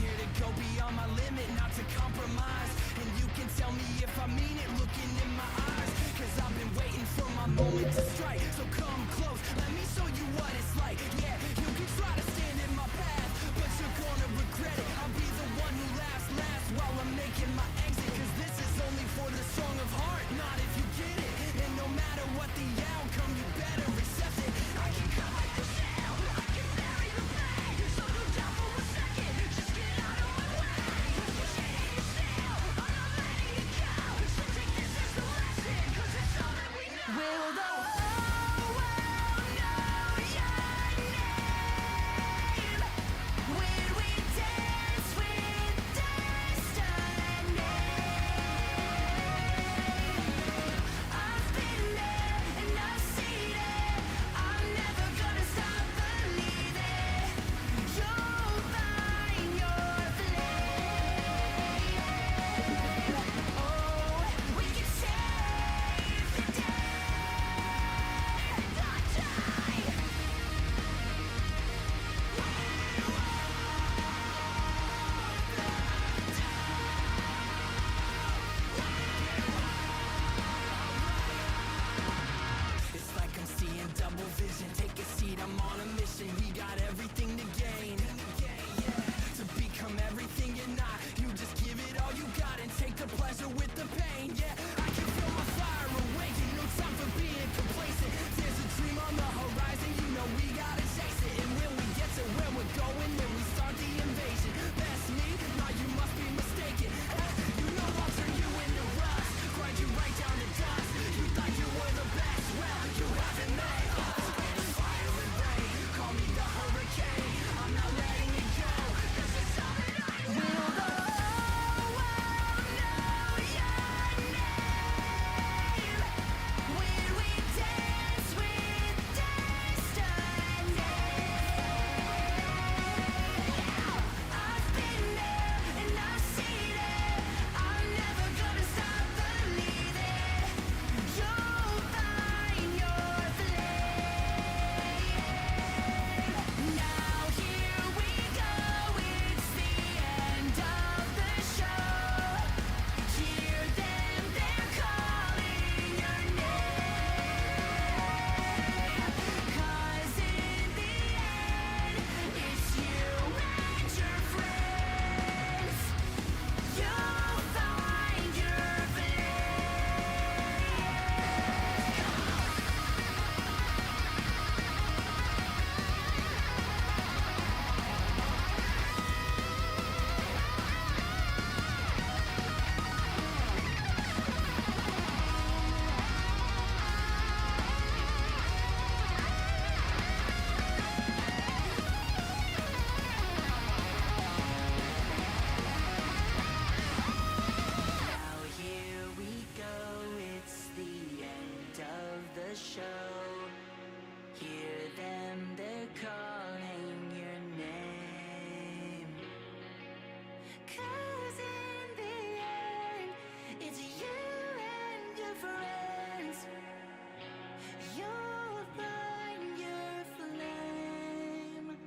here to go beyond my limit, not to compromise. And you can tell me if I mean it, looking in my eyes. Cause I've been waiting for my moment to strike. So come close, let me show you what it's like. Yeah, you can try to stand in my path, but you're gonna regret it. I'll be the one who laughs last while I'm making my exit. Cause this is only for the strong of heart, not if you get it. And no matter what the outcome, you better accept it. I can cut like the shell, I can bury the pain. So don't doubt for a second, just get out of my way. Push it in your steel, I'm not letting it go. So take this as the lesson, cause it's all that we know. Will the whole world know your name? When we dance with destiny. I've been there and I've seen it. I'm never gonna stop believing. You'll find your flame. Oh, we can save the day, not die. It's like I'm seeing double vision. Take a seat, I'm on a mission. We got everything to gain. To become everything you're not. You just give it all you got and take the pleasure with the pain. Yeah, I can feel my fire awaken. No time for being complacent. There's a dream on the horizon. You know we gotta chase it. And when we get to where we're going, then we start the invasion. That's me? Now you must be mistaken. You know I'll turn you into rust, grind you right down to dust. You thought you were the best, well, you haven't met us. Fire and rain, call me the hurricane. I'm not letting it go, this is all that I know. Will the whole world know your name? When we dance with destiny. I've been there and I've seen it. I'm never gonna stop believing. You'll find your flame. Now here we go, it's the end of the show. Hear them, they're calling your name. Cause in the end, it's you and your friends. You'll find your Now here we go, it's the end of the show. Hear them, they're calling your name. Cause in the end, it's you and your friends. You'll find your flame.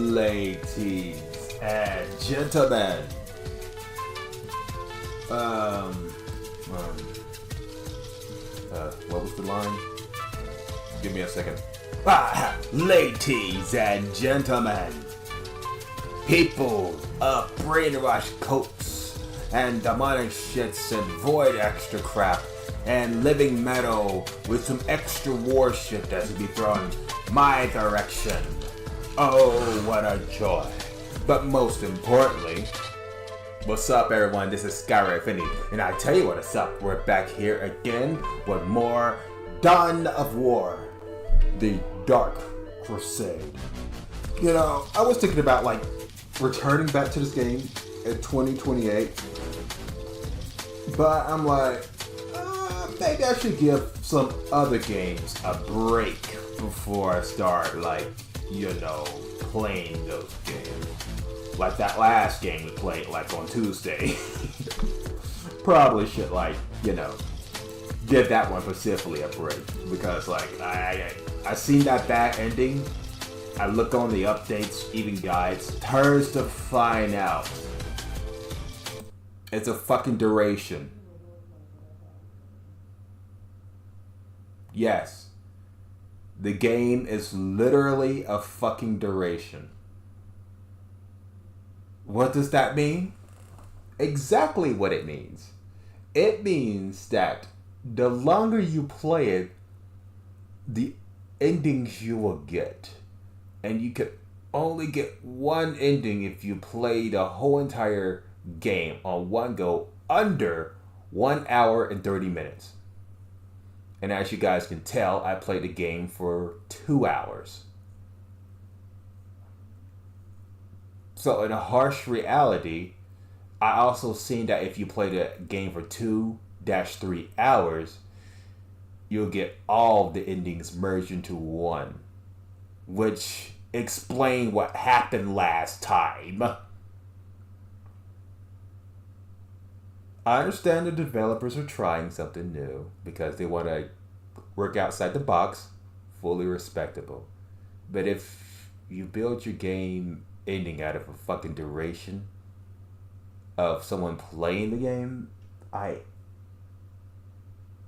Ladies and gentlemen, what was the line? Give me a second. Ladies and gentlemen, people of brainwashed coats and demonic shits and void extra crap and living metal with some extra war shit that's to be thrown my direction. Oh, what a joy. But most importantly, what's up everyone, this is Skyrider Infinity, and I tell you what's up, we're back here again with more Dawn of War, the Dark Crusade. You know, I was thinking about like returning back to this game in 2028, but I'm like, maybe I should give some other games a break before I start, like, you know, playing those games. Like that last game we played, like, on Tuesday. Probably should, like, you know, give that one specifically a break. Because, like, I seen that bad ending. I look on the updates, even guides, turns to find out it's a fucking duration. Yes, the game is literally a fucking duration. What does that mean? Exactly what it means. It means that the longer you play it, the endings you will get. And you could only get one ending if you play the whole entire game on one go under 1 hour and 30 minutes. And as you guys can tell, I played the game for 2 hours. So in a harsh reality, I also seen that if you play the game for 2-3 hours, you'll get all the endings merged into one. Which explain what happened last time. I understand the developers are trying something new because they want to work outside the box, fully respectable. But if you build your game ending out of a fucking duration of someone playing the game, I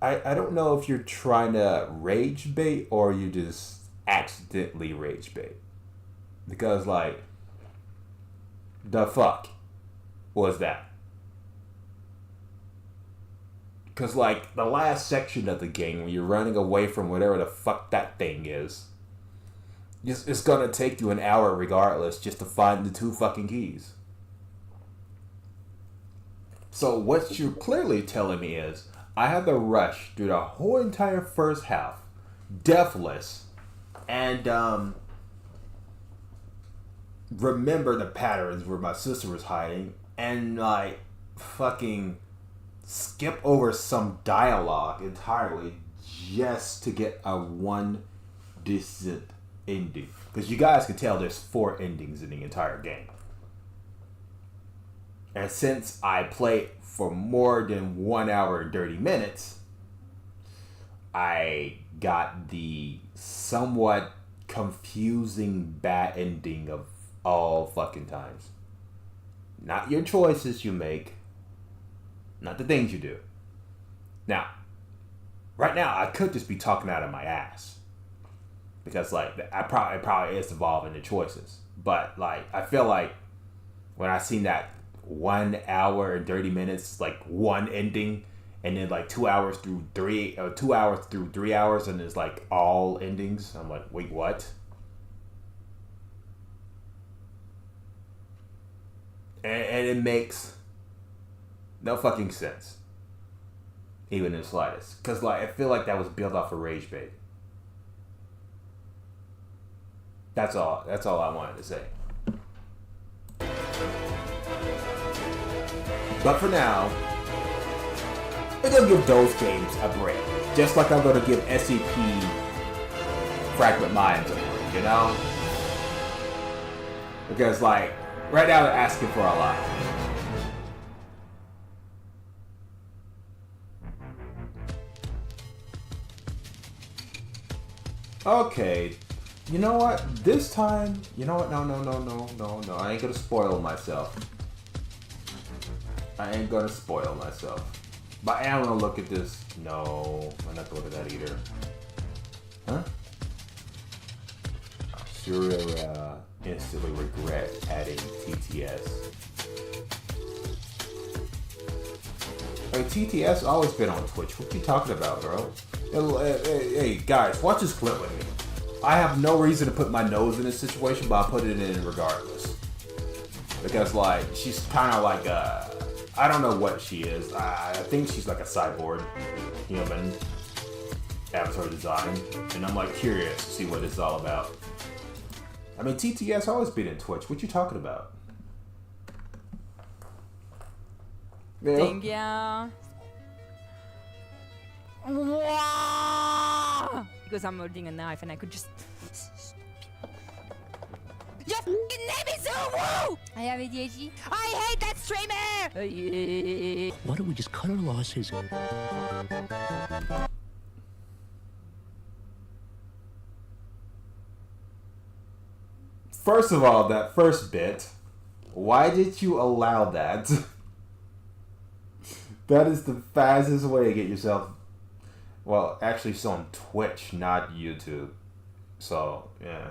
don't know if you're trying to rage bait or you just accidentally rage bait. Because, like, the fuck was that? Because, like, the last section of the game, when you're running away from whatever the fuck that thing is, it's gonna take you an hour regardless just to find the 2 fucking keys. So what you're clearly telling me is, I had to rush through the whole entire first half, deathless, and, remember the patterns where my sister was hiding, and, like, fucking skip over some dialogue entirely just to get a one decent ending. Because you guys can tell there's 4 endings in the entire game. And since I played for more than 1 hour and 30 minutes, I got the somewhat confusing bad ending of all fucking times. Not your choices you make, not the things you do. Now, right now, I could just be talking out of my ass. Because, like, it probably is involved in the choices. But, like, I feel like when I seen that 1 hour and 30 minutes, like, one ending, and then, like, 2 hours through 3, or 2 hours through 3 hours, and it's, like, all endings, I'm like, wait, what? And it makes no fucking sense. Even in the slightest. Because, like, I feel like that was built off of rage bait. That's all I wanted to say. But for now, we're going to give those games a break. Just like I'm going to give SCP Fragment Minds a break, you know? Because, like, right now they're asking for a lot. Okay. You know what? This time, you know what? No. I ain't gonna spoil myself. I ain't gonna spoil myself. But I am gonna look at this. No, I'm not gonna look at that either. Huh? Sure, instantly regret adding TTS. Hey, TTS always been on Twitch. What you talking about, bro? Hey, guys, watch this clip with me. I have no reason to put my nose in this situation, but I put it in regardless. Because, like, she's kind of like I don't know what she is. I think she's like a cyborg human avatar design. And I'm, like, curious to see what it's all about. I mean, TTS always been in Twitch. What you talking about? Yeah. Thank you. Wow! Because I'm holding a knife and I could just... Your f***ing name is Woo! I have ADHD. I hate that streamer! Why don't we just cut our losses? First of all, that first bit, why did you allow that? That is the fastest way to get yourself... Well, actually, it's on Twitch, not YouTube. So, yeah.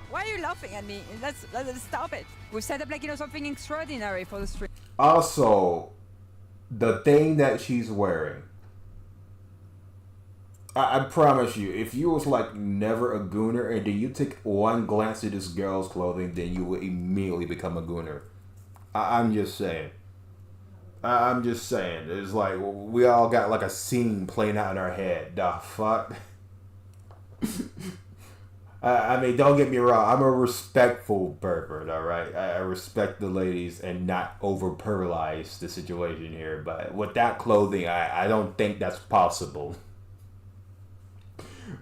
Why are you laughing at me? Let's stop it. We've set up like, something extraordinary for the stream. Also, the thing that she's wearing. I promise you, if you was like never a gooner and then you take one glance at this girl's clothing, then you would immediately become a gooner. I'm just saying. I'm just saying. It's like we all got like a scene playing out in our head. The fuck? I mean, don't get me wrong. I'm a respectful pervert, all right? I respect the ladies and not over-perverize the situation here. But with that clothing, I don't think that's possible.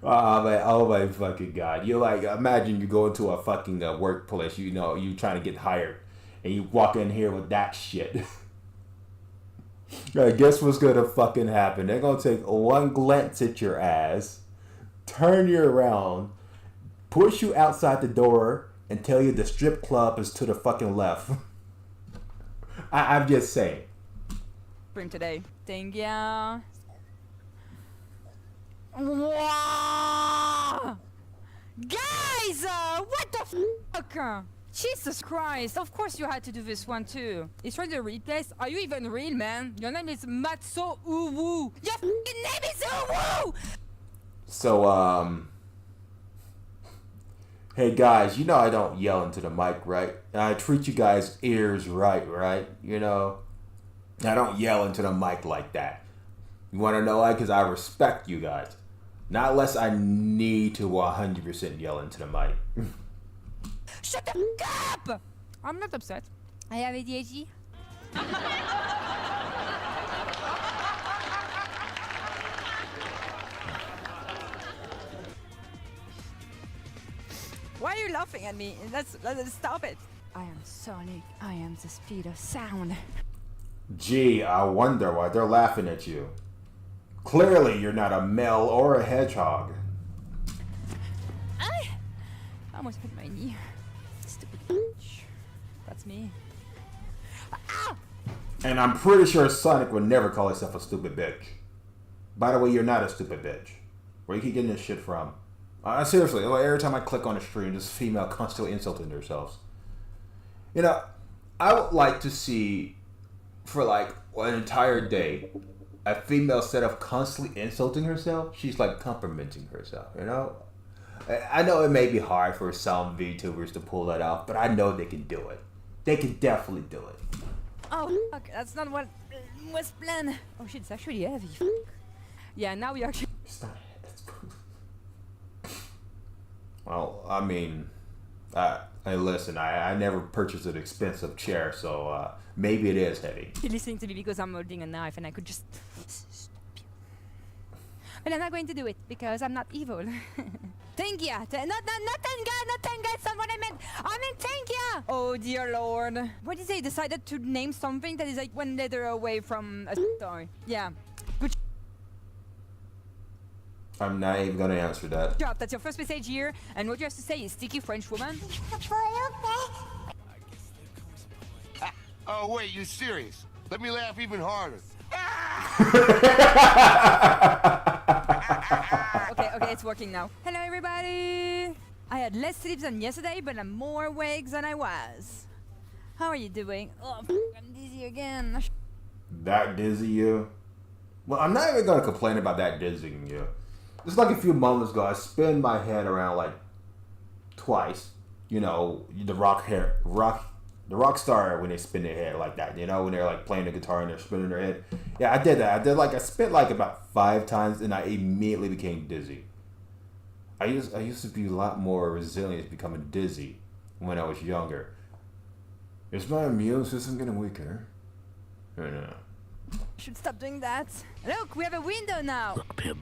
Oh my fucking god. You're like, imagine you go into a fucking workplace, you trying to get hired. And you walk in here with that shit. Guess what's gonna fucking happen? They're gonna take one glance at your ass, turn you around, push you outside the door, and tell you the strip club is to the fucking left. I'm just saying. Stream today. Thank you. Wow! Guys! What the fuck? Jesus Christ! Of course you had to do this one too. It's for the replays. Are you even real, man? Your name is Matso Uwu. Your f***ing name is Uwu! So, hey guys, I don't yell into the mic, right? I treat you guys' ears right? I don't yell into the mic like that. You want to know why? Because I respect you guys. Not unless I need to 100% yell into the mic. Shut the f*** up! I'm not upset. I have ADHD. Why are you laughing at me? Let's stop it. I am Sonic. I am the speed of sound. Gee, I wonder why they're laughing at you. Clearly, you're not a male or a hedgehog. I almost hit my knee. Stupid bitch. That's me. Ah! And I'm pretty sure Sonic would never call himself a stupid bitch. By the way, you're not a stupid bitch. Where you keep getting this shit from? Seriously, every time I click on a stream, this female constantly insulting themselves. I would like to see, for like an entire day, a female instead of constantly insulting herself, she's like complimenting herself, I know it may be hard for some VTubers to pull that off, but I know they can do it. They can definitely do it. Oh, fuck, that's not what was planned. Oh shit, it's actually heavy. Yeah, now we actually... It's not heavy, it's cool. Well, I mean, hey, listen, I never purchased an expensive chair, so maybe it is heavy. You're listening to me because I'm holding a knife and I could just... But I'm not going to do it because I'm not evil. Thank ya! Not Tenga! Not Tenga! It's not what I meant! I meant thank ya! Oh dear lord. What did they decided to name something that is like one letter away from a story? Yeah. Good. I'm not even gonna answer that. Drop. That's your first message here, and what you have to say is sticky French woman. Oh, wait, you serious? Let me laugh even harder. Okay, it's working now. Hello, everybody. I had less sleep than yesterday, but I'm more awake than I was. How are you doing? Oh, I'm dizzy again. That dizzy you? Well, I'm not even gonna complain about that dizzying you. Just like a few moments ago, I spin my head around like twice. You know, the rock star when they spin their head like that. You know, when they're like playing the guitar and they're spinning their head. Yeah, I did that. I spit like about 5 times, and I immediately became dizzy. I used to be a lot more resilient to becoming dizzy when I was younger. Is my immune system getting weaker? I don't know. Should stop doing that. Look, we have a window now. Look, Pim,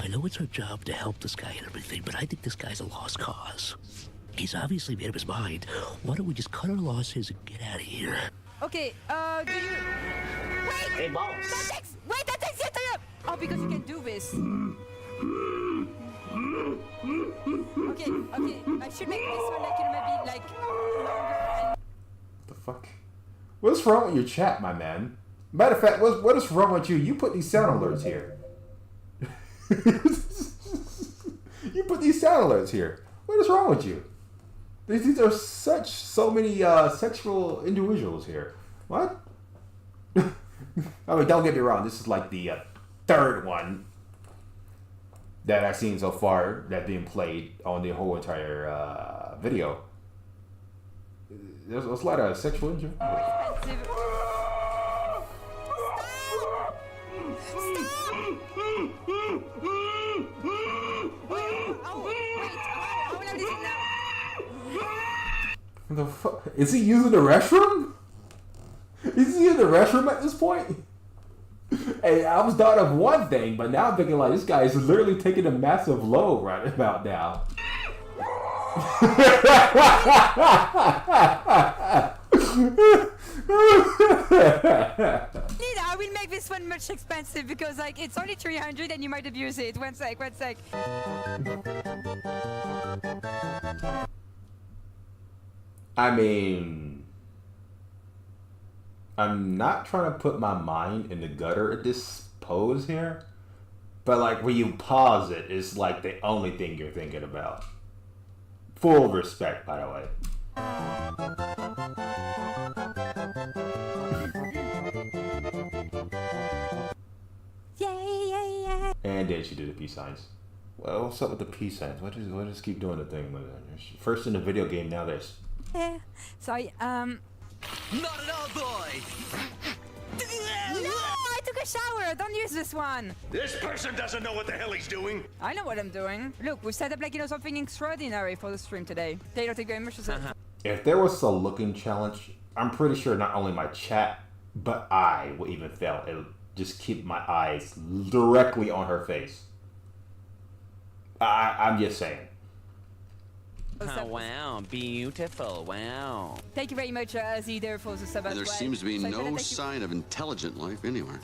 I know it's our job to help this guy and everything, but I think this guy's a lost cause. He's obviously made up his mind. Why don't we just cut our losses and get out of here? Okay, do you... Wait! Hey, boss. That takes you to you! Oh, because you can do this. Okay, I should make this one like, maybe like longer and... What the fuck? What's wrong with your chat, my man? Matter of fact, what is wrong with you? You put these sound alerts here. You put these sound alerts here. What is wrong with you? These are so many sexual individuals here. What? I mean, don't get me wrong. This is like the third one that I've seen so far that being played on the whole entire video. There's a lot of sexual injury. What the fuck? Is he using the restroom? Is he in the restroom at this point? Hey, I was thought of one thing, but now I'm thinking like this guy is literally taking a massive load right about now. I will make this one much expensive because like it's only 300 and you might abuse it. One sec. I mean, I'm not trying to put my mind in the gutter at this pose here, but like when you pause it, it's like the only thing you're thinking about. Full respect, by the way. Yeah. And then she did the peace signs. Well, what's up with the peace signs? What does keep doing the thing with it? First in the video game, now this. Yeah. Sorry, Not at all, boy! No! I took a shower! Don't use this one! This person doesn't know what the hell he's doing. I know what I'm doing. Look, we set up like, something extraordinary for the stream today. Taylor, thank you very much. If there was a looking challenge, I'm pretty sure not only my chat, but I would even fail. It would just keep my eyes directly on her face. I'm just saying. Oh, wow, beautiful, wow. Thank you very much, Zider, for the sub as And there well. seems to be So, no thank you. sign of intelligent life anywhere.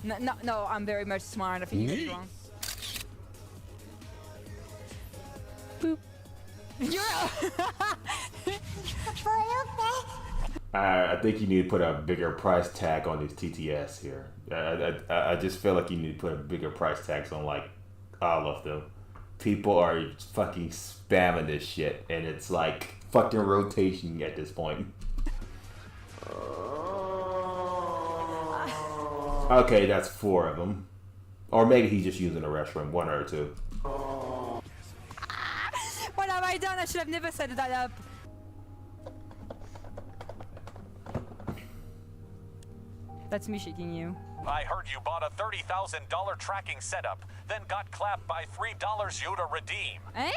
No, I'm very much smart. I think you did wrong. Boop. You're I think you need to put a bigger price tag on these TTS here. I just feel like you need to put a bigger price tags on like all of them. People are fucking spamming this shit, and it's like fucking rotation at this point. Okay, that's 4 of them. Or maybe he's just using the restroom, 1 or 2. What have I done? I should have never set that up. That's me shaking you. I heard you bought a $30,000 tracking setup, then got clapped by $3 you to redeem. Eh?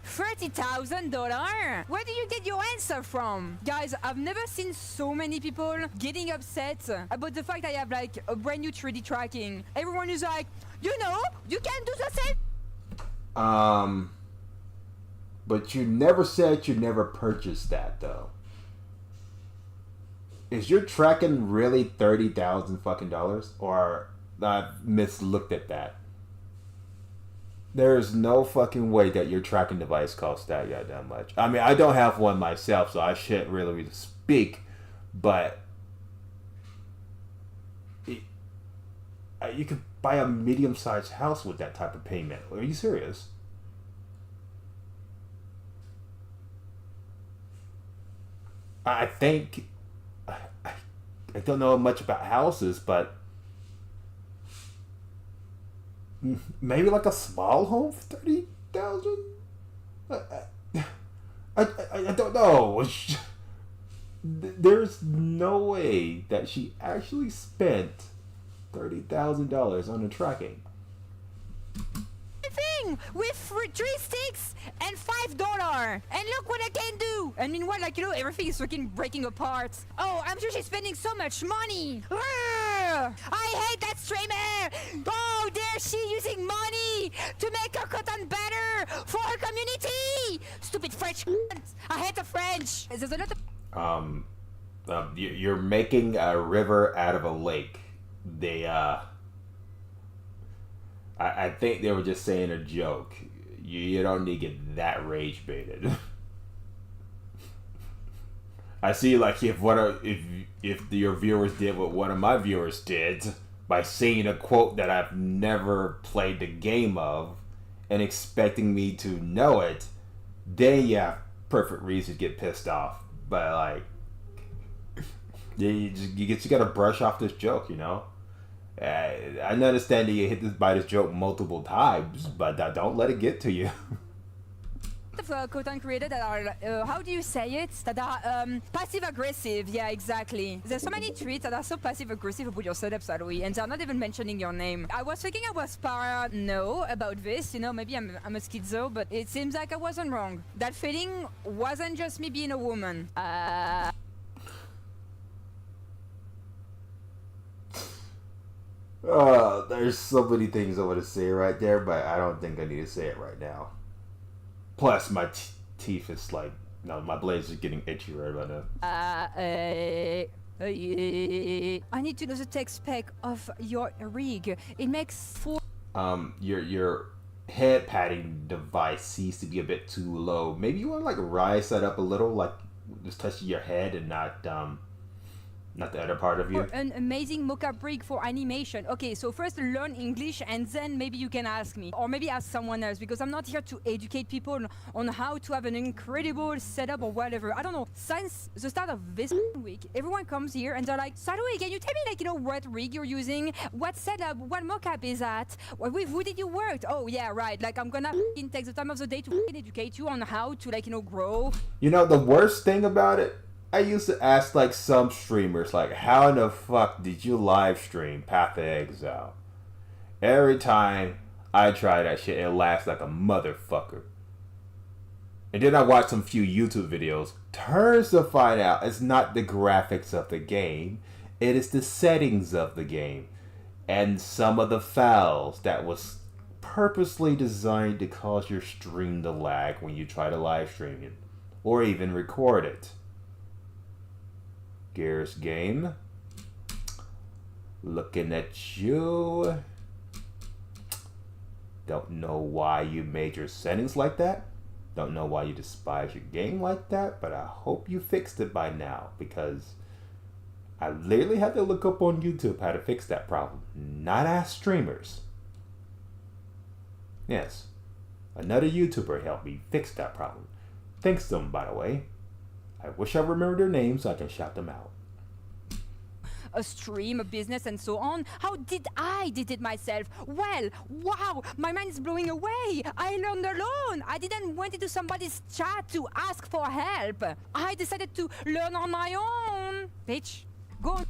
$30,000? Where do you get your answer from? Guys, I've never seen so many people getting upset about the fact I have like a brand new 3D tracking. Everyone is like, you know, you can do the same. But you never said you never purchased that though. Is your tracking really $30,000 fucking dollars, or I mislooked at that? There's no fucking way that your tracking device costs that goddamn much. I mean, I don't have one myself, so I shouldn't really speak, but you could buy a medium-sized house with that type of payment. Are you serious? I think I don't know much about houses, but maybe like a small home for 30,000. I don't know. There's no way that she actually spent $30,000 on the tracking. Thing with 3 sticks and $5, and look what I can do. And meanwhile, like, you know, everything is fucking breaking apart. Oh, I'm sure she's spending so much money. Urgh! I hate that streamer. Oh, there she using money to make her content better for her community. Stupid French. I hate the French. There's a lot of You're making a river out of a lake. I think they were just saying a joke. You don't need to get that rage baited. I see, like, if your viewers did what one of my viewers did by saying a quote that I've never played the game of and expecting me to know it, then you have perfect reason to get pissed off. But like, you gotta brush off this joke, you know. I understand that you hit this joke multiple times, but don't let it get to you. content creators that are, how do you say it? That are passive aggressive. Yeah, exactly. There's so many tweets that are so passive aggressive about your setup, Salui, and they're not even mentioning your name. I was thinking I was parano about this, you know, maybe I'm a schizo, but it seems like I wasn't wrong. That feeling wasn't just me being a woman. There's so many things I want to say right there, but I don't think I need to say it right now. Plus, my teeth is like, no, my blades are getting itchy right about now. I need to know the tech spec of your rig. It makes 4. Your head padding device seems to be a bit too low. Maybe you want to like rise that up a little, like just touching your head and not the other part of you. For an amazing mock-up rig for animation. Okay, so first learn English and then maybe you can ask me. Or maybe ask someone else, because I'm not here to educate people on how to have an incredible setup or whatever. I don't know. Since the start of this week, everyone comes here and they're like, Salui, can you tell me, like, you know, what rig you're using? What setup? What mock-up is that? With who did you work? Oh, yeah, right. Like, I'm gonna take the time of the day to educate you on how to, like, you know, grow. You know, the worst thing about it, I used to ask, like, some streamers, like, how in the fuck did you live stream Path of Exile? Every time I try that shit, it lasts like a motherfucker. And then I watch some few YouTube videos. Turns to find out it's not the graphics of the game. It is the settings of the game. And some of the files that was purposely designed to cause your stream to lag when you try to live stream it. Or even record it. Gears game. Looking at you. Don't know why you made your settings like that. Don't know why you despise your game like that, but I hope you fixed it by now, because I literally had to look up on YouTube how to fix that problem. Not ask streamers. Yes. Another YouTuber helped me fix that problem. Thanks to them, by the way. I wish I remembered their names so I can shout them out. A stream, a business, and so on. How did I did it myself? Well, wow, my mind is blowing away. I learned alone. I didn't went into somebody's chat to ask for help. I decided to learn on my own. Bitch, go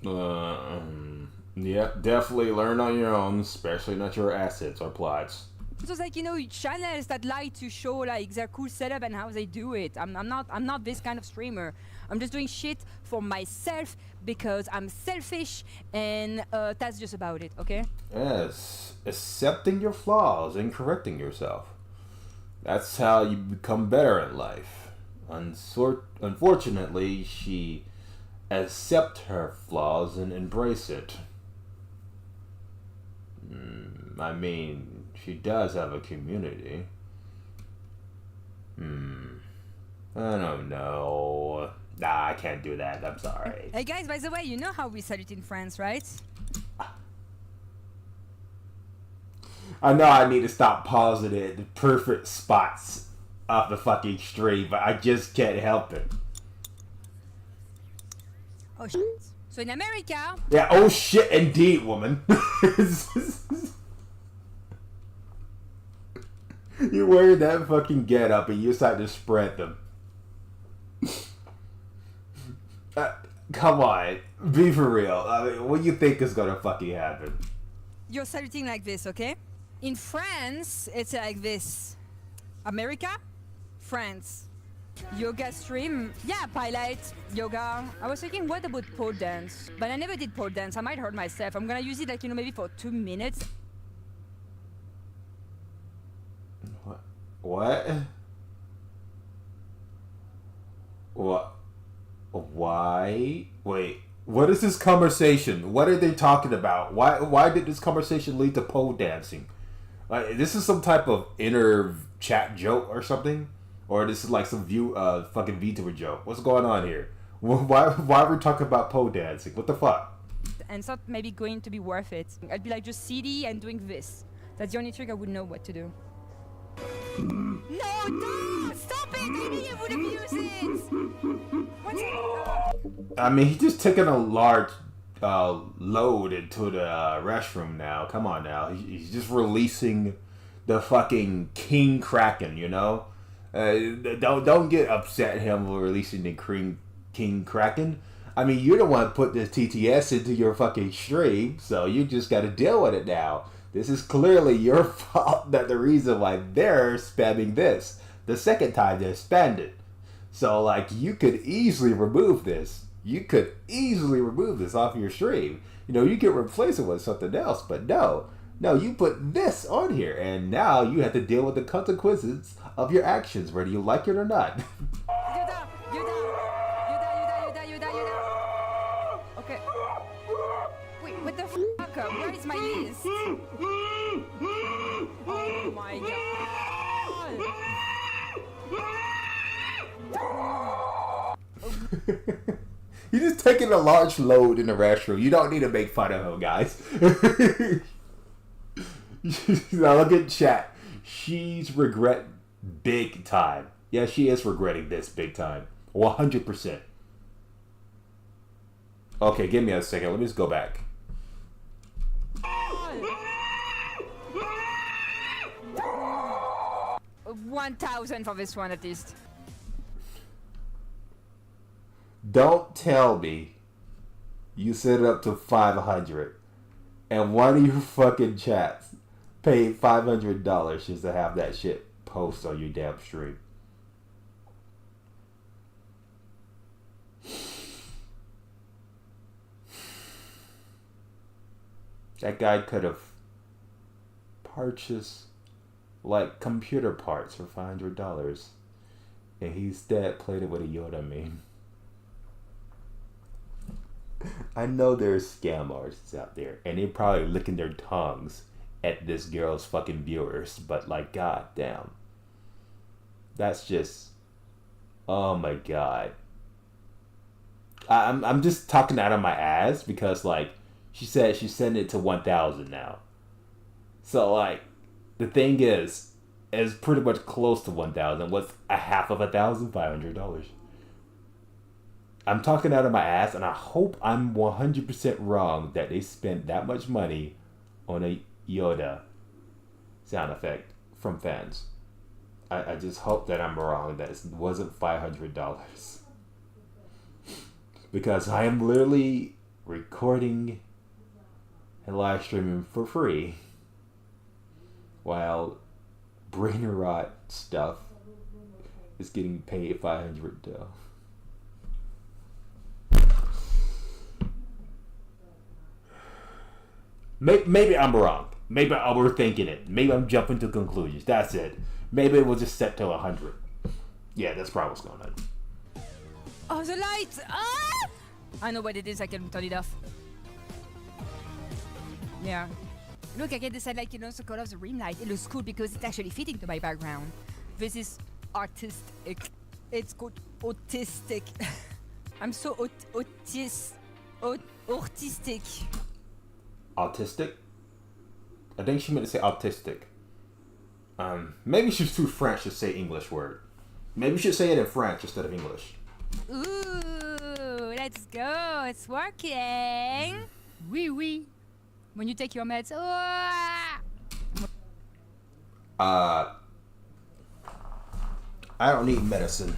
on. Yeah, definitely learn on your own, especially not your assets or plots. So, like, you know, channels that like to show, like, their cool setup and how they do it. I'm not this kind of streamer. I'm just doing shit for myself because I'm selfish, and that's just about it, okay? Yes, accepting your flaws and correcting yourself. That's how you become better in life. Unfortunately, she accept her flaws and embrace it. I mean, she does have a community. I don't know. Nah, I can't do that. I'm sorry. Hey guys, by the way, you know how we salute in France, right? I know I need to stop pausing it at the perfect spots of the fucking stream, but I just can't help it. Oh shit. So in America... Yeah, oh shit indeed, woman. You wear that fucking get up and you decide to spread them. Come on, be for real. I mean, what do you think is gonna fucking happen? You're saluting like this, okay? In France, it's like this. America, France. Yoga stream, yeah, pilot, yoga. I was thinking, what about pole dance? But I never did pole dance. I might hurt myself. I'm gonna use it like, maybe for 2 minutes. What? What? Why? Wait. What is this conversation? What are they talking about? Why did this conversation lead to pole dancing? Like, this is some type of inner chat joke or something? Or this is like some fucking VTuber joke? What's going on here? Why are we talking about pole dancing? What the fuck? And it's not maybe going to be worth it. I'd be like just CD and doing this. That's the only trick I would know what to do. No, don't! Stop it! I knew you would abuse it! What's it? I mean, he's just taking a large load into the restroom now. Come on now. He's just releasing the fucking King Kraken, you know? Don't get upset at him for releasing the King Kraken. I mean, you're the one that put this TTS into your fucking stream, so you just gotta deal with it now. This is clearly your fault that the reason why they're spamming this. The second time they spammed it. So, like, you could easily remove this. You could easily remove this off your stream. You know, you could replace it with something else, but no. No, you put this on here, and now you have to deal with the consequences of your actions, whether you like it or not. Okay. Wait, what the fuck? Where is my list? Oh my god. He's just taking a large load in the restroom. You don't need to make fun of him, guys. Now look at chat. She's regret big time. Yeah, she is regretting this big time. 100%. Okay, give me a second. Let me just go back. 1,000 for this one at least. Don't tell me you set it up to 500 and one of your fucking chats paid $500 just to have that shit post on your damn stream. That guy could have purchased like computer parts for $500 and he instead played it with a Yoda meme. I know there's scam artists out there and they're probably licking their tongues at this girl's fucking viewers, but like, god damn, that's just, oh my god. I'm just talking out of my ass because like she said she sent it to 1,000 now, so like the thing is pretty much close to 1,000. What's a half of $1,500? I'm talking out of my ass, and I hope I'm 100% wrong that they spent that much money on a Yoda sound effect from fans. I just hope that I'm wrong, that it wasn't $500. Because I am literally recording and live streaming for free while brain rot stuff is getting paid $500. Maybe I'm wrong. Maybe I'm overthinking it. Maybe I'm jumping to conclusions. That's it. Maybe it was just set to 100. Yeah, that's probably what's going on. Oh, the light! Ah! I know what it is. I can turn it off. Yeah. Look, I can decide like, you know, the color of the rim light. It looks cool because it's actually fitting to my background. This is artistic. It's called autistic. I'm so autistic. Autistic? I think she meant to say autistic. Maybe she's too French to say English word. Maybe you should say it in French instead of English. Ooh, let's go. It's working. Oui, oui. When you take your meds. I don't need medicine.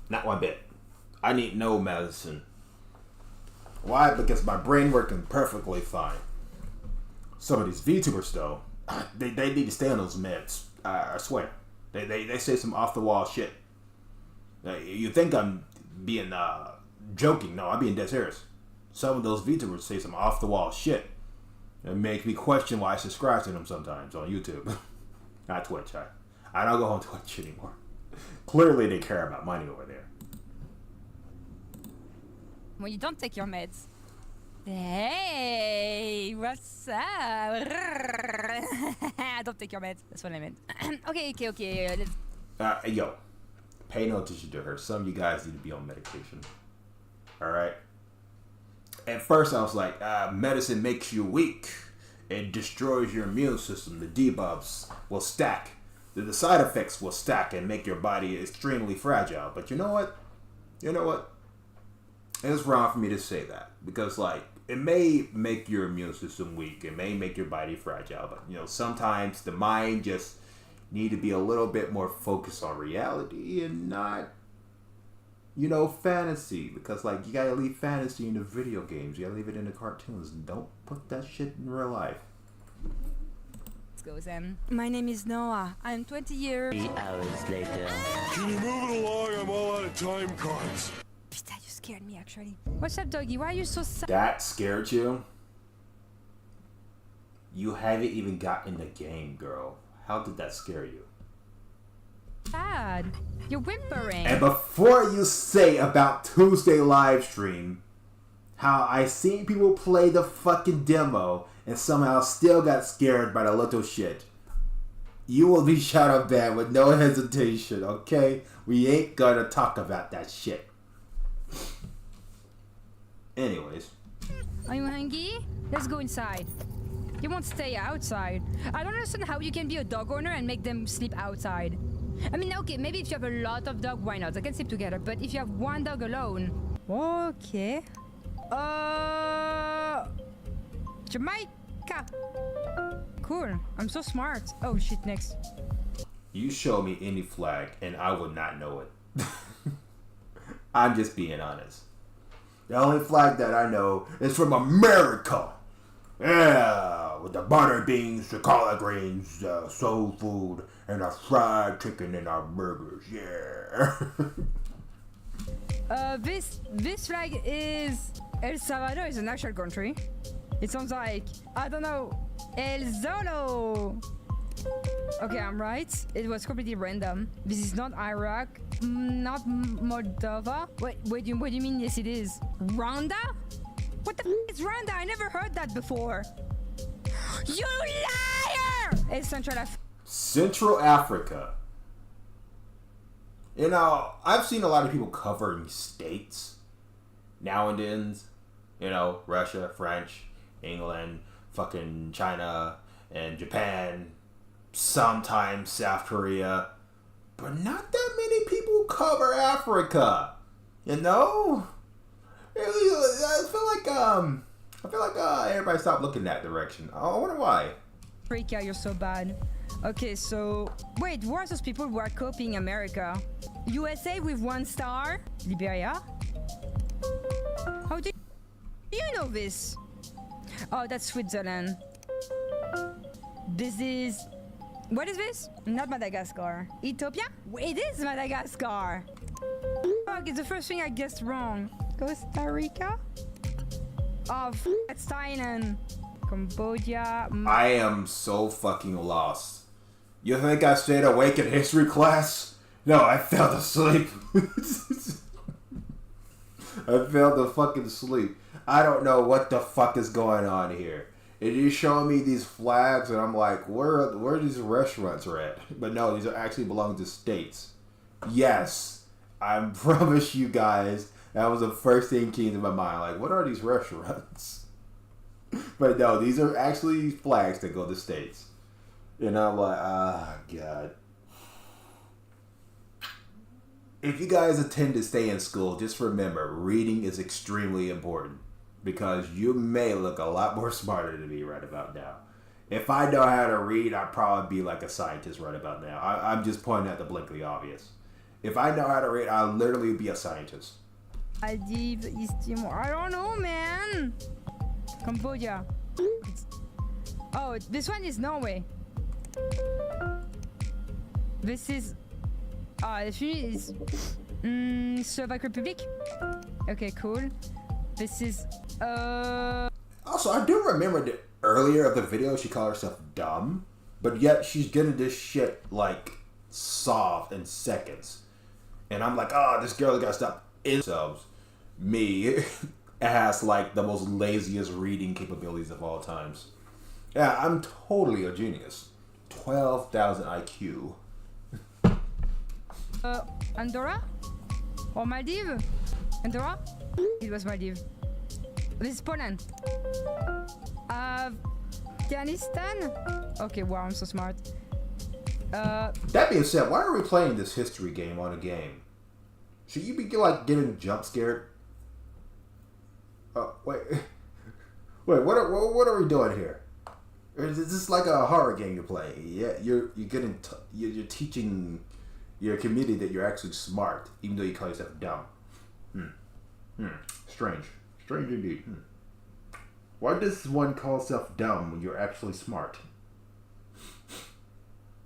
Not one bit. I need no medicine. Why? Because my brain working perfectly fine. Some of these VTubers though, they need to stay on those meds. I swear. They say some off the wall shit. You think I'm being joking? No, I'm being dead serious. Some of those VTubers say some off the wall shit. It makes me question why I subscribe to them sometimes on YouTube. Not Twitch. I don't go on Twitch anymore. Clearly they care about money over there. When you don't take your meds. Hey, what's up? Don't take your meds. That's what I meant. Okay. Let's. Yo, pay no attention to her. Some of you guys need to be on medication. Alright? At first I was like, medicine makes you weak. It destroys your immune system. The debuffs will stack. The side effects will stack and make your body extremely fragile. But you know what? It's wrong for me to say that. Because, like, it may make your immune system weak. It may make your body fragile. But, you know, sometimes the mind just need to be a little bit more focused on reality and not, you know, fantasy. Because, like, you gotta leave fantasy in the video games. You gotta leave it in the cartoons. Don't put that shit in real life. Let's go, Zen. My name is Noah. I'm 20 years. 3 hours later. Can you move it along? I'm all out of time cards. Pita, you scared me, actually. What's up, doggy? Why are you so sad? That scared you? You haven't even got in the game, girl. How did that scare you? You're whimpering. And before you say about Tuesday live stream, how I seen people play the fucking demo and somehow still got scared by the little shit, you will be shot up bad with no hesitation, okay? We ain't gonna talk about that shit. Anyways. Are you hungry? Let's go inside. You won't stay outside. I don't understand how you can be a dog owner and make them sleep outside. I mean, okay, maybe if you have a lot of dogs, why not? They can sleep together. But if you have one dog alone... Okay. Jamaica. Cool. I'm so smart. Oh, shit, next. You show me any flag and I would not know it. I'm just being honest. The only flag that I know is from America. Yeah, with the butter beans, the collard greens, soul food, and our fried chicken and our burgers. Yeah. This flag is El Salvador is an actual country. It sounds like, I don't know, El Zolo. Okay, I'm right. It was completely random. This is not Iraq, not Moldova. Wait, what do you mean? Yes, it is. Rwanda? What the f is Rwanda? I never heard that before. You liar! It's Central Africa. You know, I've seen a lot of people covering states now and then. You know, Russia, French, England, fucking China, and Japan. Sometimes South Korea. But not that many people cover Africa. You know? I feel like everybody stopped looking that direction. I wonder why. Africa, you're so bad. Okay, so wait, who are those people who are copying America? USA with 1 star? Liberia? How do you know this? Oh, that's Switzerland. This is... What is this? Not Madagascar. Ethiopia? It is Madagascar. Fuck, it's the first thing I guessed wrong. Costa Rica? Oh, that's Thailand. Cambodia. I am so fucking lost. You think I stayed awake in history class? No, I fell asleep. I fell to fucking sleep. I don't know what the fuck is going on here. And you're showing me these flags, and I'm like, where are these restaurants at? But no, these are actually belong to states. Yes, I promise you guys, that was the first thing came to my mind. Like, what are these restaurants? But no, these are actually flags that go to states. And I'm like, God. If you guys intend to stay in school, just remember, reading is extremely important. Because you may look a lot more smarter than me right about now. If I know how to read, I'd probably be like a scientist right about now. I'm just pointing at the blankly obvious. If I know how to read, I'll literally be a scientist. Maldives, East Timor. I don't know, man. Cambodia. Oh, this one is Norway. This is. This is. Slovak Republic. Okay, cool. This is. Also, I do remember that earlier of the video, she called herself dumb, but yet she's getting this shit like solved in seconds. And I'm like, this girl gotta stop themselves. Me has like the most laziest reading capabilities of all times. Yeah, I'm totally a genius. 12,000 IQ. Andorra? Or Maldives? Andorra? It was Maldives. This is Poland. Afghanistan? Okay, wow, I'm so smart. That being said, why are we playing this history game on a game? Should you be like getting jump scared? Wait, what are we doing here? Is this like a horror game you're playing? Yeah, you're you're teaching your community that you're actually smart, even though you call yourself dumb. Strange indeed. Why does one call itself dumb when you're actually smart?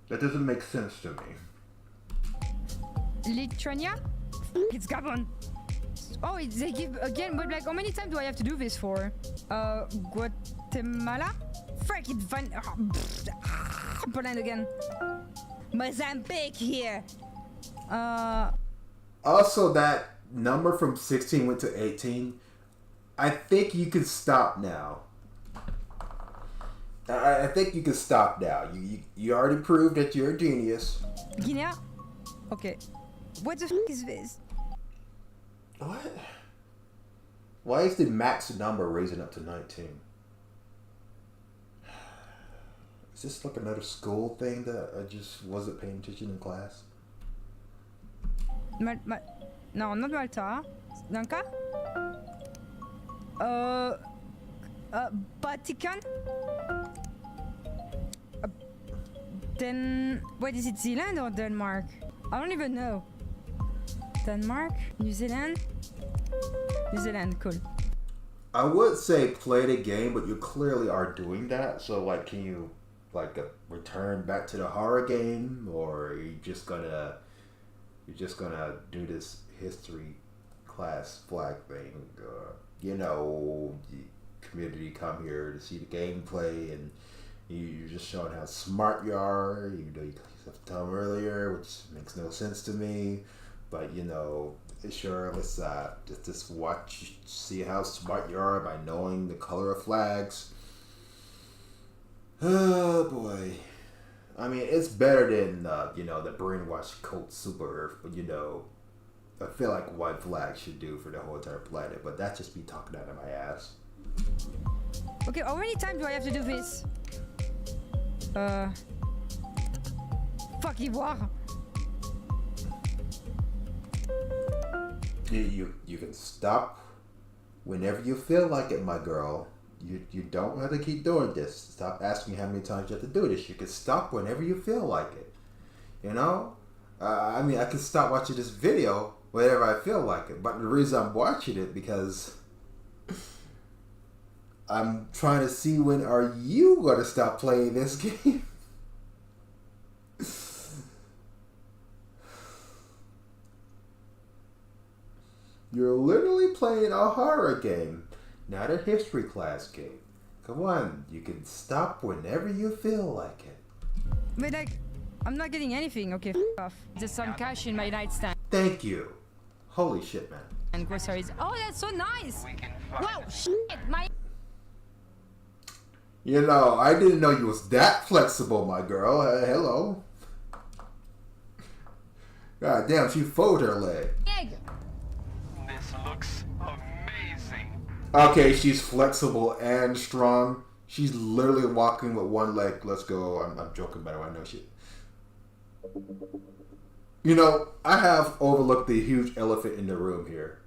That doesn't make sense to me. Lithuania? It's Gabon. Oh, they give again, but like, how many times do I have to do this for? Guatemala? Frick, it's fun. Poland again. Mozambique here. Also, that number from 16 went to 18. I think you can stop now. I think you can stop now. You already proved that you're a genius. Guinea? Okay. What the f is this? What? Why is the max number raising up to 19? Is this like another school thing that I just wasn't paying attention in class? No, not Malta. Lanka? Vatican? Then, what is it, Zealand or Denmark? I don't even know. Denmark? New Zealand? New Zealand, cool. I would say play the game, but you clearly are doing that. So, like, can you, like, return back to the horror game? Or are you just gonna do this history class flag thing? The community come here to see the gameplay, and you're just showing how smart you are, even though you called yourself dumb earlier, which makes no sense to me. But sure, let's just watch, see how smart you are by knowing the color of flags. Oh boy. I mean, it's better than the brainwashed cult Super Earth, but I feel like one flag should do for the whole entire planet, but that's just me talking out of my ass. Okay, how many times do I have to do this? Fuck Ivoire. You can stop whenever you feel like it, my girl. You don't have to keep doing this. Stop asking how many times you have to do this. You can stop whenever you feel like it. I mean, I can stop watching this video whenever I feel like it. But the reason I'm watching it because I'm trying to see when are you going to stop playing this game. You're literally playing a horror game, not a history class game. Come on, you can stop whenever you feel like it. But I'm not getting anything. Okay, off. There's some cash in my nightstand. Thank you. Holy shit, man. And groceries. Oh, that's so nice. Wow, shit, my. You know, I didn't know you was that flexible, my girl. Hello. God damn, she folded her leg. This looks amazing. Okay, she's flexible and strong. She's literally walking with one leg. Let's go. I'm joking, but I know shit. You know, I have overlooked the huge elephant in the room here.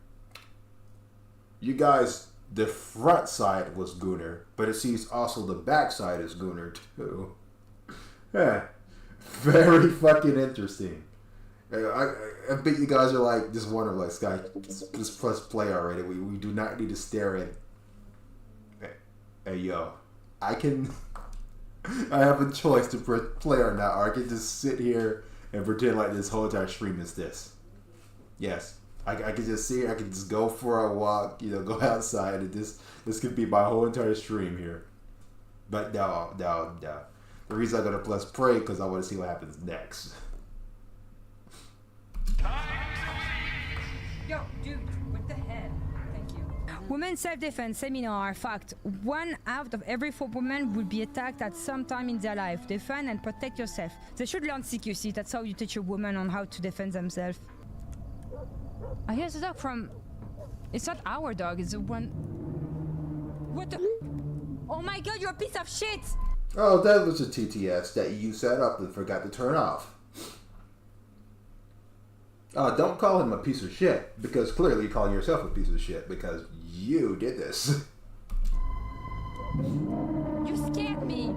You guys, the front side was Gunnar, but it seems also the back side is Gunnar too. Yeah, very fucking interesting. I bet you guys are like just wondering, like, Sky, just press play already. We do not need to stare at. Hey yo, I have a choice to press play or not, or I can just sit here and pretend like this whole entire stream is this. Yes, I can just see it. I can just go for a walk, you know, go outside, and this could be my whole entire stream here. But no. The reason I'm gonna press play because I want to see what happens next. Yo, dude, what the hell? Thank you. Women self-defense seminar. Fact: 1 out of every 4 women will be attacked at some time in their life. Defend and protect yourself. They should learn CQC. That's how you teach a woman on how to defend themselves. I hear the dog from. It's not our dog. It's the one. What the? Oh my God! You're a piece of shit. Oh, that was a TTS that you set up and forgot to turn off. Don't call him a piece of shit, because clearly you're calling yourself a piece of shit, because you did this. You scared me.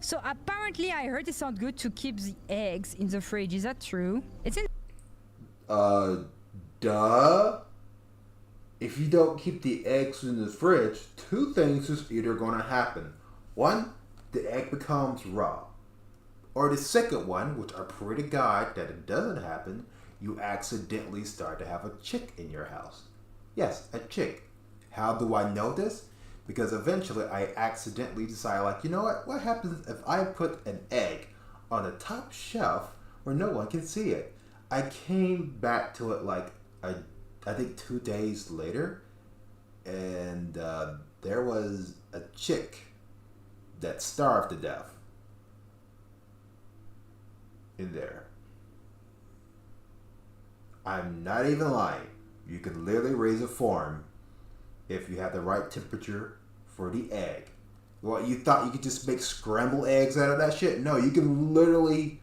So apparently I heard it sounds good to keep the eggs in the fridge. Is that true? It's in... Duh. If you don't keep the eggs in the fridge, 2 things is either going to happen. 1, the egg becomes raw. Or the second one, which I pray to God that it doesn't happen, you accidentally start to have a chick in your house. Yes, a chick. How do I know this? Because eventually I accidentally decide, like, you know what happens if I put an egg on the top shelf where no one can see it? I came back to it like, I think 2 days later, and there was a chick that starved to death in there. I'm not even lying. You can literally raise a farm if you have the right temperature for the egg. Well, you thought you could just make scrambled eggs out of that shit? No, you can literally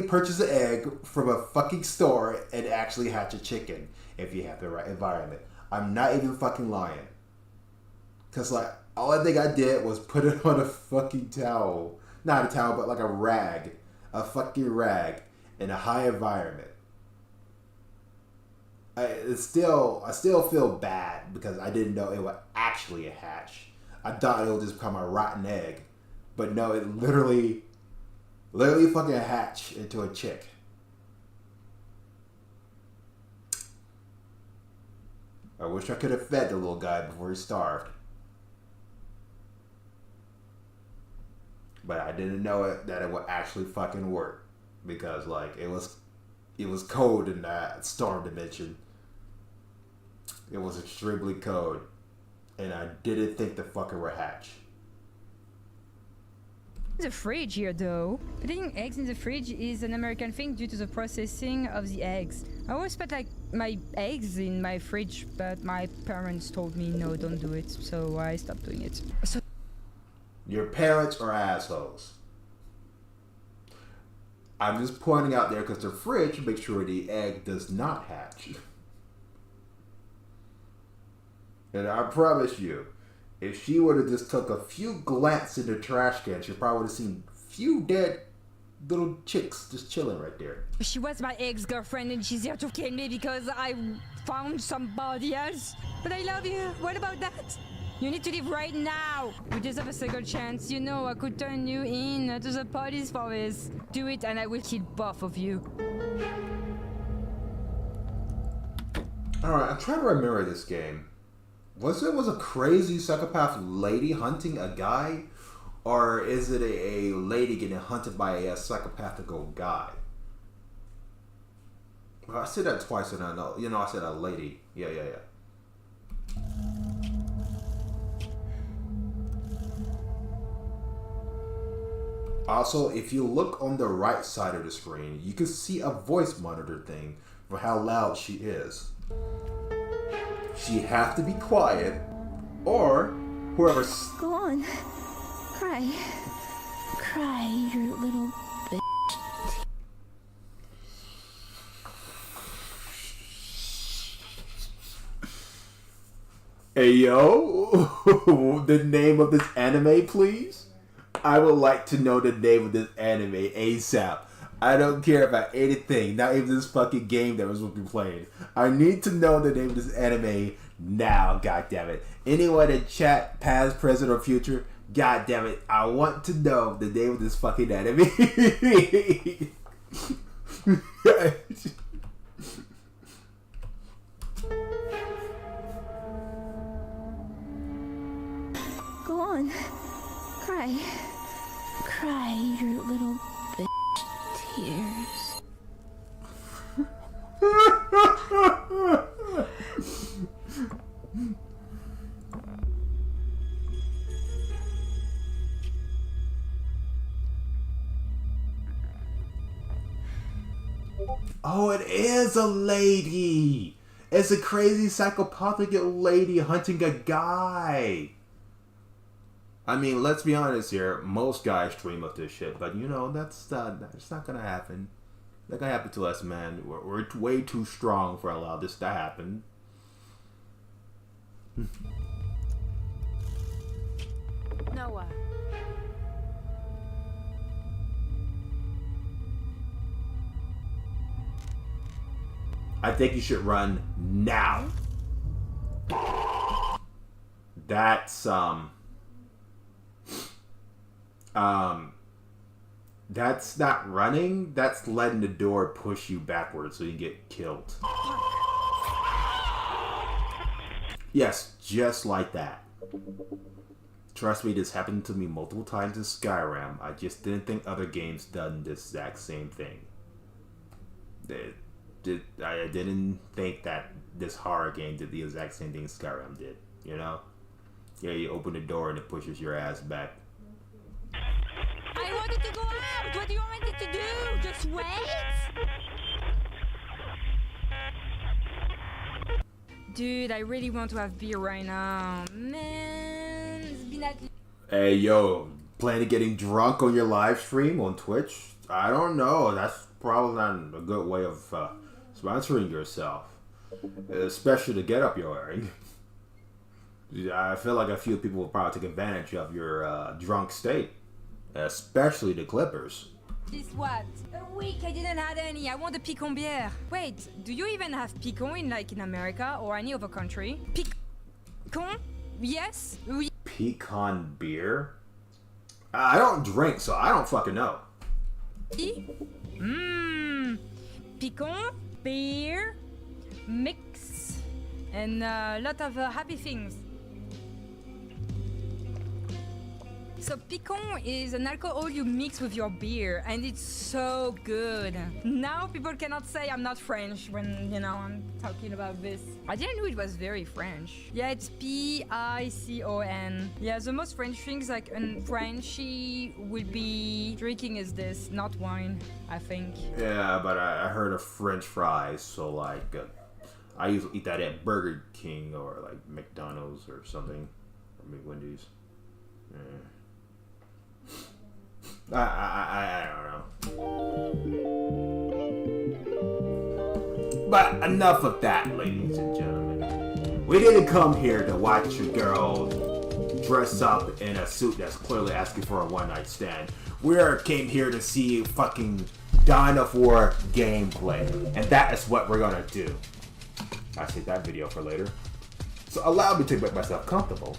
purchase an egg from a fucking store and actually hatch a chicken if you have the right environment. I'm not even fucking lying. Cause like, all I think I did was put it on a fucking towel. Not a towel, but like a rag. A fucking rag in a high environment. I still feel bad because I didn't know it would actually hatch. I thought it would just become a rotten egg. But no, it literally fucking hatched into a chick. I wish I could have fed the little guy before he starved. But I didn't know that it would actually fucking work. Because like it was cold in that storm dimension. It was extremely cold. And I didn't think the fucker would hatch. The fridge here though. Putting eggs in the fridge is an American thing due to the processing of the eggs. I always put like my eggs in my fridge, but my parents told me no, don't do it, so I stopped doing it. So your parents are assholes. I'm just pointing out there because the fridge makes sure the egg does not hatch. And I promise you, if she would have just took a few glances in the trash can, she probably would have seen a few dead little chicks just chilling right there. she was my ex-girlfriend and she's here to kill me because I found somebody else. But I love you. What about that? You need to leave right now. You deserve a second chance. You know I could turn you in to the police for this. Do it and I will kill both of you. Alright, I'm trying to remember this game. Was a crazy psychopath lady hunting a guy? Or is it a lady getting hunted by a psychopathical guy? Well, I said that twice and I know. You know, I said a lady. Yeah. Also, if you look on the right side of the screen, you can see a voice monitor thing for how loud she is. She have to be quiet, or whoever. Go on. Cry. Cry, you little bitch. Hey yo, the name of this anime, please? I would like to know the name of this anime ASAP. I don't care about anything, not even this fucking game that was supposed to be playing. I need to know the name of this anime now, goddammit. Anyone in chat, past, present, or future, goddammit, I want to know the name of this fucking anime. Go on. Cry. Cry, you little bitch. Tears. Oh, it is a lady! It's a crazy psychopathic lady hunting a guy! I mean, let's be honest here. Most guys dream of this shit, but you know, that's not gonna happen. Not gonna happen to us, man. We're way too strong for allow this to happen. Noah. I think you should run now. That's that's not running. That's letting the door push you backwards so you get killed. Yes, just like that. Trust me, this happened to me multiple times in Skyrim. I just didn't think other games done this exact same thing. I didn't think that this horror game did the exact same thing Skyrim did. You know? Yeah, you open the door and it pushes your ass back. I wanted to go out! What do you want me to do? Just wait? Dude, I really want to have beer right now. Man, it's been at... Hey, yo, plan to getting drunk on your live stream on Twitch? I don't know. That's probably not a good way of sponsoring yourself. Especially the getup you're wearing. I feel like a few people will probably take advantage of your drunk state. Especially the Clippers. This what? A week I didn't have any. I want a picon beer. Wait, do you even have picon in America or any other country? Picon? Yes? Oui. Pecan beer? I don't drink, so I don't fucking know. Mmm. Picon, beer, mix, and a lot of happy things. So picon is an alcohol you mix with your beer, and it's so good. Now people cannot say I'm not French when, you know, I'm talking about this. I didn't know it was very French. Yeah, it's P-I-C-O-N. Yeah, the most French things like in Frenchy would be drinking is this, not wine, I think. Yeah, but I heard of French fries, so like, I usually eat that at Burger King or like McDonald's or something, or McWendy's. Yeah. I don't know. But enough of that, ladies and gentlemen. We didn't come here to watch a girl dress up in a suit that's clearly asking for a one-night stand. We came here to see fucking Dawn of War gameplay. And that is what we're gonna do. I saved that video for later. So allow me to make myself comfortable.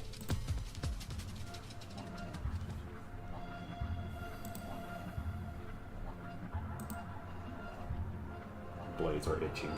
Blades are itching.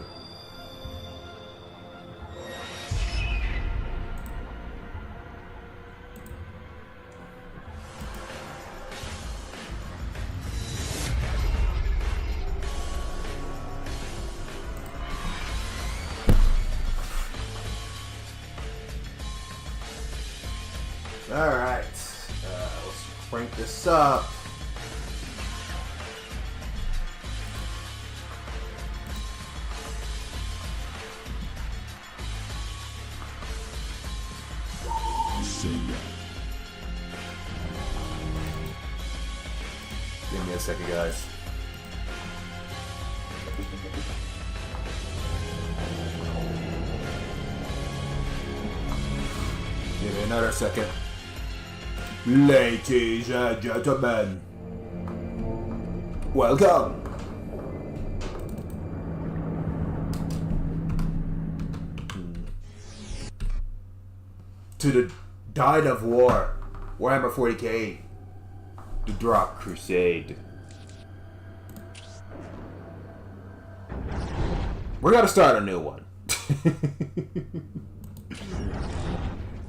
Alright, let's crank this up. a second, guys. Give me another second. Ladies and gentlemen, welcome to the Tide of War, Warhammer 40k, the Dark Crusade. We're gonna start a new one.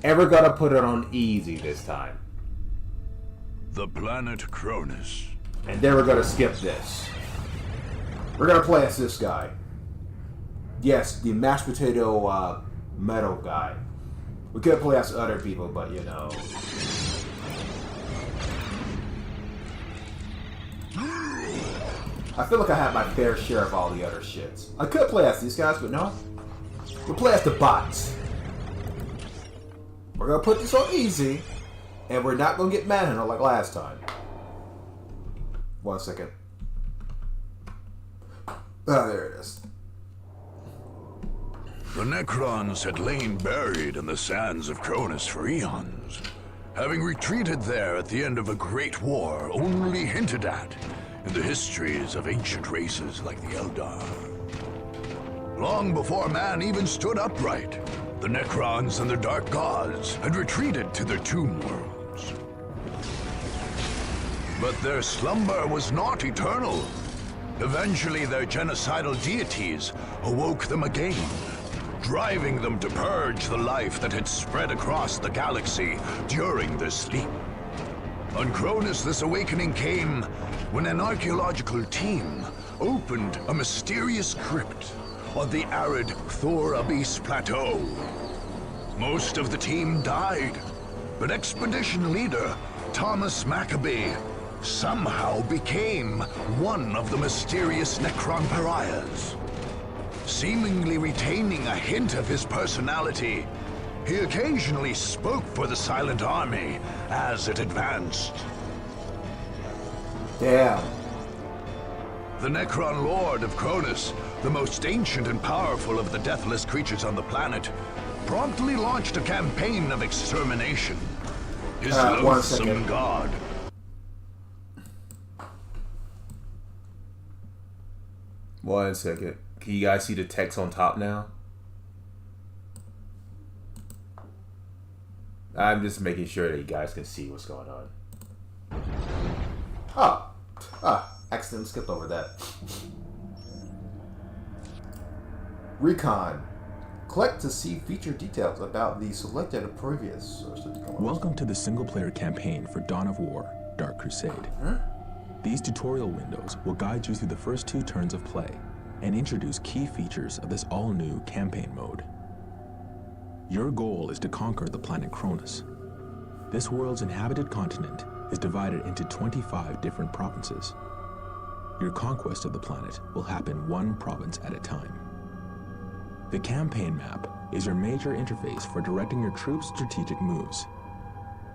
And we're gonna put it on easy this time. The planet Cronus. And then we're gonna skip this. We're gonna play as this guy. Yes, the mashed potato metal guy. We could play as other people, but you know. I feel like I have my fair share of all the other shits. I could play as these guys, but no. We'll play as the bots. We're gonna put this on easy, and we're not gonna get manhandled like last time. 1 second. Ah, there it is. The Necrons had lain buried in the sands of Cronus for eons, having retreated there at the end of a great war only hinted at in the histories of ancient races like the Eldar. Long before man even stood upright, the Necrons and the Dark Gods had retreated to their tomb worlds. But their slumber was not eternal. Eventually their genocidal deities awoke them again, driving them to purge the life that had spread across the galaxy during their sleep. On Cronus, this awakening came when an archaeological team opened a mysterious crypt on the arid Thor Abyss Plateau. Most of the team died, but expedition leader Thomas Maccabee somehow became one of the mysterious Necron pariahs. Seemingly retaining a hint of his personality, he occasionally spoke for the Silent Army as it advanced. Damn. The Necron Lord of Cronus, the most ancient and powerful of the deathless creatures on the planet, promptly launched a campaign of extermination. His loathsome god. One second. Can you guys see the text on top now? I'm just making sure that you guys can see what's going on. Accidentally skipped over that. Recon. Click to see feature details about the selected previous sources. Welcome to the single-player campaign for Dawn of War, Dark Crusade. These tutorial windows will guide you through the first 2 turns of play and introduce key features of this all-new campaign mode. Your goal is to conquer the planet Cronus. This world's inhabited continent is divided into 25 different provinces. Your conquest of the planet will happen 1 province at a time. The campaign map is your major interface for directing your troops' strategic moves.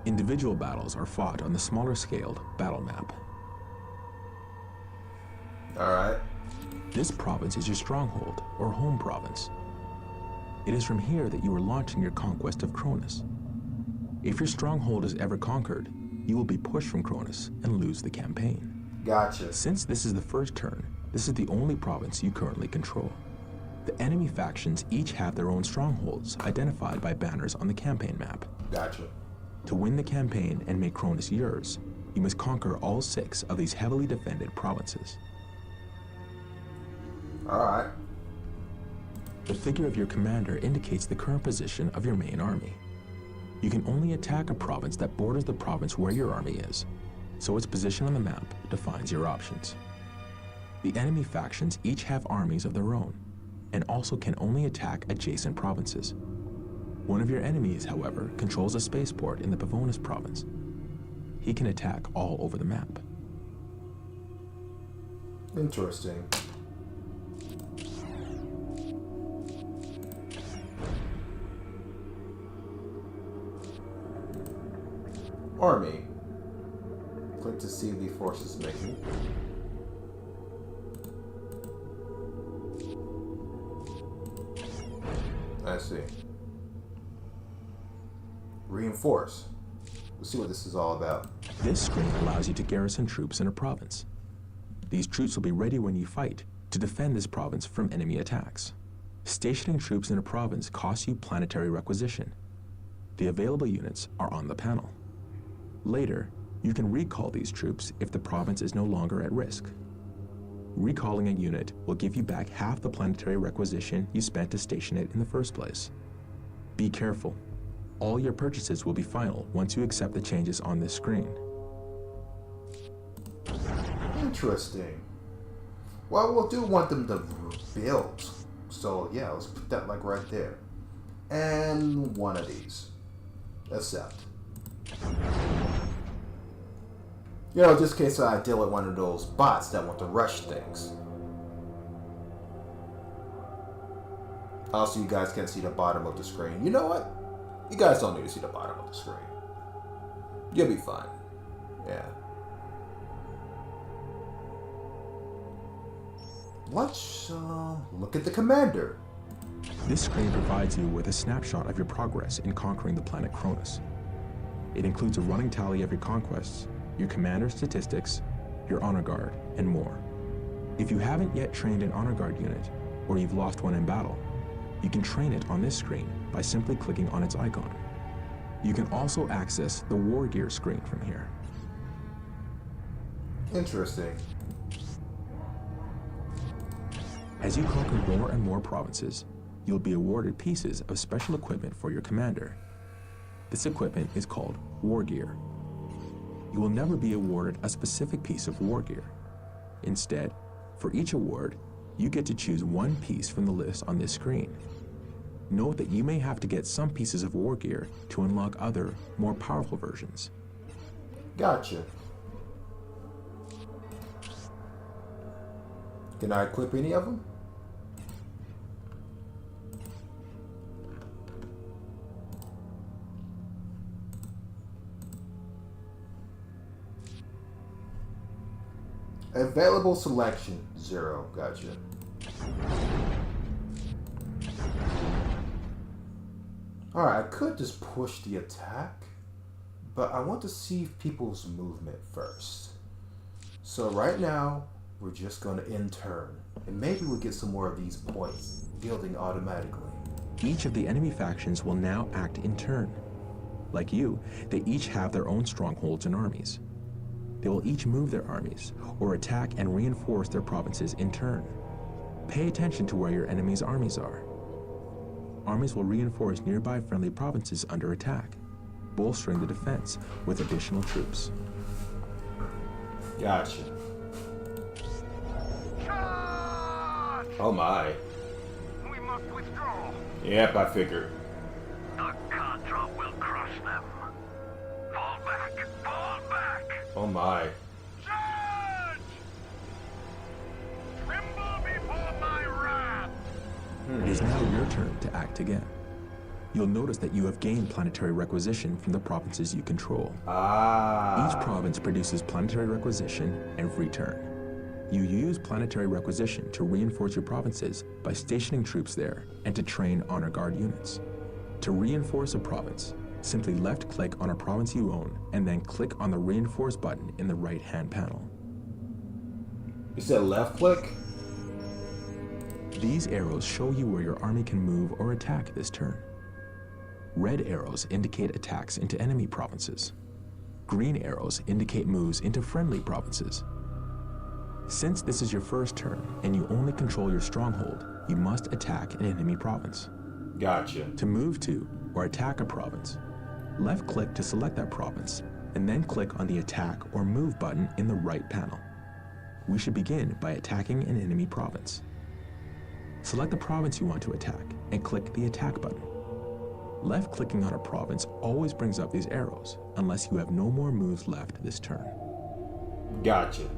Individual battles are fought on the smaller-scaled battle map. Alright. This province is your stronghold, or home province. It is from here that you are launching your conquest of Cronus. If your stronghold is ever conquered, you will be pushed from Cronus and lose the campaign. Gotcha. Since this is the first turn, this is the only province you currently control. The enemy factions each have their own strongholds, identified by banners on the campaign map. Gotcha. To win the campaign and make Cronus yours, you must conquer all 6 of these heavily defended provinces. Alright. The figure of your commander indicates the current position of your main army. You can only attack a province that borders the province where your army is, so its position on the map defines your options. The enemy factions each have armies of their own, and also can only attack adjacent provinces. One of your enemies, however, controls a spaceport in the Pavonis province. He can attack all over the map. Interesting. Army. Click to see the forces making. I see. Reinforce. We'll see what this is all about. This screen allows you to garrison troops in a province. These troops will be ready when you fight to defend this province from enemy attacks. Stationing troops in a province costs you planetary requisition. The available units are on the panel. Later, you can recall these troops if the province is no longer at risk. Recalling a unit will give you back half the planetary requisition you spent to station it in the first place. Be careful. All your purchases will be final once you accept the changes on this screen. Interesting. Well, we'll do want them to build. So yeah, let's put that like right there. And one of these. Accept. You know, just in case I deal with one of those bots that want to rush things. Also, you guys can't see the bottom of the screen. You know what? You guys don't need to see the bottom of the screen. You'll be fine. Yeah. Let's look at the commander. This screen provides you with a snapshot of your progress in conquering the planet Cronus. It includes a running tally of your conquests, your commander statistics, your honor guard, and more. If you haven't yet trained an honor guard unit, or you've lost one in battle, you can train it on this screen by simply clicking on its icon. You can also access the war gear screen from here. Interesting. As you conquer more and more provinces, you'll be awarded pieces of special equipment for your commander. This equipment is called war gear. You will never be awarded a specific piece of war gear. Instead, for each award, you get to choose one piece from the list on this screen. Note that you may have to get some pieces of war gear to unlock other, more powerful versions. Gotcha. Can I equip any of them? Available selection, 0. Gotcha. Alright, I could just push the attack, but I want to see people's movement first. So right now, we're just going to intern, and maybe we'll get some more of these points building automatically. Each of the enemy factions will now act in turn. Like you, they each have their own strongholds and armies. They will each move their armies, or attack and reinforce their provinces in turn. Pay attention to where your enemy's armies are. Armies will reinforce nearby friendly provinces under attack, bolstering the defense with additional troops. Gotcha. Oh my. We must withdraw. Yep, I figured. The Contra will crush them. Fall back! Fall back! Oh my. Charge! Tremble before my wrath! It is now your turn to act again. You'll notice that you have gained planetary requisition from the provinces you control. Each province produces planetary requisition every turn. You use planetary requisition to reinforce your provinces by stationing troops there and to train honor guard units. To reinforce a province, simply left-click on a province you own and then click on the reinforce button in the right-hand panel. You said left-click? These arrows show you where your army can move or attack this turn. Red arrows indicate attacks into enemy provinces. Green arrows indicate moves into friendly provinces. Since this is your first turn and you only control your stronghold, you must attack an enemy province. Gotcha. To move to or attack a province, left-click to select that province and then click on the attack or move button in the right panel. We should begin by attacking an enemy province. Select the province you want to attack and click the attack button. Left-clicking on a province always brings up these arrows unless you have no more moves left this turn. Gotcha.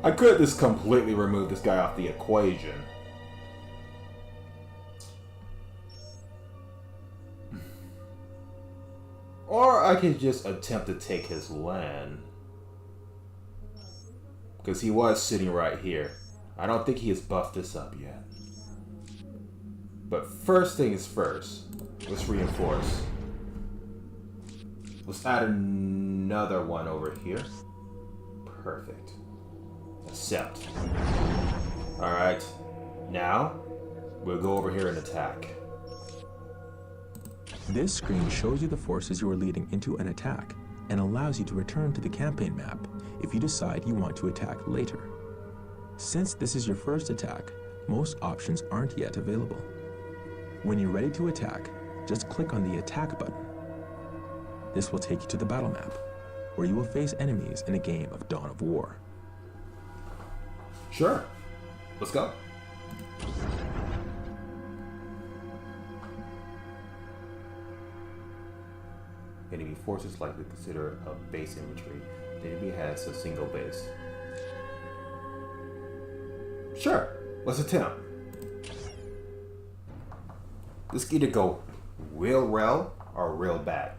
I could just completely remove this guy off the equation. Or I could just attempt to take his land. Because he was sitting right here. I don't think he has buffed this up yet. But first things first. Let's reinforce. Let's add another one over here. Perfect. Accept. Alright. Now, we'll go over here and attack. This screen shows you the forces you are leading into an attack and allows you to return to the campaign map if you decide you want to attack later. Since this is your first attack, most options aren't yet available. When you're ready to attack, just click on the attack button. This will take you to the battle map, where you will face enemies in a game of Dawn of War. Sure. Let's go. Enemy forces likely consider a base infantry. The enemy has a single base. Sure. Let's attempt. This can either go real well or real bad.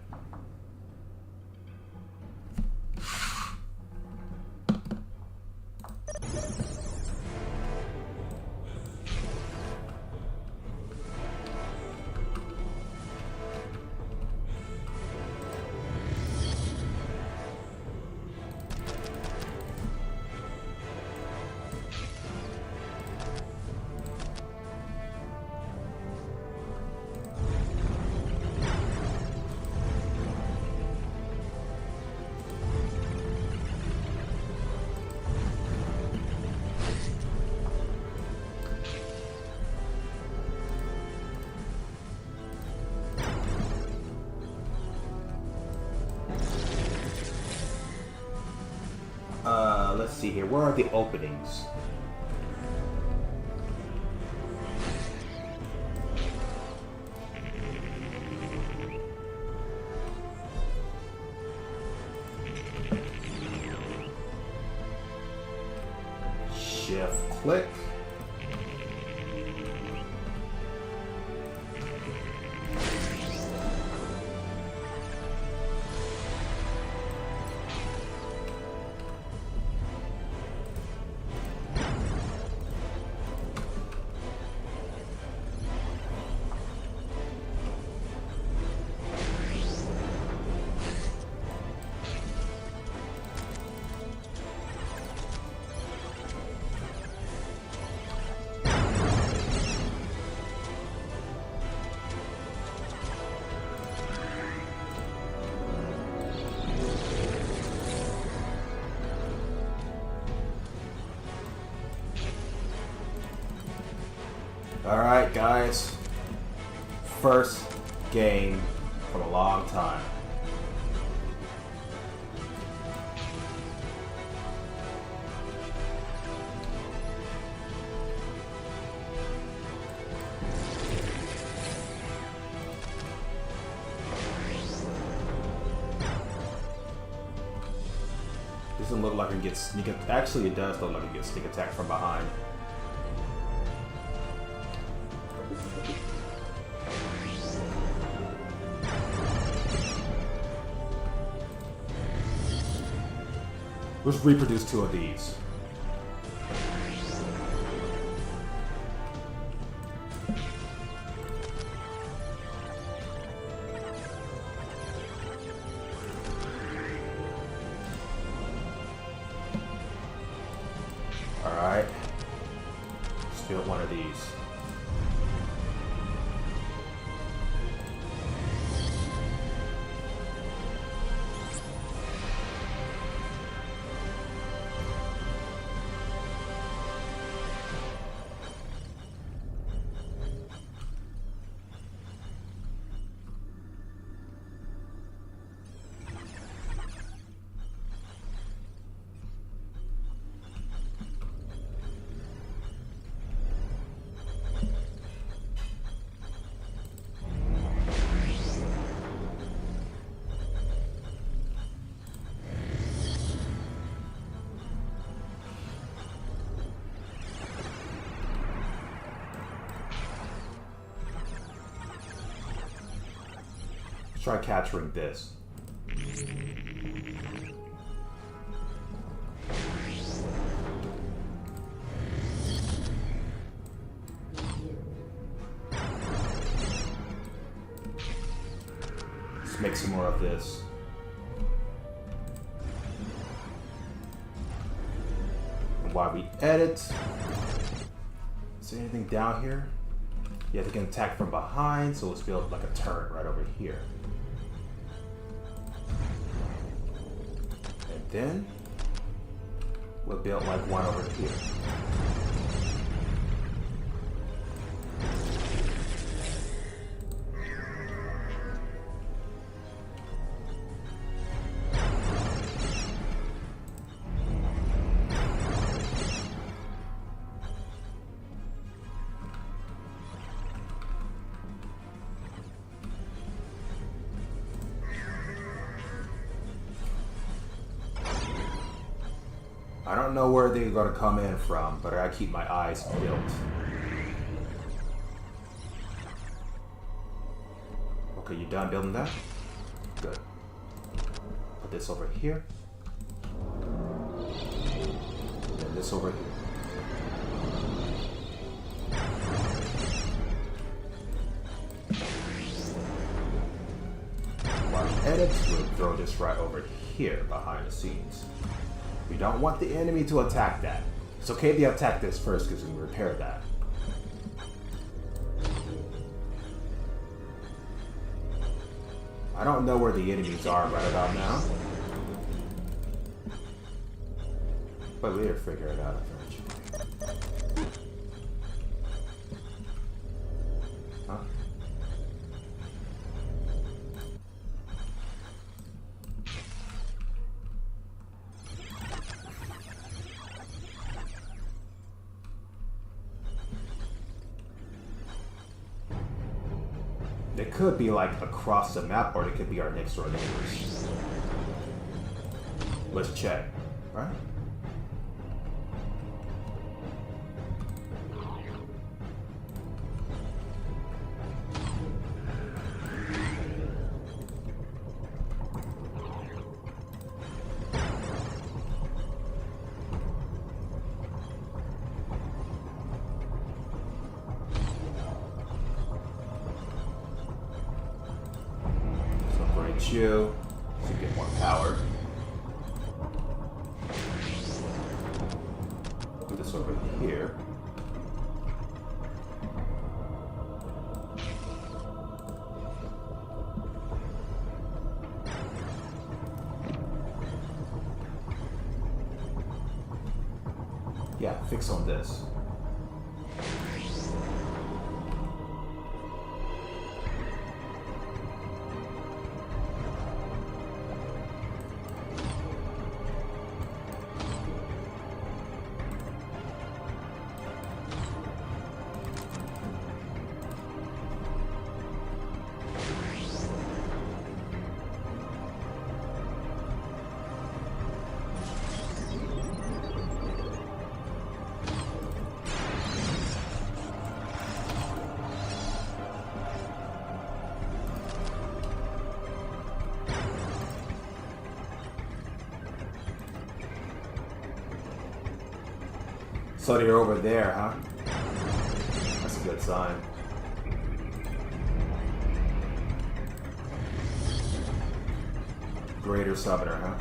Let's see here. Where are the openings? Shift click. Alright guys, first game from a long time. Doesn't look like it gets sneak attack. Actually, it does look like it gets sneak attack from behind. Let's reproduce two of these. Alright. Still one of these. Let's try capturing this. Let's make some more of this. And while we edit, is there anything down here? Yeah, they can attack from behind, so let's build like a turret right over here. And then we'll build like one over here. I don't know where they're gonna come in from, but I gotta keep my eyes peeled. Okay, you done building that? Good. Put this over here. And this over here. While we edit, we'll throw this right over here behind the scenes. We don't want the enemy to attack that. It's okay if they attack this first because we can repair that. I don't know where the enemies are right about now. But we'll figure it out eventually. Huh? They could be like across the map, or they could be our next door neighbors. Let's check, right? You to get more power. Put this over here. Yeah, fix on this. So they're over there, huh? That's a good sign. Greater Summoner, huh?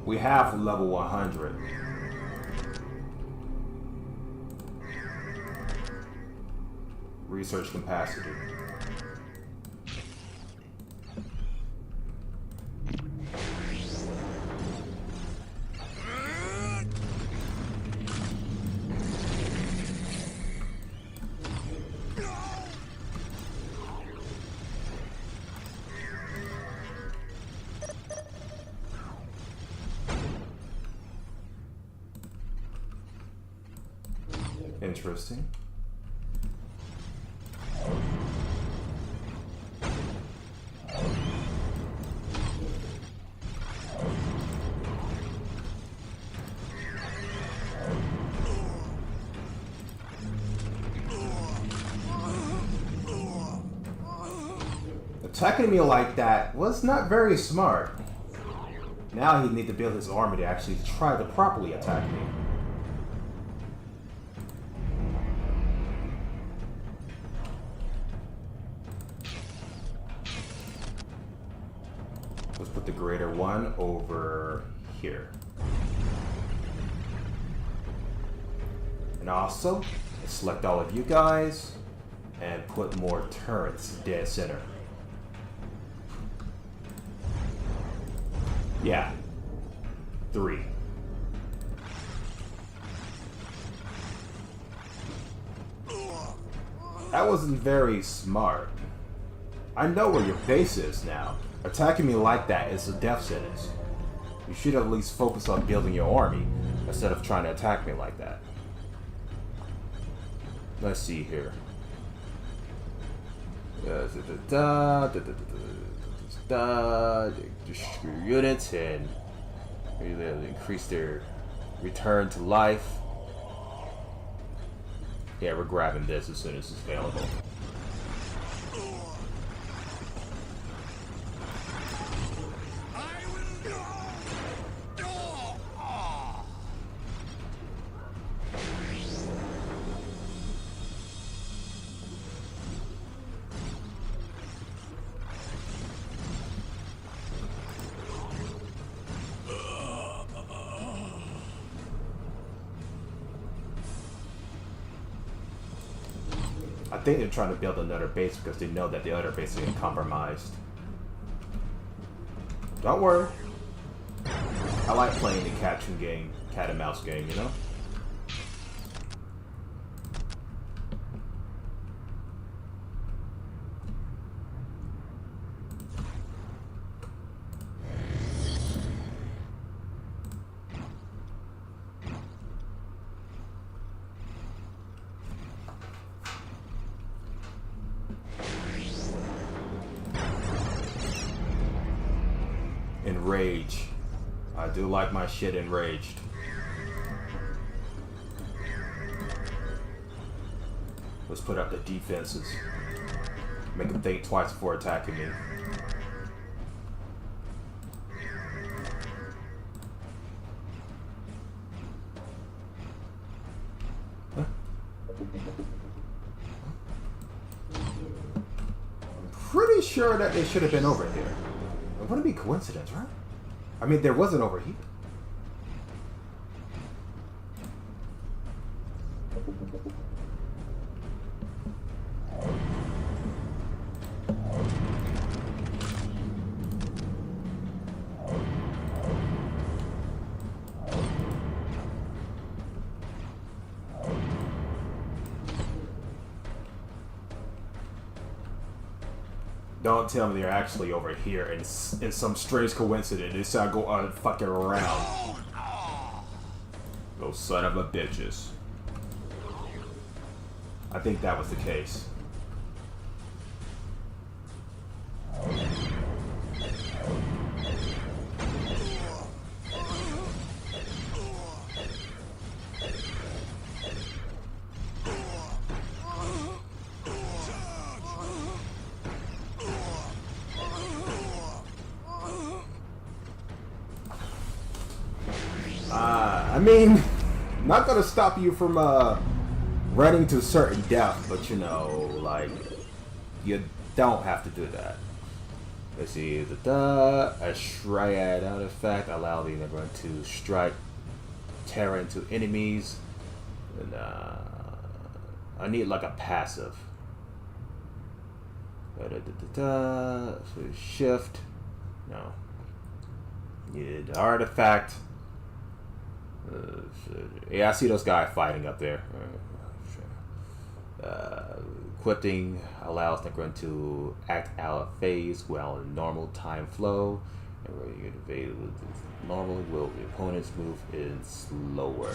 We have level 100. Research capacity. Interesting. Attacking me like that was not very smart. Now he'd need to build his army to actually try to properly attack me. Let's put the greater one over here. And also, select all of you guys and put more turrets dead center. Yeah. 3. That wasn't very smart. I know where your base is now. Attacking me like that is a death sentence. You should at least focus on building your army instead of trying to attack me like that. Let's see here. Distribute units and increase their return to life. Yeah, we're grabbing this as soon as it's available. I think they're trying to build another base because they know that the other base is getting compromised. Don't worry. I like playing the cat and mouse game, you know? Enrage. I do like my shit enraged. Let's put up the defenses. Make them think twice before attacking me. Huh? I'm pretty sure that they should have been over here. It wouldn't be coincidence, right? I mean, there wasn't over here. Don't tell me they're actually over here and in some strange coincidence they decide to go on fucking around. Those son of a bitches. I think that was the case. I mean, not gonna stop you from running to certain death, but you know, like, you don't have to do that. Let's see, a Skyrider artifact allow the enemy to strike terror into enemies, and I need like a passive. So shift, no, need the artifact. Yeah, I see those guys fighting up there. Equipping allows Necron to act out of phase while in normal time flow, and where you invade normally will the opponent's move in slower.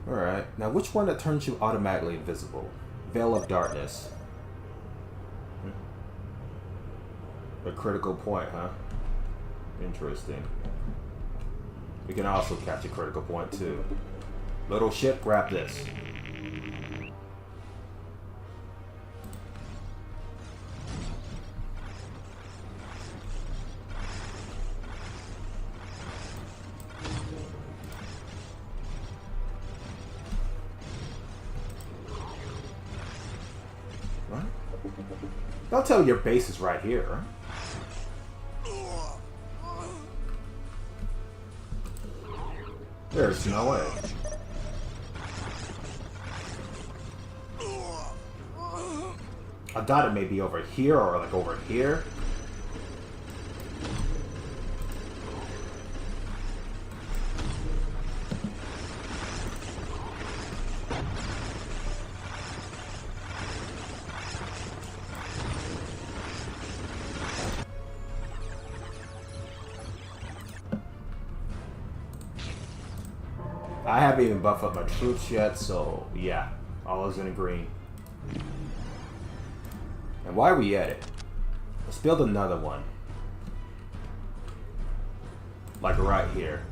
Alright, now which one that turns you automatically invisible? Veil of Darkness. A critical point, huh? Interesting. We can also catch a critical point too. Little ship, grab this. Don't tell me your base is right here. There's no way. I thought it may be over here or like over here. I haven't even buffed up my troops yet, so yeah, all is in the green. And why are we at it? Let's build another one. Like right here.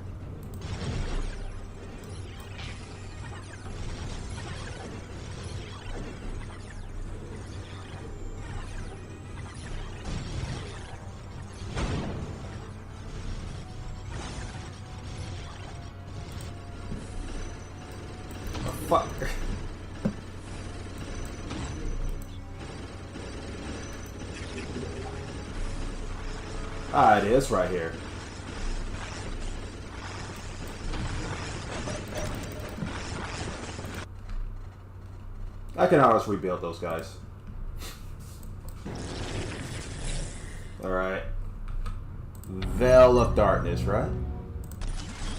Fuck. Ah, it is right here. I can always rebuild those guys. Alright. Veil of Darkness, right?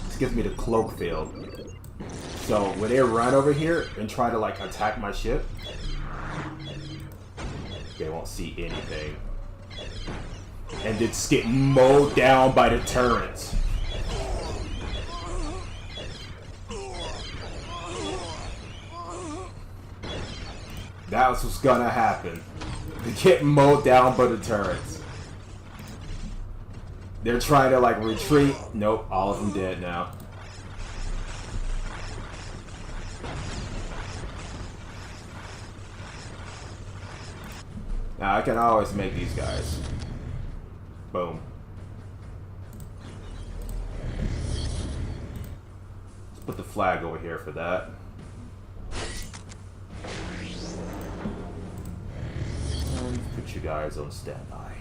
This gives me the cloak field. So when they run over here and try to like attack my ship, they won't see anything. And just get mowed down by the turrets. That's what's gonna happen. They get mowed down by the turrets. They're trying to like retreat. Nope, all of them dead now. Now I can always make these guys. Boom. Let's put the flag over here for that. And put you guys on standby.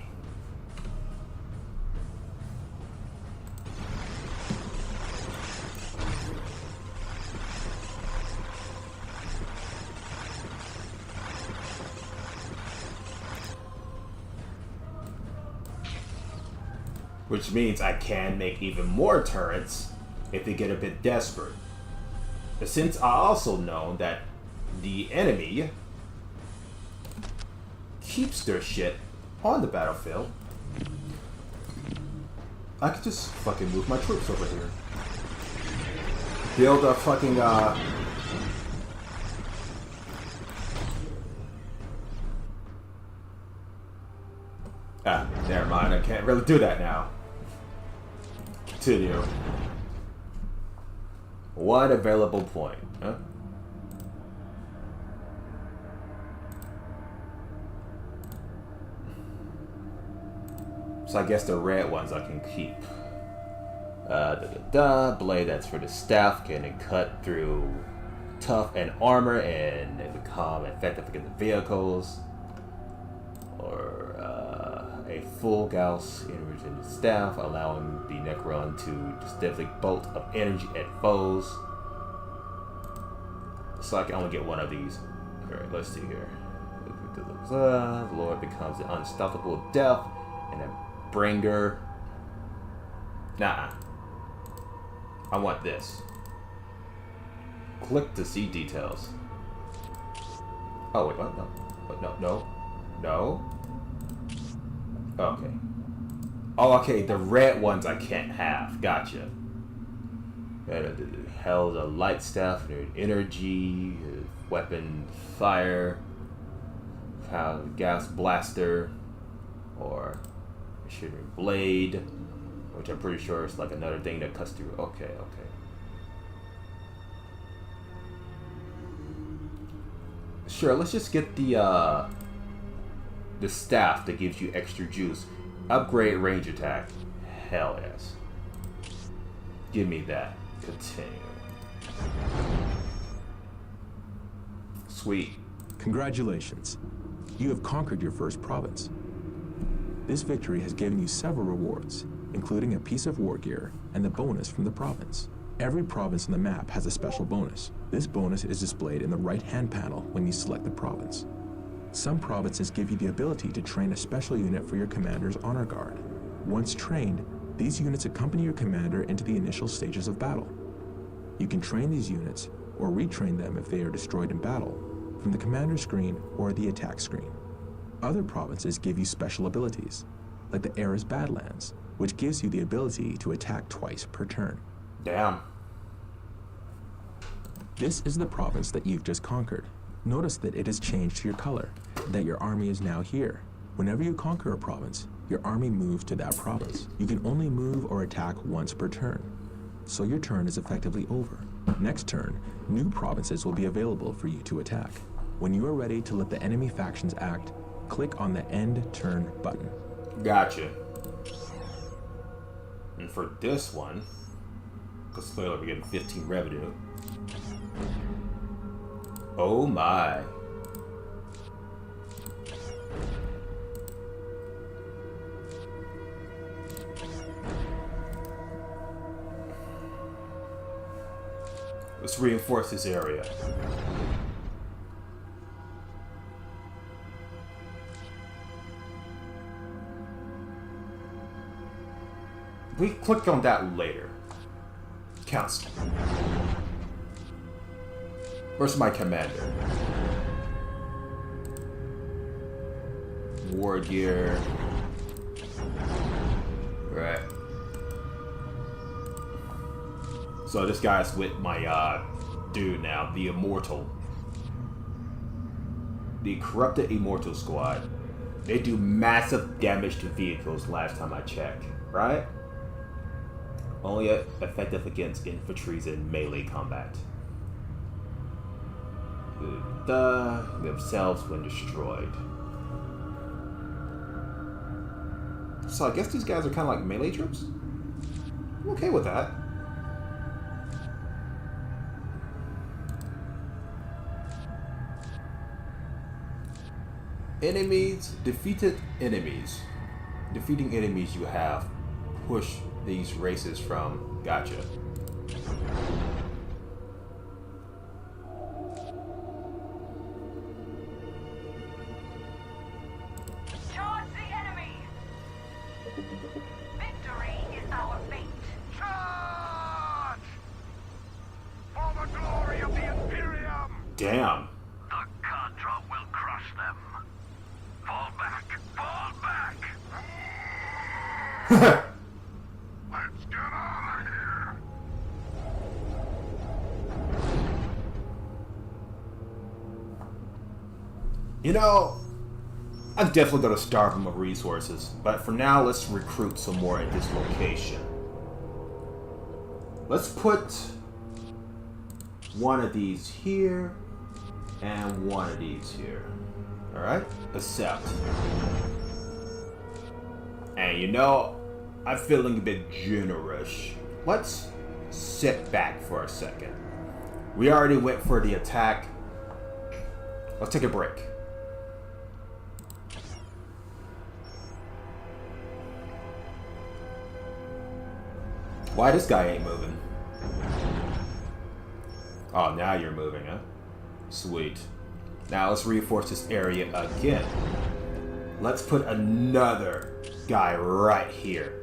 Which means I can make even more turrets if they get a bit desperate. But since I also know that the enemy keeps their shit on the battlefield, I could just fucking move my troops over here. Build a fucking never mind, I can't really do that now. Continue. One available point, huh? So I guess the red ones I can keep. Blade, that's for the staff, can cut through tough and armor and become effective against vehicles. Or a full Gauss energy in the staff, allowing the Necron to just deadly bolt of energy at foes. So I can only get one of these. Alright, let's see here. The Lord becomes an unstoppable death and a bringer. Nah. I want this. Click to see details. Oh wait, what? No. What? No, no. No. Okay. Oh, okay, the red ones I can't have. Gotcha. Held a light staff, energy, weapon, fire, gas blaster, or a shivering blade, which I'm pretty sure is like another thing that cuts through. Okay, okay. Sure, let's just get the staff that gives you extra juice. Upgrade range attack. Hell yes. Give me that. Continue. Sweet. Congratulations. you have conquered your first province. This victory has given you several rewards, including a piece of war gear and the bonus from the province. Every province on the map has a special bonus. This bonus is displayed in the right-hand panel when you select the province. Some provinces give you the ability to train a special unit for your commander's honor guard. Once trained, these units accompany your commander into the initial stages of battle. You can train these units, or retrain them if they are destroyed in battle, from the commander screen or the attack screen. Other provinces give you special abilities, like the Era's Badlands, which gives you the ability to attack twice per turn. Damn. This is the province that you've just conquered. Notice that it has changed to your color, that your army is now here. Whenever you conquer a province, your army moves to that province. You can only move or attack once per turn, so your turn is effectively over. Next turn, new provinces will be available for you to attack. When you are ready to let the enemy factions act, click on the End Turn button. Gotcha. And for this one, because clearly we're getting 15 revenue. Oh my. Let's reinforce this area. We click on that later. Council. Where's my commander? War gear. Right. So this guy's with my dude now, the Immortal. The Corrupted Immortal Squad. They do massive damage to vehicles last time I checked, right? Only effective against infantries in melee combat. Themselves when destroyed. So I guess these guys are kind of like melee troops? I'm okay with that. Enemies, defeated enemies. Defeating enemies you have push these races from. Gotcha. Charge the enemy! Victory is our fate. Charge! For the glory of the Imperium! Damn. The Contra will crush them. Fall back! Fall back! Let's get out of here! You know, I'm definitely gonna starve them of resources, but for now, let's recruit some more at this location. Let's put one of these here and one of these here. Alright? Accept. And you know, I'm feeling a bit generous. Let's sit back for a second. We already went for the attack. Let's take a break. Why this guy ain't moving? Oh, now you're moving, huh? Sweet. Now let's reinforce this area again. Let's put another guy right here.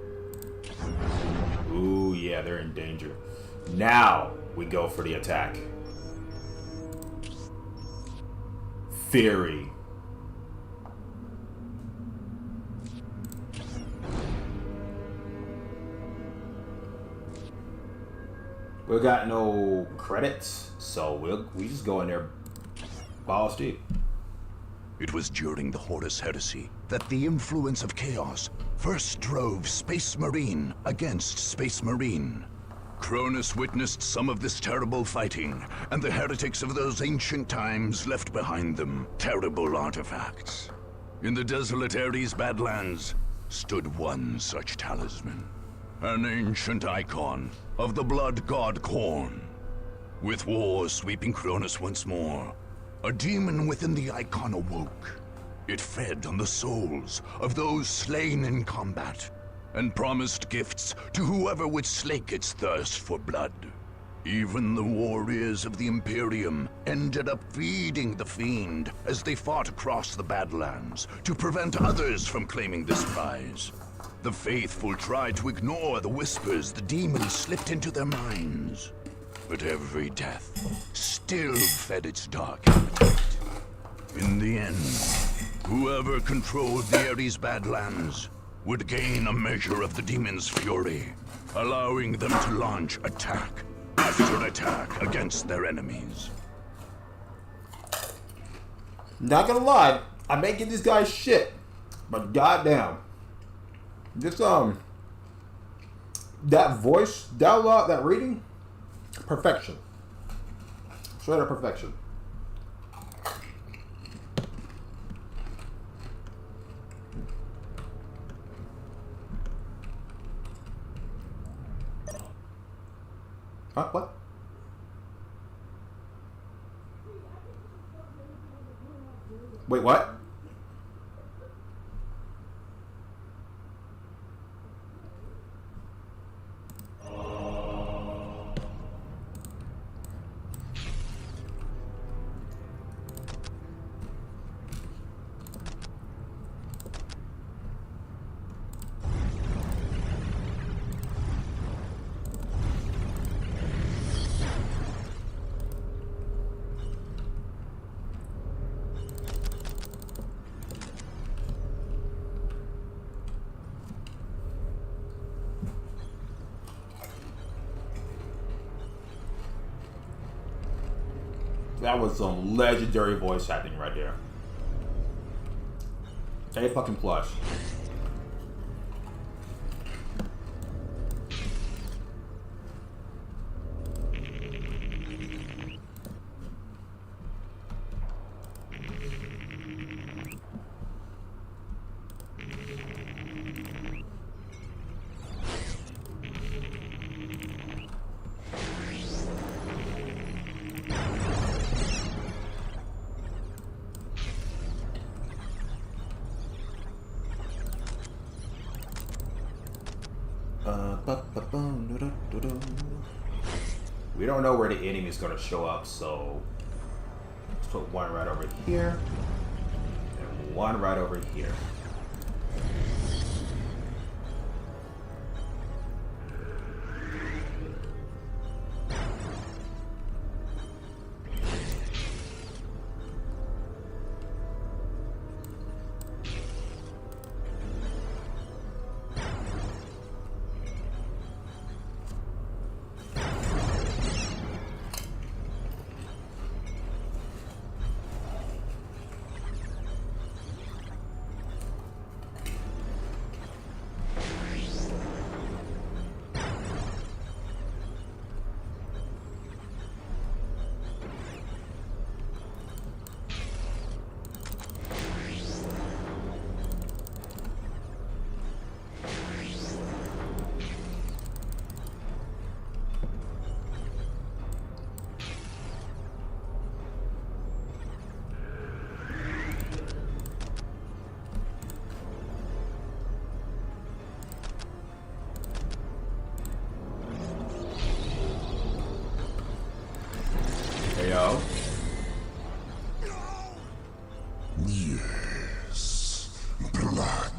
Ooh, yeah, they're in danger. Now we go for the attack. Fury. We got no credits, so we just go in there balls deep. It was during the Horus Heresy that the influence of chaos first drove Space Marine against Space Marine. Cronus witnessed some of this terrible fighting, and the heretics of those ancient times left behind them terrible artifacts. In the desolate Ares Badlands stood one such talisman, an ancient icon of the blood god Khorne. With war sweeping Cronus once more, a demon within the icon awoke. It fed on the souls of those slain in combat, and promised gifts to whoever would slake its thirst for blood. Even the warriors of the Imperium ended up feeding the fiend as they fought across the Badlands to prevent others from claiming this prize. The faithful tried to ignore the whispers the demons slipped into their minds, but every death still fed its dark appetite. In the end, whoever controlled the Ares Badlands would gain a measure of the demon's fury, allowing them to launch attack after attack against their enemies. Not gonna lie, I may give these guys shit, but goddamn, this that voice dialogue, that reading, perfection, straight up perfection. Huh? What? Wait, what? That was some legendary voice acting right there. A fucking plush. We don't know where the enemy is going to show up, so let's put one right over here and one right over here. Yo. Yes, blood.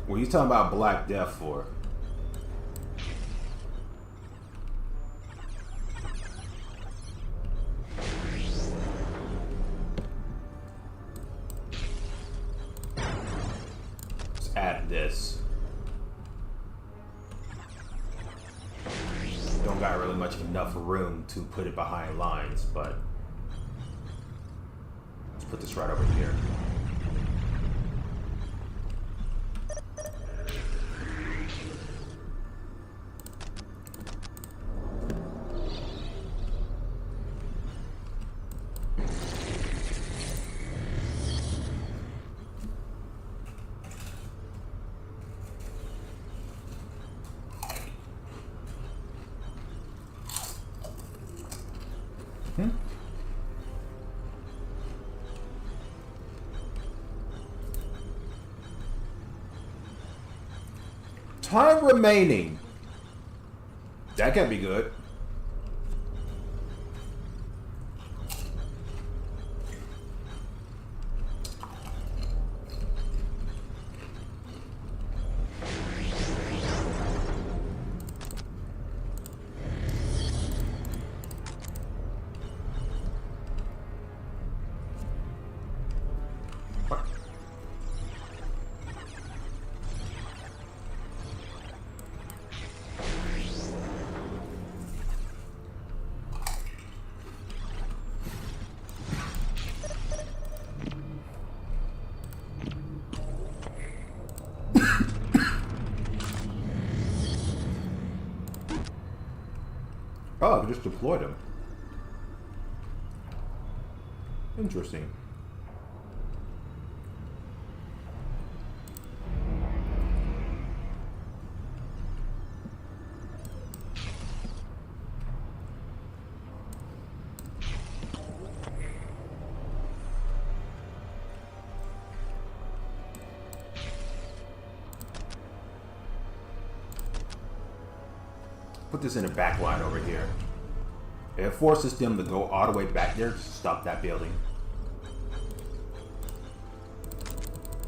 What are you talking about Black Death for? Let's add this. Don't got really much enough room to put it behind lines, but let's put this right over here. Time remaining. That can't be good. Oh, I just deployed him. Interesting. Put this in a back line over here. It forces them to go all the way back there to stop that building.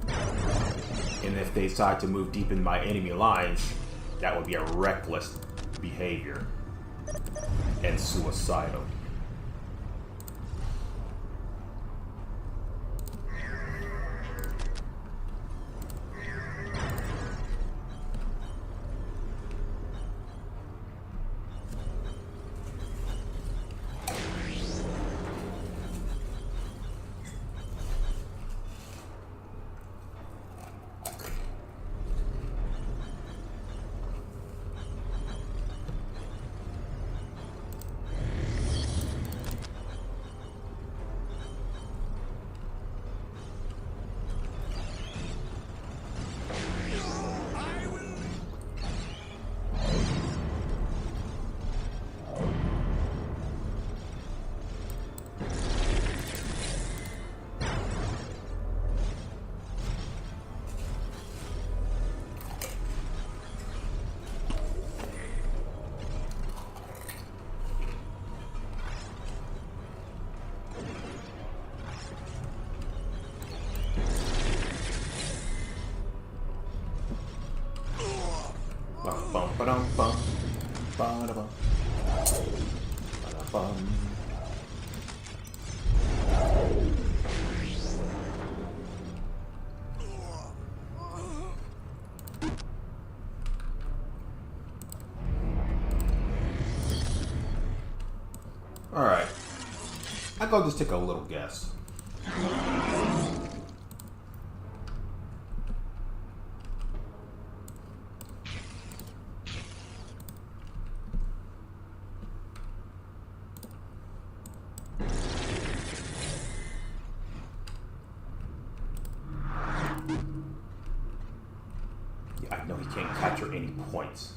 And if they decide to move deep in my enemy lines, that would be a reckless behavior and suicidal. Alright. I go just take a little guess. Yeah, I know he can't capture any points.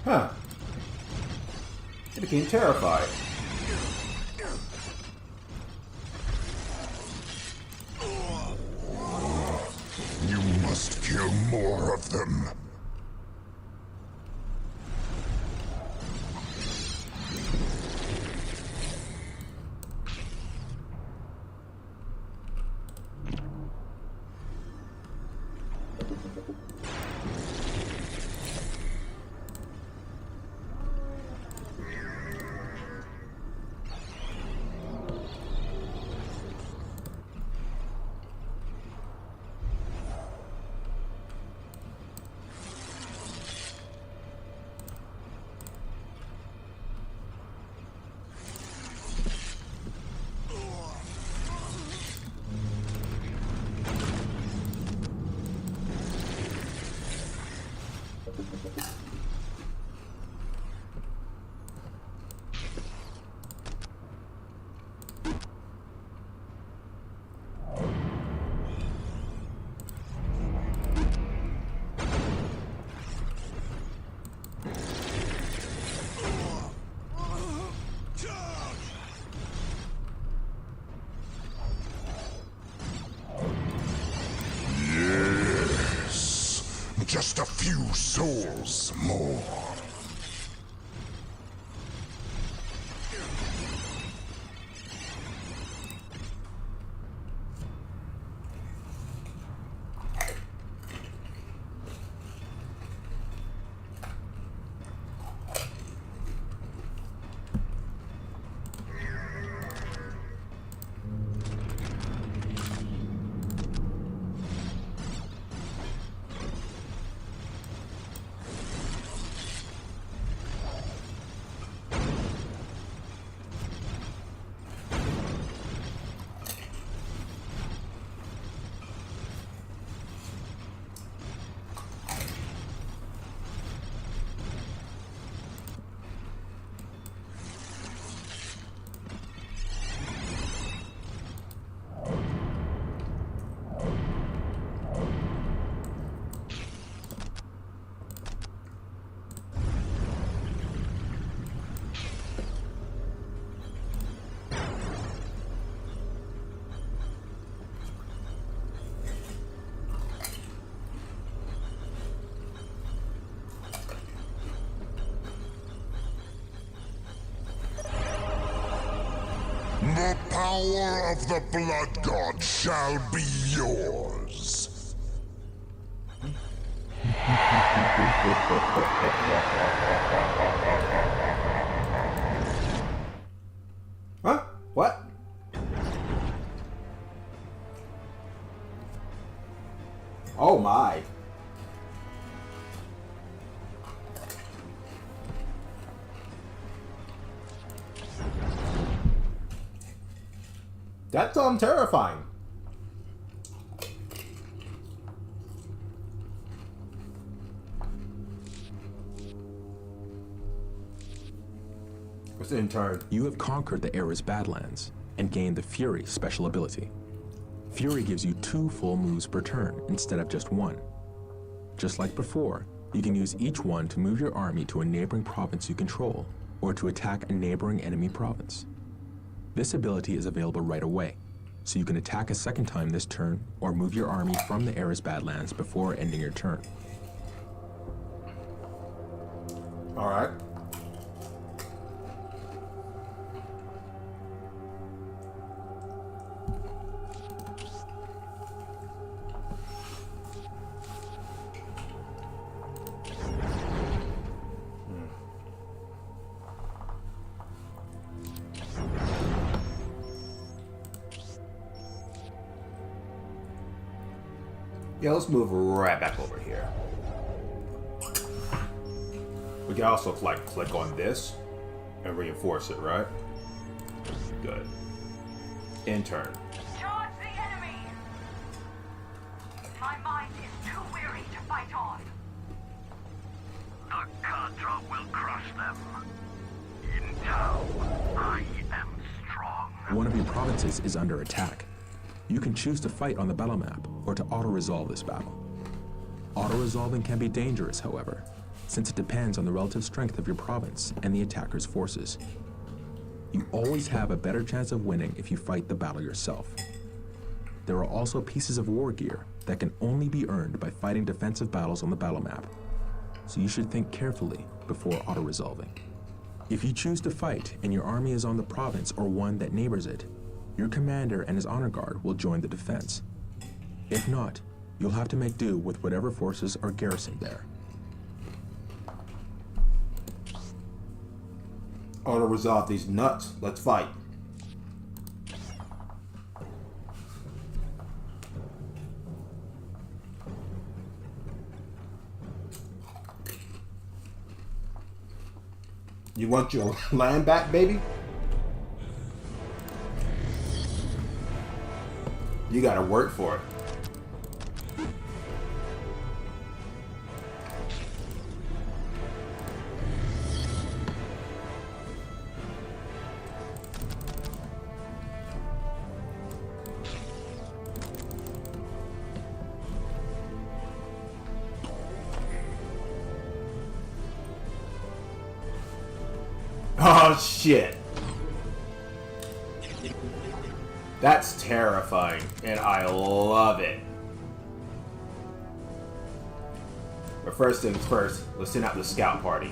Huh. It became terrified. You must kill more of them. just a few souls more. The power of the Blood God shall be yours. Huh? What? Oh my. That's terrifying. What's in turn? You have conquered the Era's Badlands and gained the Fury special ability. Fury gives you 2 full moves per turn instead of just 1. Just like before, you can use each one to move your army to a neighboring province you control, or to attack a neighboring enemy province. This ability is available right away, so you can attack a second time this turn or move your army from the Era's Badlands before ending your turn. Alright. Yeah, let's move right back over here. We can also like click on this and reinforce it, right? Good. In turn. Charge the enemy! My mind is too weary to fight on. The Cadra will crush them. In Tau, I am strong. One of your provinces is under attack. You can choose to fight on the battle map or to auto-resolve this battle. Auto-resolving can be dangerous, however, since it depends on the relative strength of your province and the attacker's forces. You always have a better chance of winning if you fight the battle yourself. There are also pieces of war gear that can only be earned by fighting defensive battles on the battle map, so you should think carefully before auto-resolving. If you choose to fight and your army is on the province or one that neighbors it, your commander and his honor guard will join the defense. If not, you'll have to make do with whatever forces are garrisoned there. Auto resolve these nuts. Let's fight. You want your land back, baby? You gotta work for it. Oh shit. That's terrifying, and I love it. But first things first, let's send out the scout party.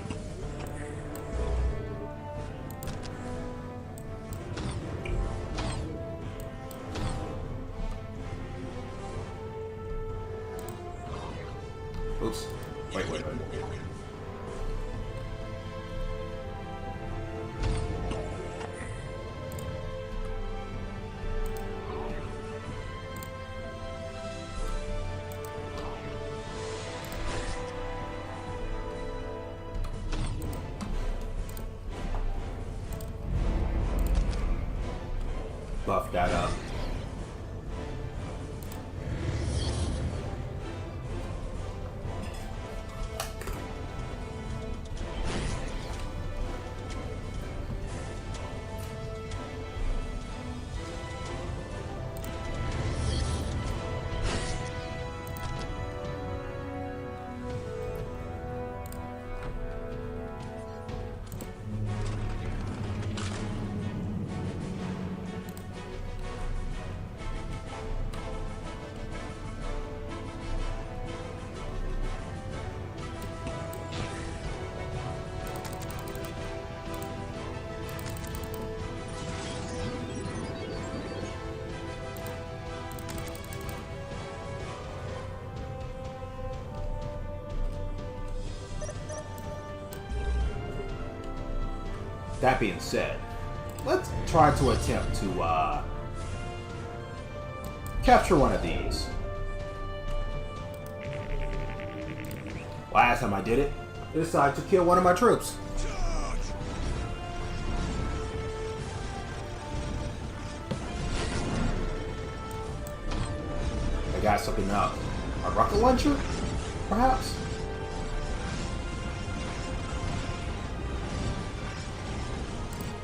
Oops. Wait. Buff that up. That being said, let's try to attempt to capture one of these. Last time I did it, I decided to kill one of my troops. I got something up. A rocket launcher? Perhaps?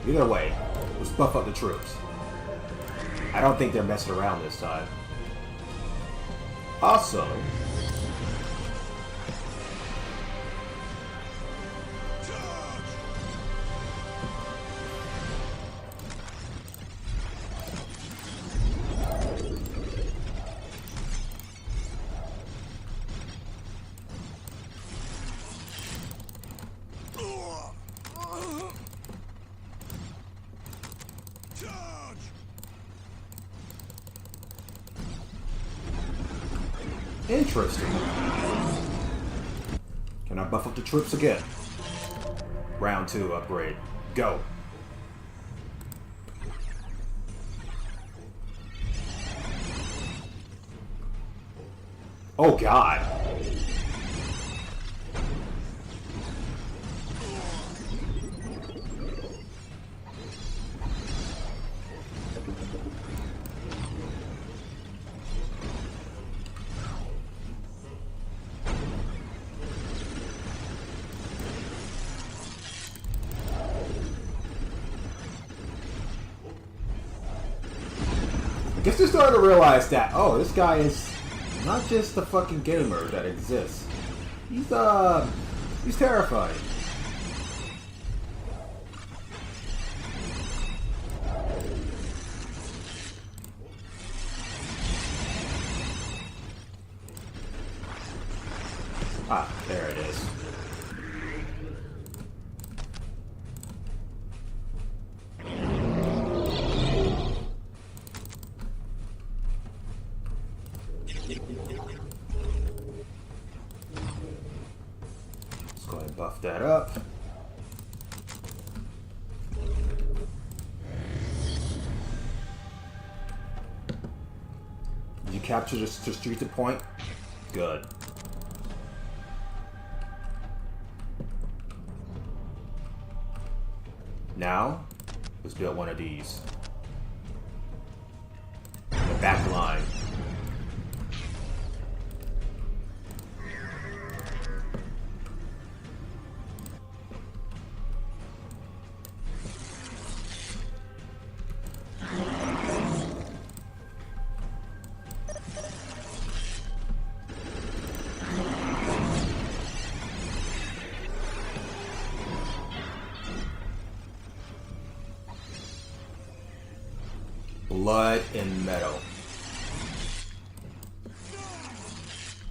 Either way, let's buff up the troops. I don't think they're messing around this time. Also, interesting. Can I buff up the troops again? Round 2 upgrade. Go. Oh God. I guess they're starting to realize that, oh, this guy is not just a fucking gamer that exists. He's terrifying. Ah, there it is. Let's go ahead and buff that up. Did you capture the strategic point? Good. Now, let's build one of these. The back line. Blood and metal.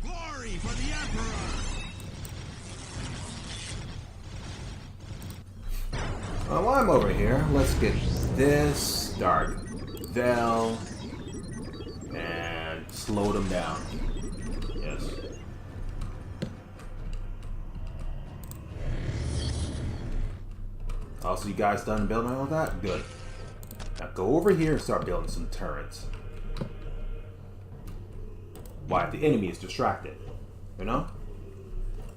Glory for the Emperor! Well, while I'm over here, let's get this Dark Veil and slow them down. Yes. Also, you guys done building all that? Good. Now go over here and start building some turrets. Why? The enemy is distracted. You know?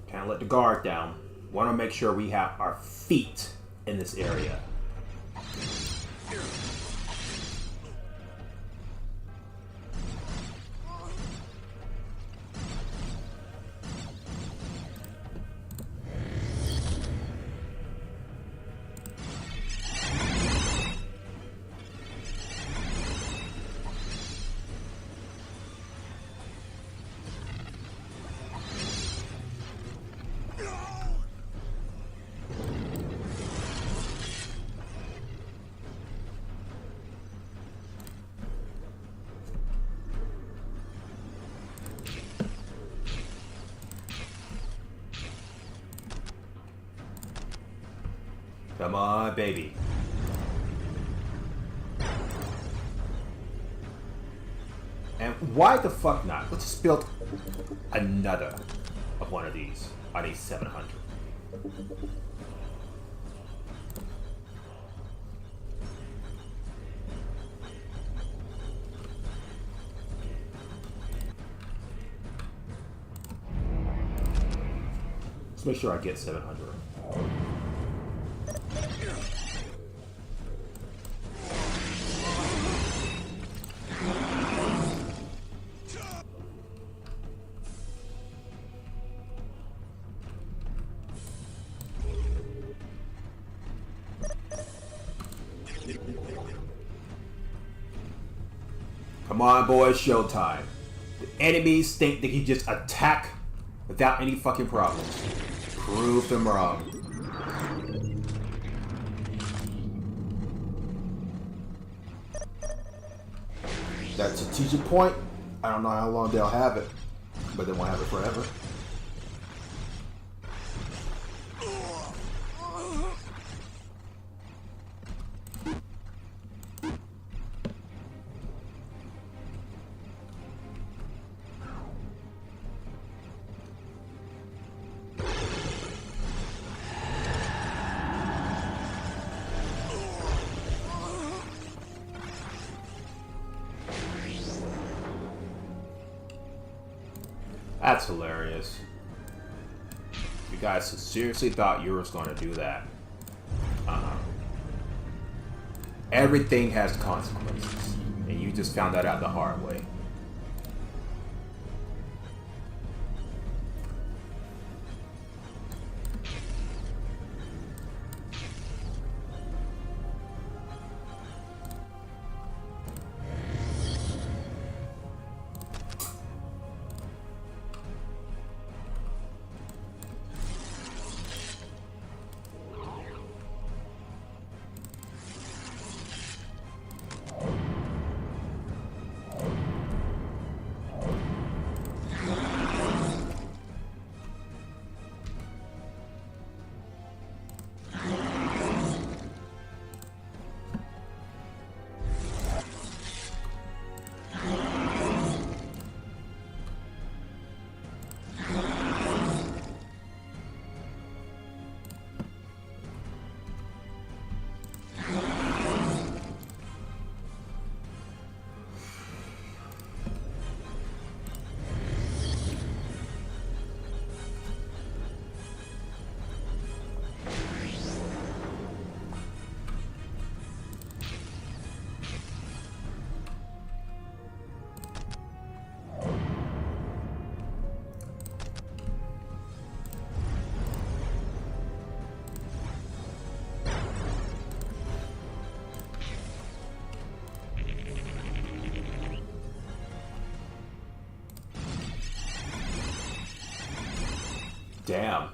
Can't let the guard down. Want to make sure we have our feet in this area. Come on, baby. And why the fuck not? Let's just build another of one of these on a 700. Let's make sure I get 700. Come on, boys, showtime. The enemies think they can just attack without any fucking problems. Prove them wrong. That strategic point, I don't know how long they'll have it, but they won't have it forever. That's hilarious. You guys seriously thought you were going to do that. Everything has consequences, and you just found that out the hard way. Damn.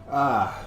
Ah.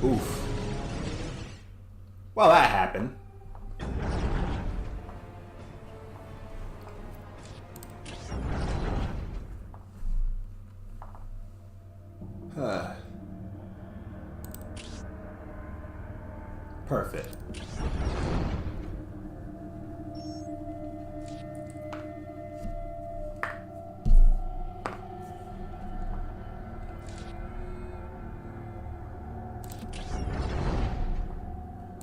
Oof. Well, that happened. Perfect.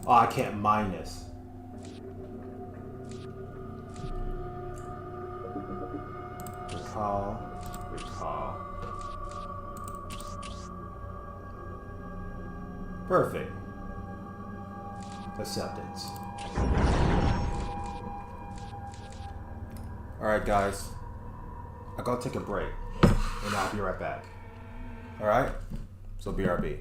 Oh, I can't mine this. Recall. Recall. Perfect. Acceptance. Alright, guys. I gotta take a break. And I'll be right back. Alright? So BRB.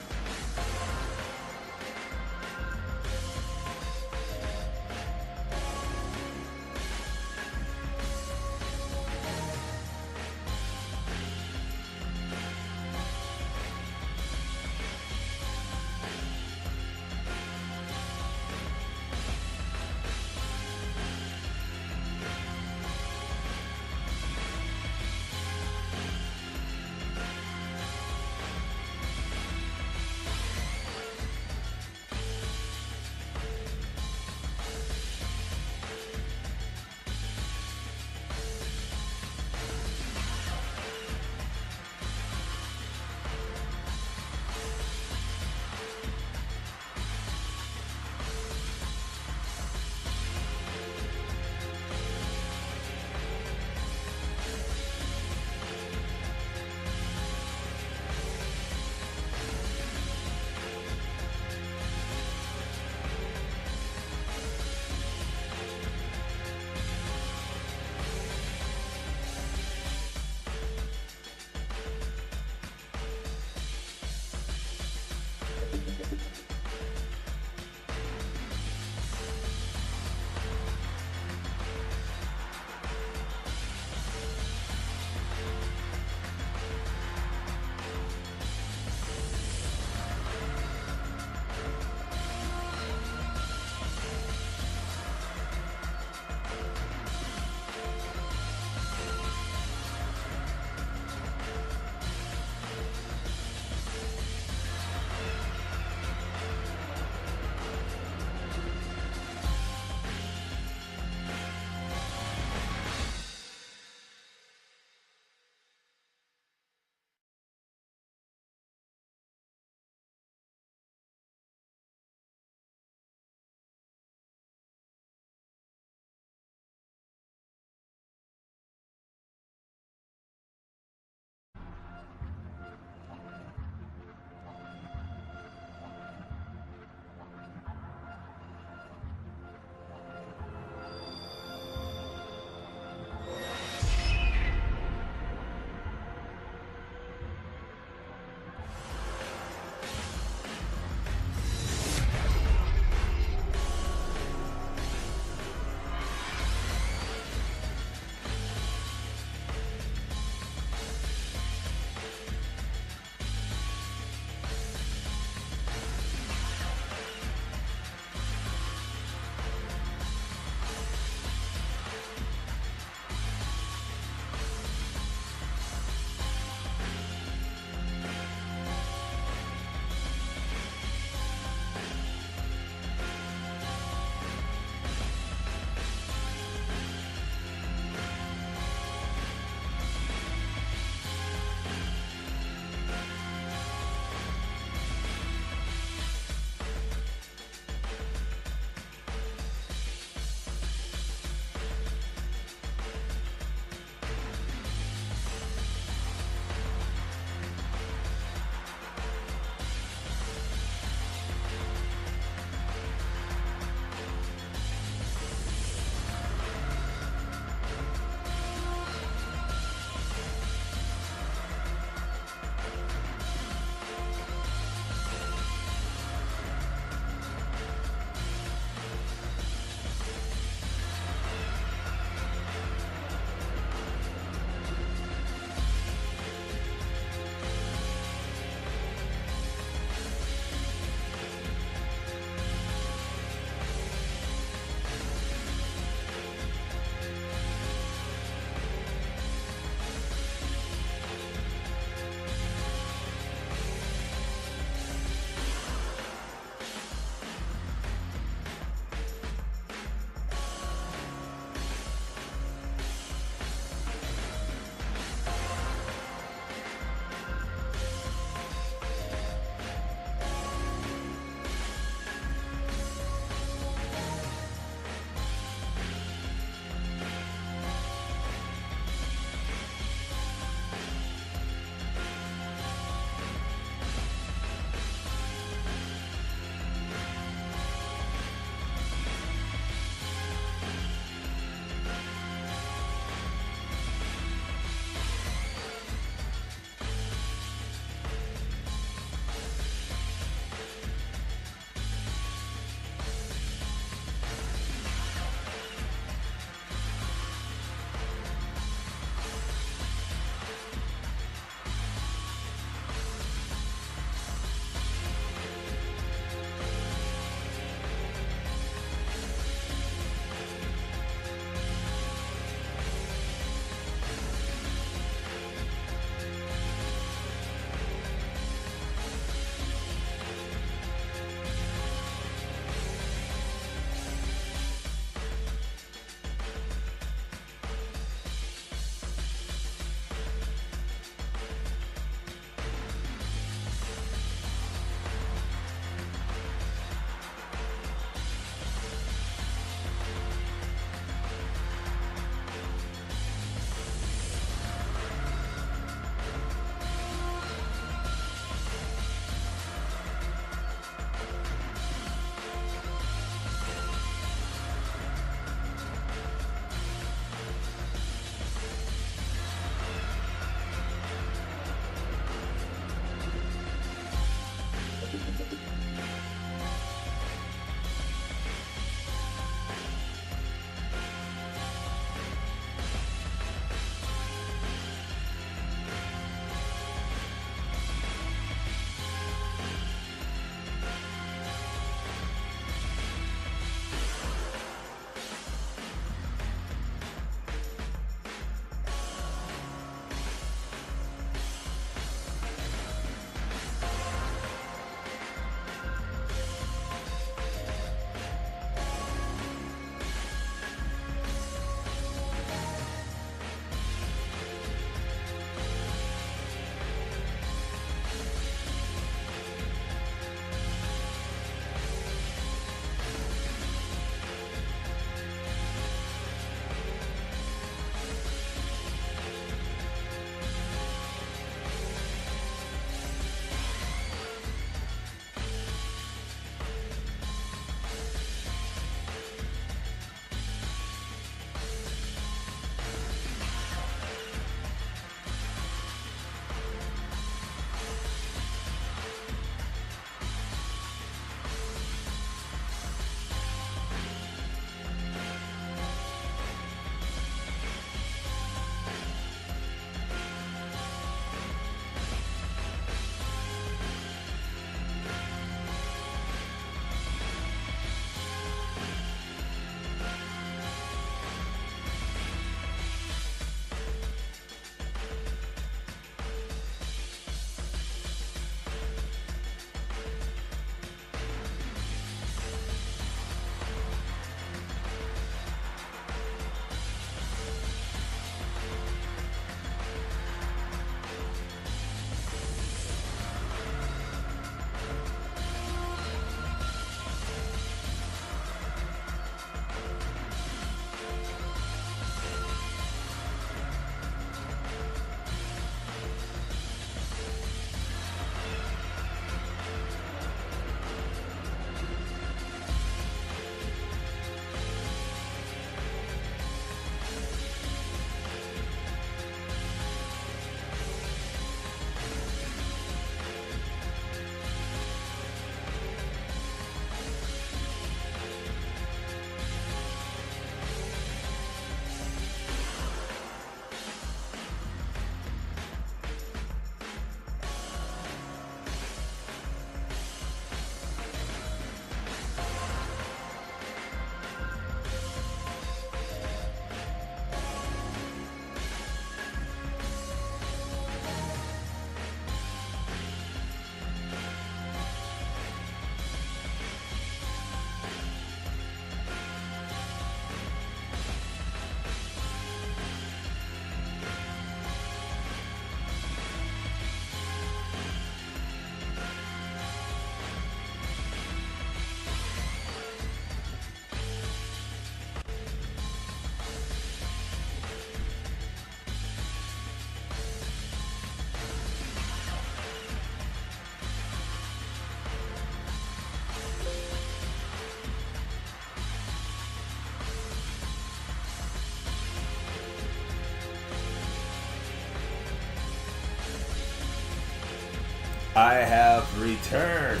I have returned.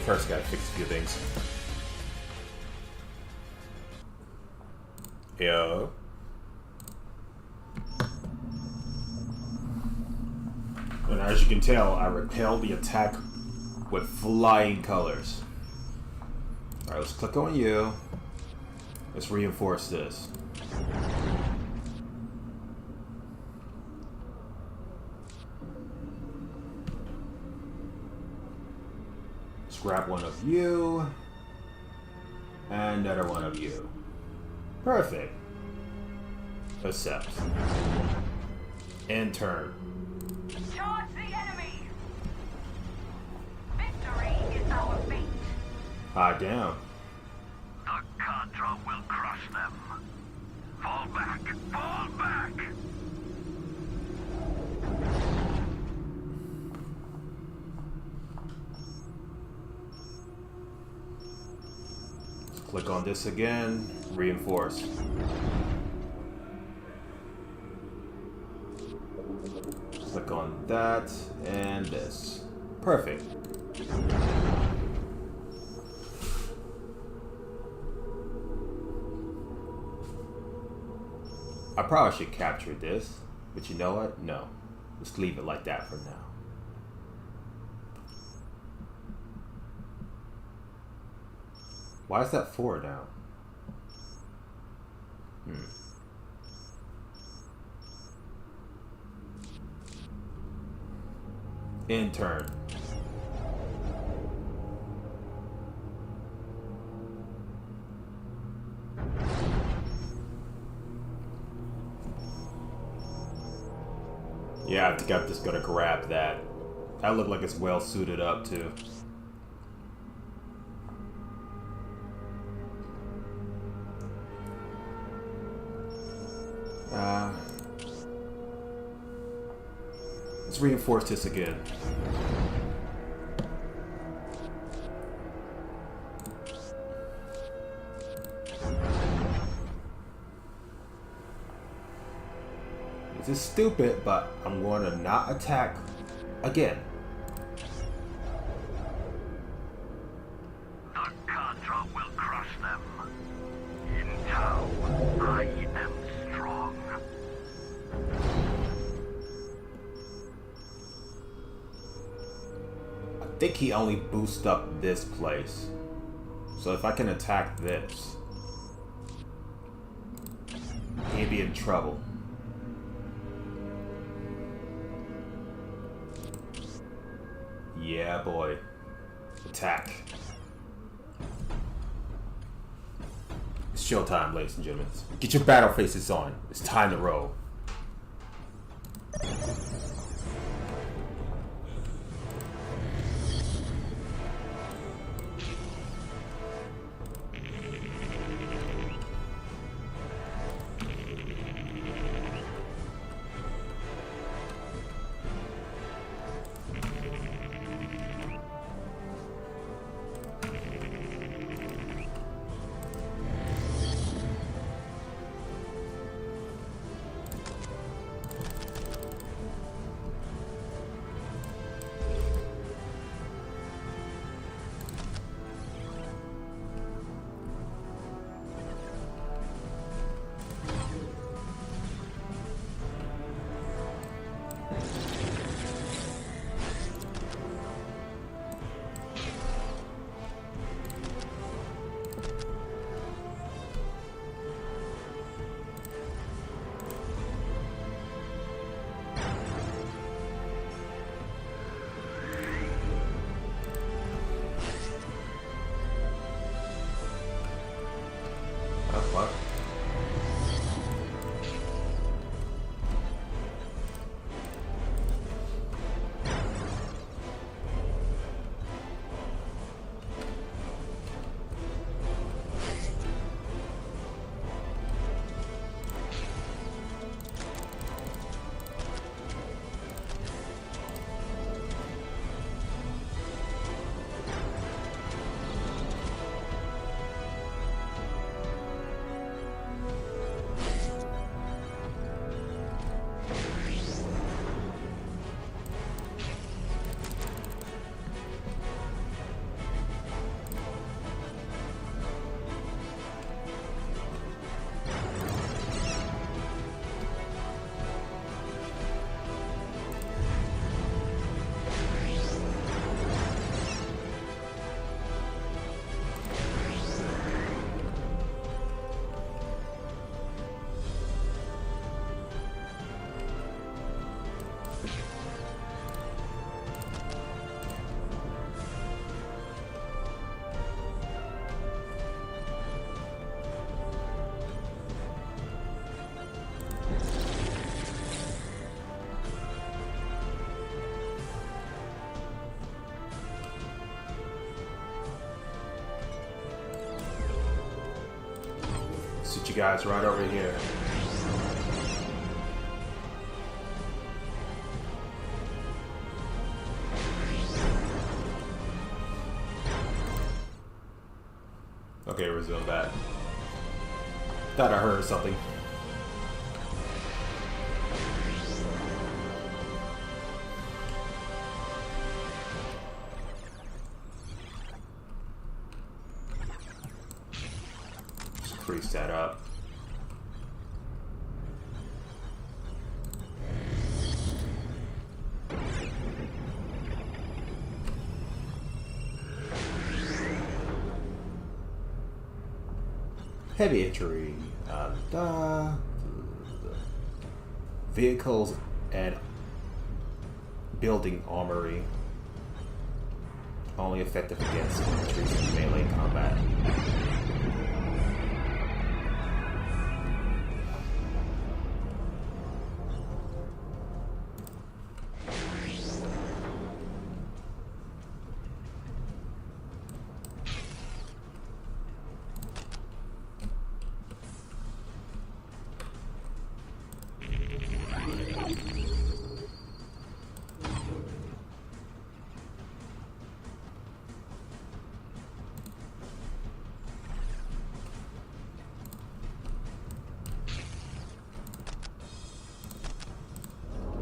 First gotta fix a few things. Yo. And as you can tell, I repelled the attack with flying colors. Alright, let's click on you. Let's reinforce this. Let's grab one of you. And another one of you. Perfect. Accept. In turn. Charge the enemy! Victory is our fate. Ah, damn. The Contra will crush them. Fall back! Fall back! Let's click on this again. Reinforce. Click on that and this. Perfect. I probably should capture this, but you know what? No. Let's leave it like that for now. Why is that 4 now? In turn. Yeah, I think I'm just gonna grab that. That looked like it's well suited up too. Let's reinforce this again. This is stupid, but I'm going to not attack again. The Contra will crush them. In Tau, I am strong. I think he only boosts up this place. So if I can attack this, he'd be in trouble. Yeah, boy. Attack. It's showtime, ladies and gentlemen. Get your battle faces on. It's time to roll. Sit you guys right over here. Okay, resume that. Thought I heard something. Just crease that up. Heavy entry, vehicles and building armory, only effective against infantry in melee combat.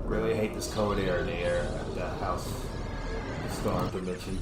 Really hate this cold air in the air at that house. The storm dimension.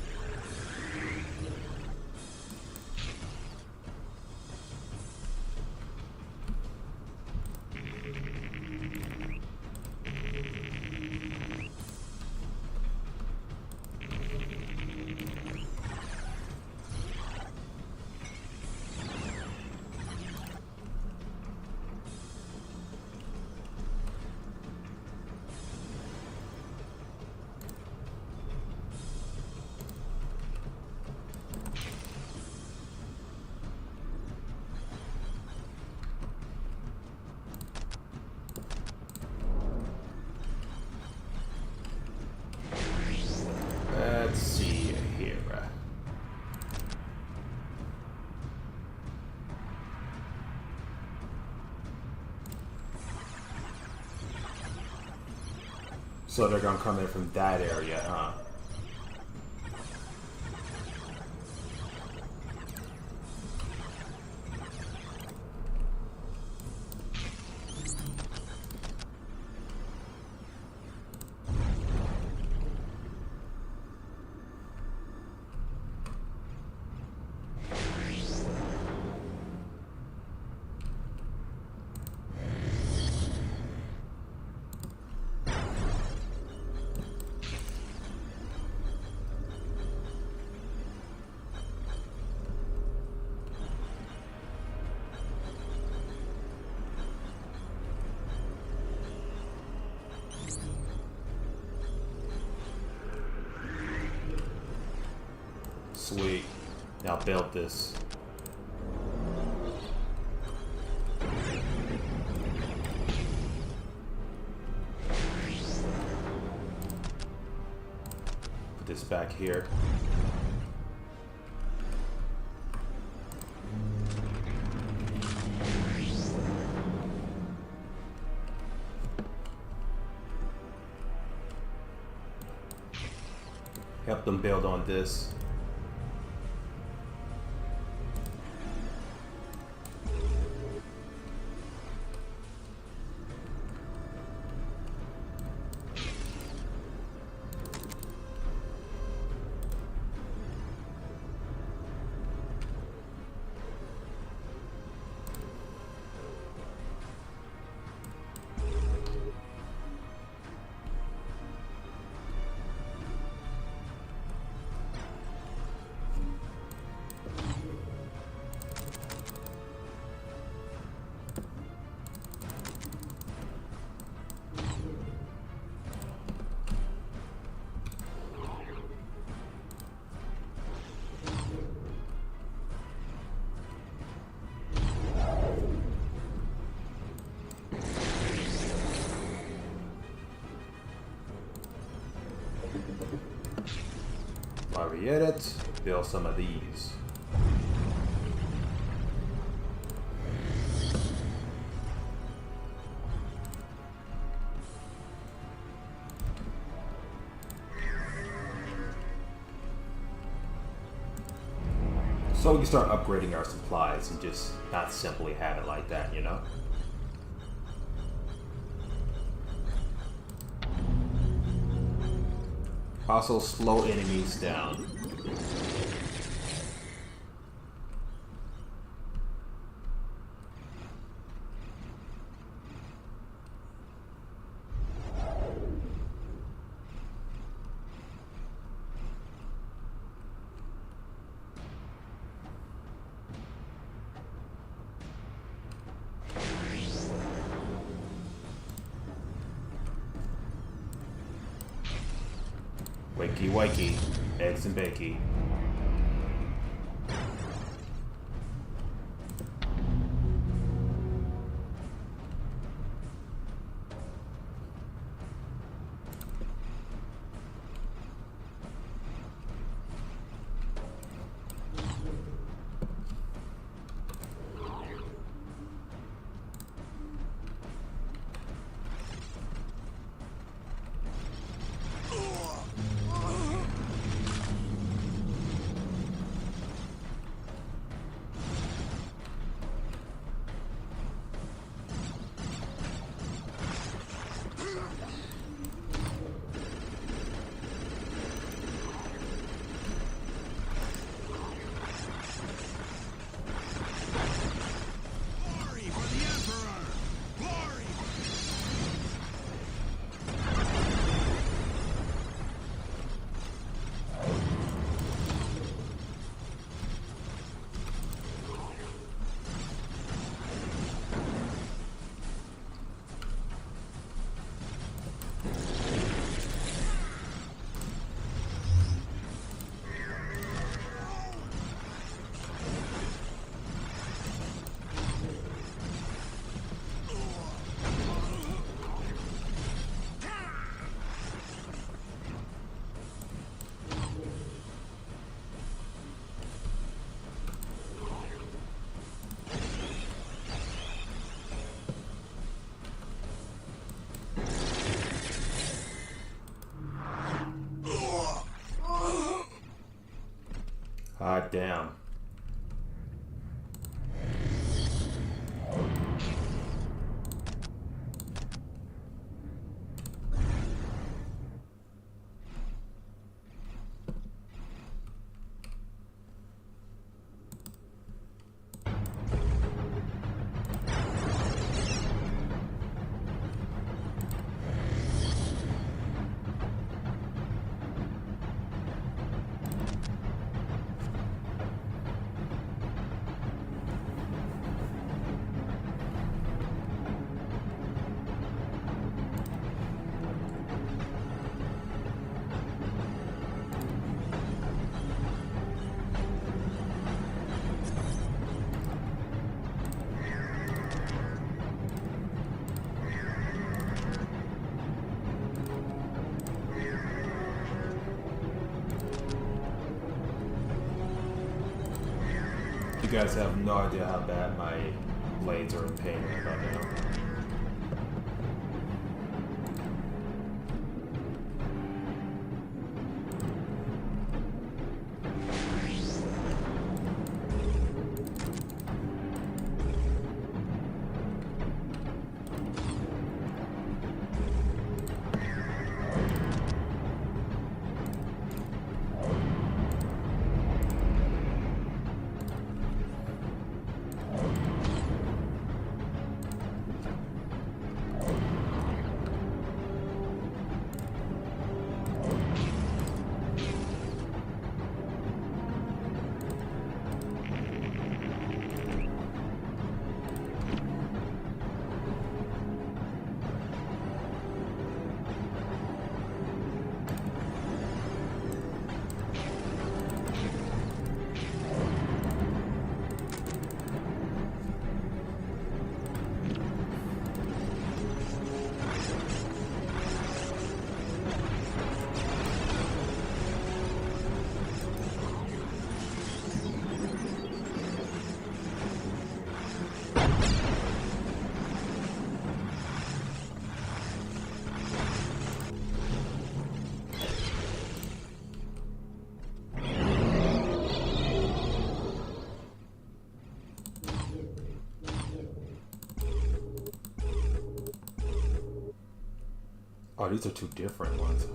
Let's see here. So they're gonna come in from that area, huh? Sweet. Now build this. Put this back here. Help them build on this. While we at it, build some of these. So we can start upgrading our supplies and just not simply have it like that, you know? Also slow enemies down. Wakey wakey, eggs and bakey. Hot damn. You guys have no idea how bad my blades are in pain right now. Oh, these are two different ones.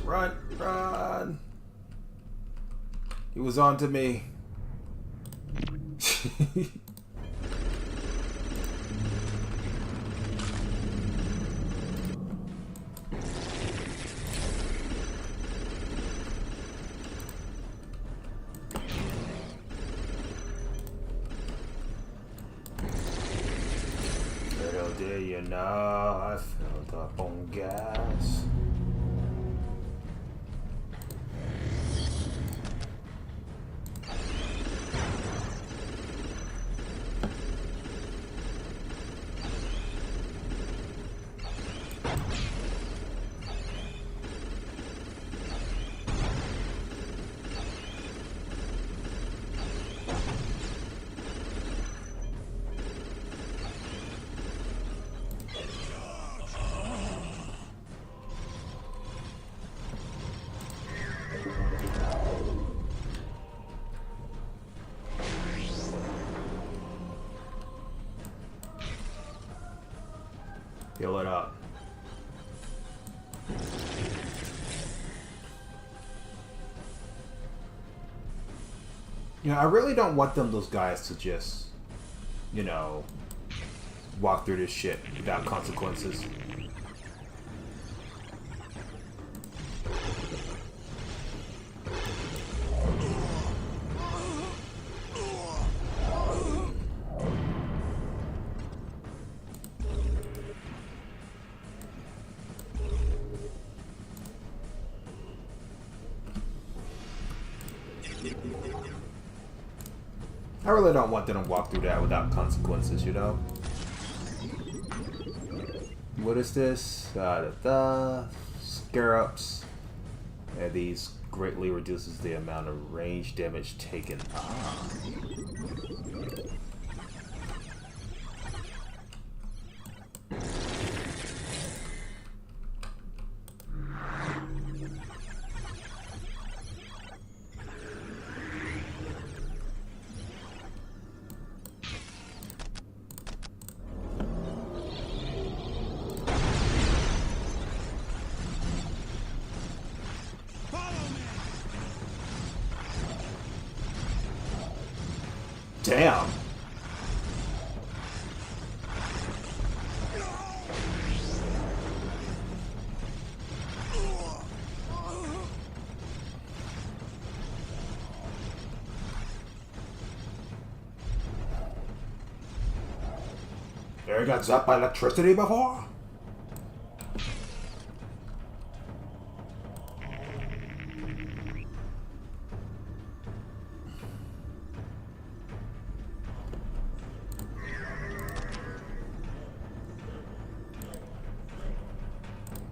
Run, run! He was on to me. Little do you know, I filled up on gas. Fill it up. I really don't want those guys to just, walk through this shit without consequences. I really don't want them to walk through that without consequences, What is this? Scarabs. And these greatly reduces the amount of range damage taken. Damn. You got zapped by electricity before?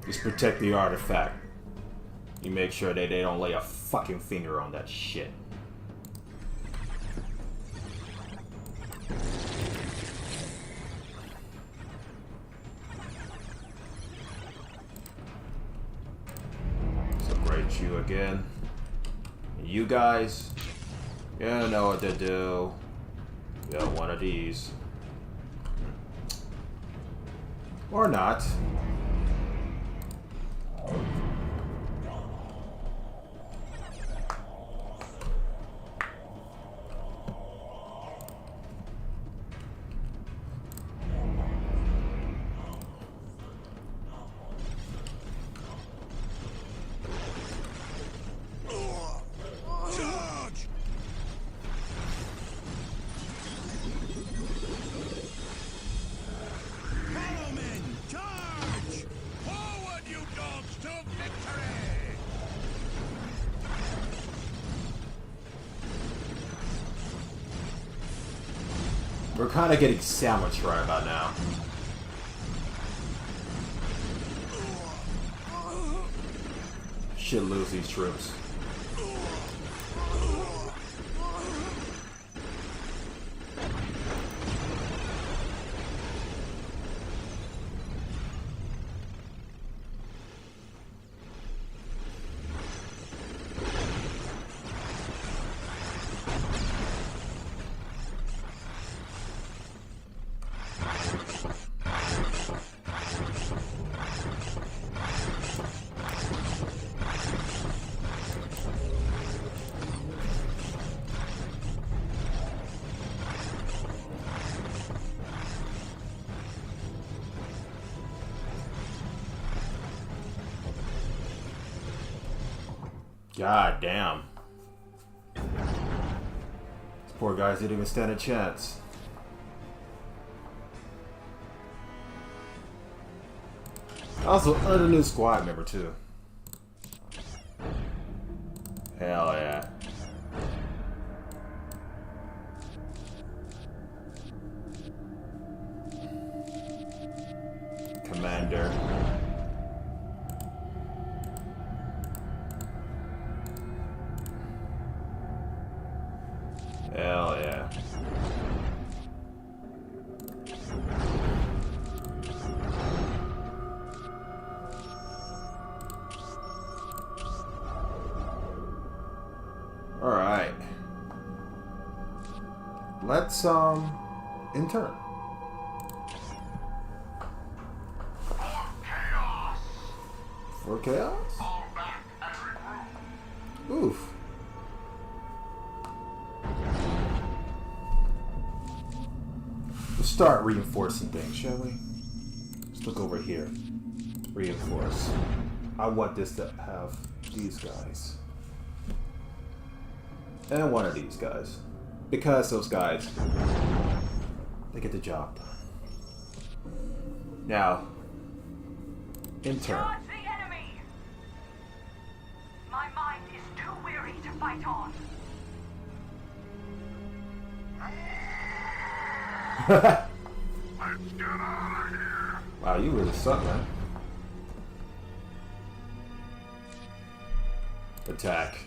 Just protect the artifact. You make sure that they don't lay a fucking finger on that shit. So great you again. And you guys, you know what to do. Got one of these. Or not. We're kind of getting sandwiched right about now. Should lose these troops. God damn. These poor guys didn't even stand a chance. Also, another new squad member too. Hell yeah. Commander. Hell yeah. Alright. Let's intern. For chaos? Oof. Let's start reinforcing things, shall we? Let's look over here. Reinforce. I want this to have these guys. And one of these guys. Because those guys, they get the job done. Now, intern. Charge the enemy! My mind is too weary to fight on. Let's get out of here! Wow, you really suck, man. Attack.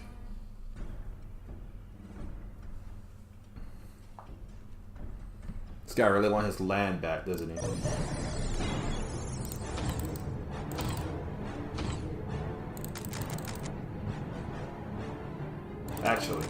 This guy really wants his land back, doesn't he? Actually.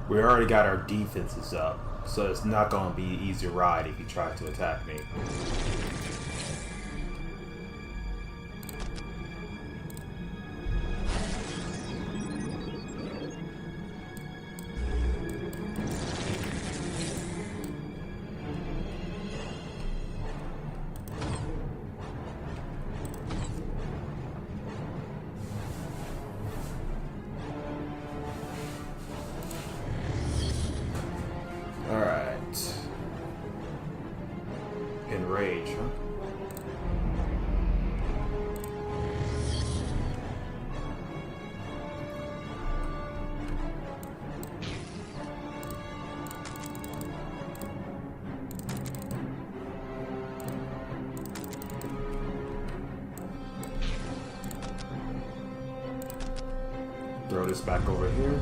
We already got our defenses up, so it's not going to be an easy ride if you try to attack me. Alright. Enrage, huh? Throw this back over here.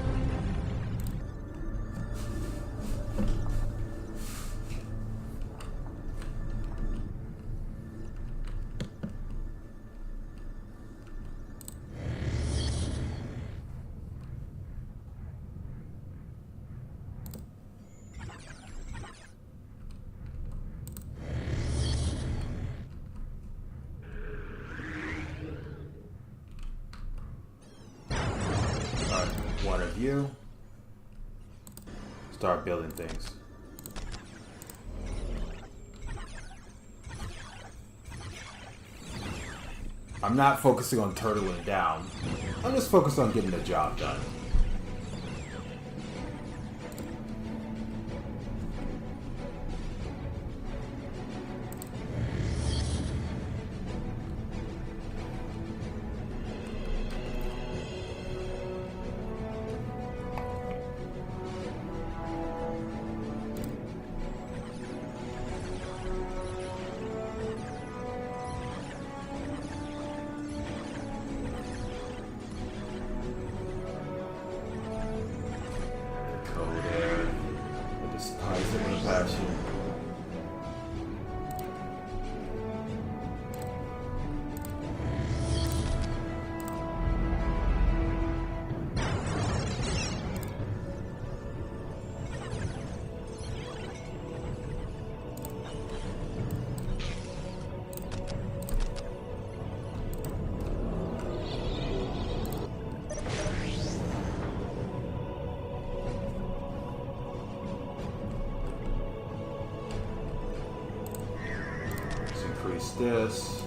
One of you. Start building things. I'm not focusing on turtling down. I'm just focused on getting the job done. this?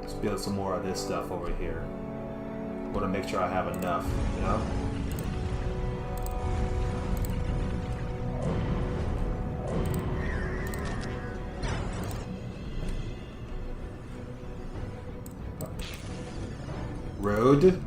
Let's build some more of this stuff over here. Want to make sure I have enough, you know? Road.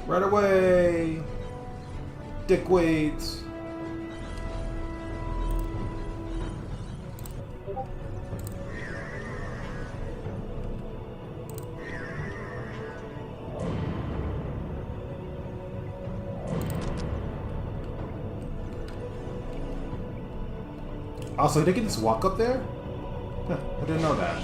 Right away! Dickweights! Also, they can just walk up there? Huh, I didn't know that.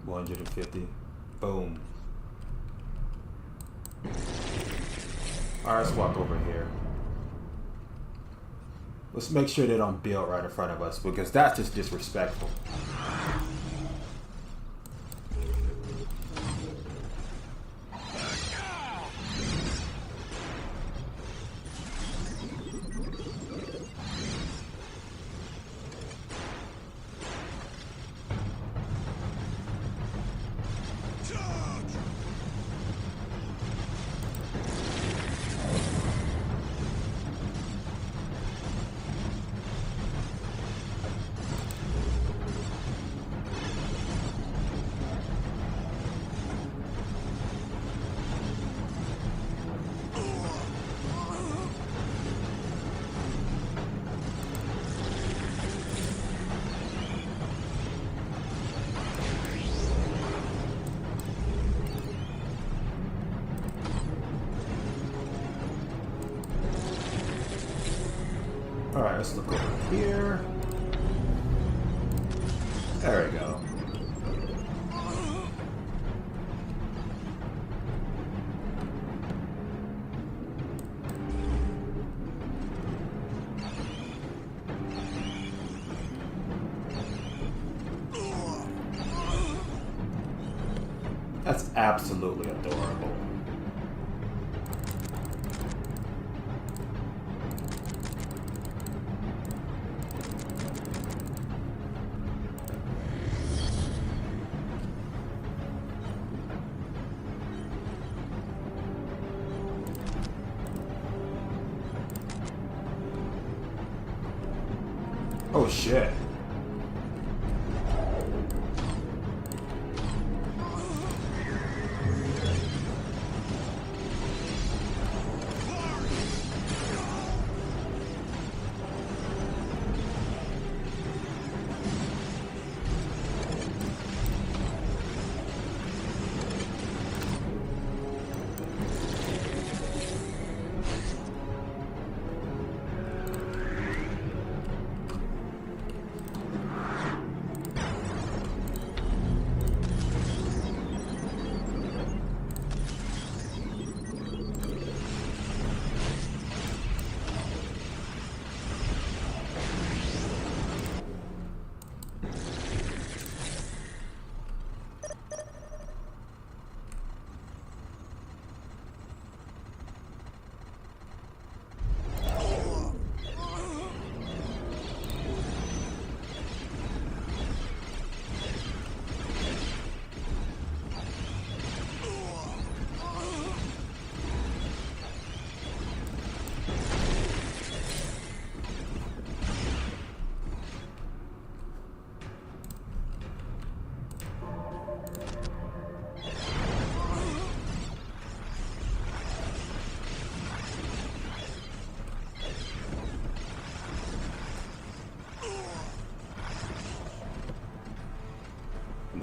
$150. Boom. Alright, let's walk over here. Let's make sure they don't build right in front of us, because that's just disrespectful. Alright, let's look over here. There we go. That's absolutely adorable. Oh shit.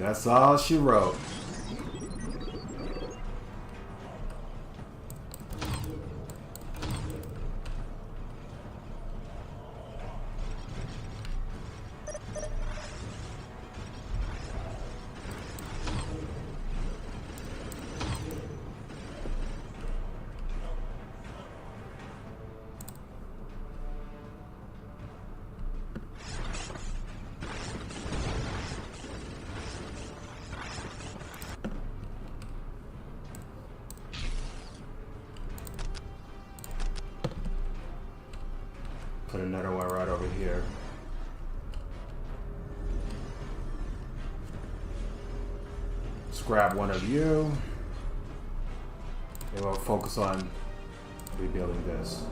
That's all she wrote. Put another one right over here. Let's grab one of you. And we'll focus on rebuilding this.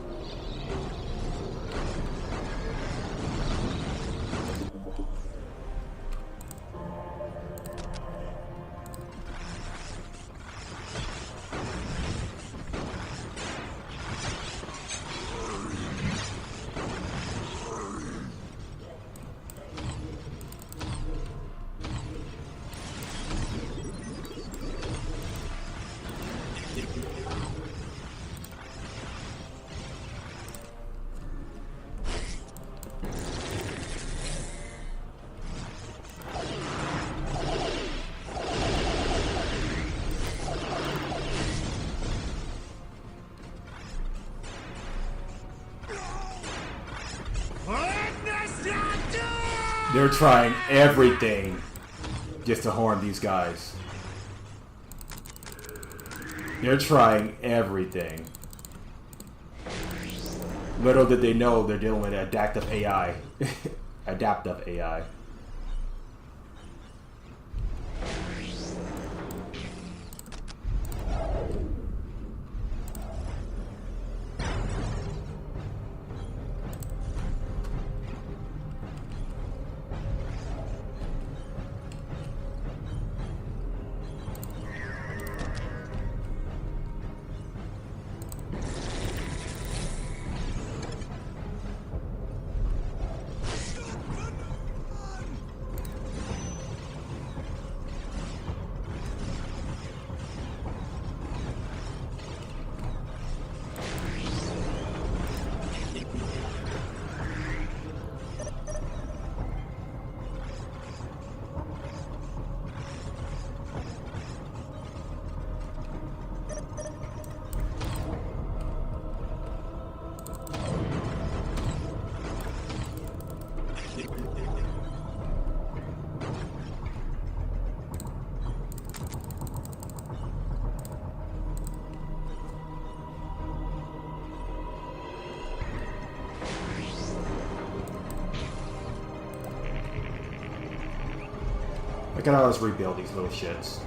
They're trying everything just to harm these guys. They're trying everything. Little did they know they're dealing with adaptive AI. Adaptive AI. I can always rebuild these little shits.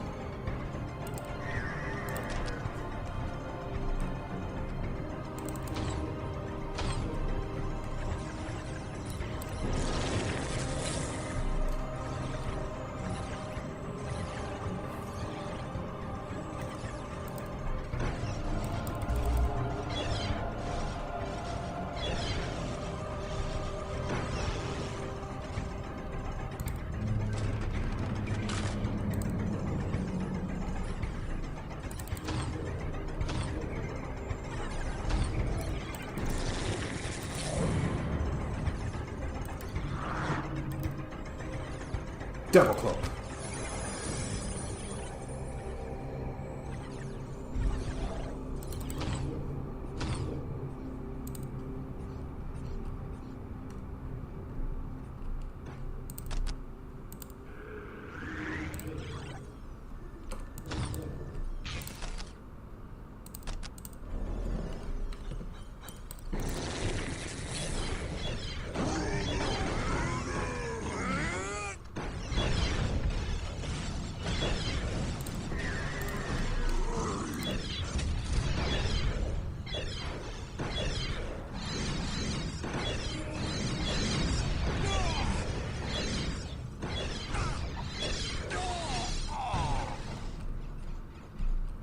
Double cloak.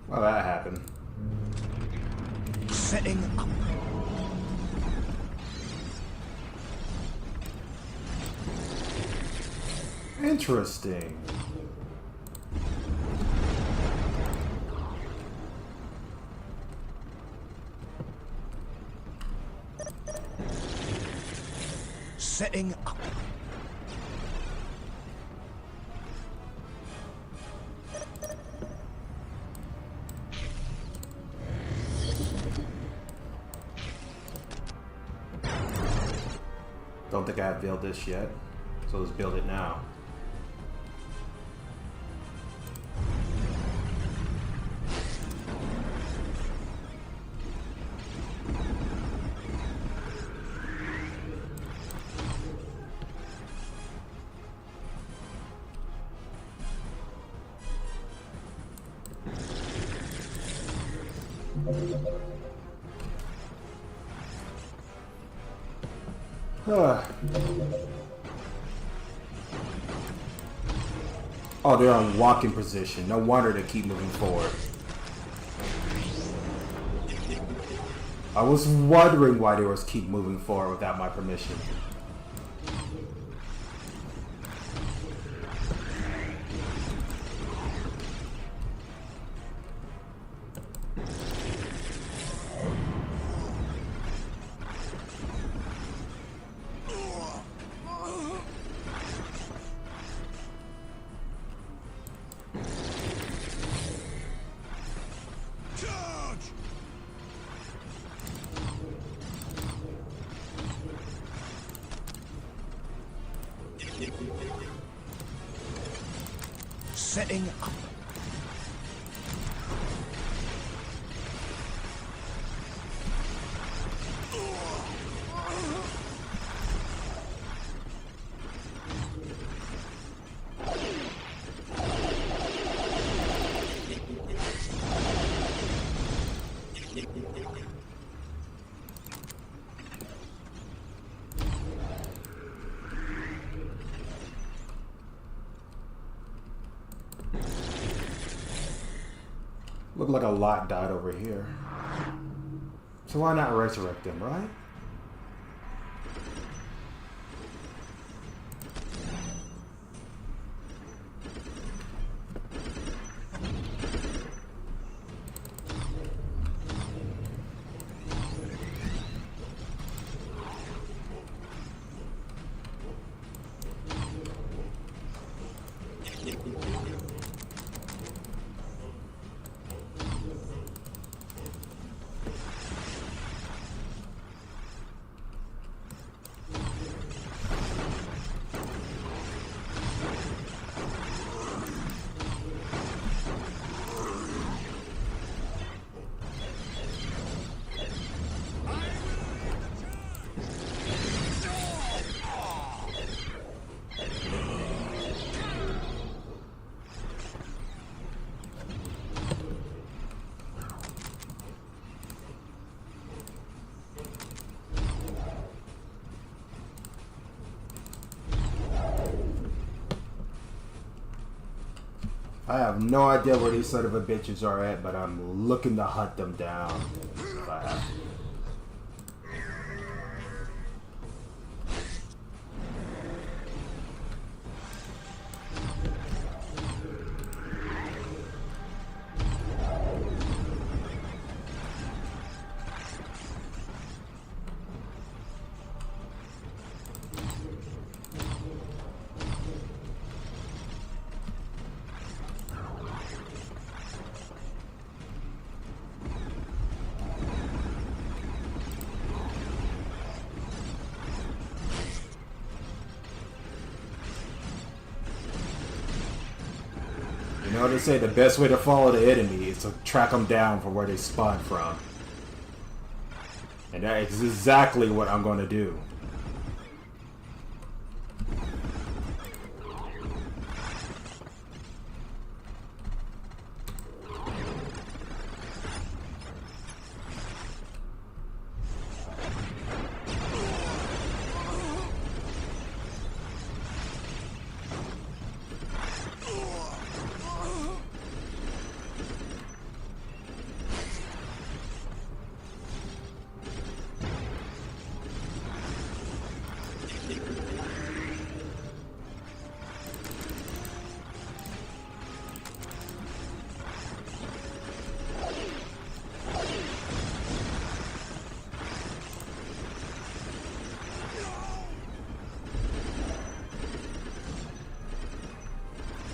Well, that happened. Setting up. Interesting. Setting up. Don't think I've built this yet, so let's build it now. Oh, they're on walking position. No wonder they keep moving forward. I was wondering why they was keep moving forward without my permission. Setting up. Look like a lot died over here. So why not resurrect them, right? I have no idea where these son of a bitches are at, but I'm looking to hunt them down if I have to. You know, they say the best way to follow the enemy is to track them down from where they spawn from. And that is exactly what I'm going to do.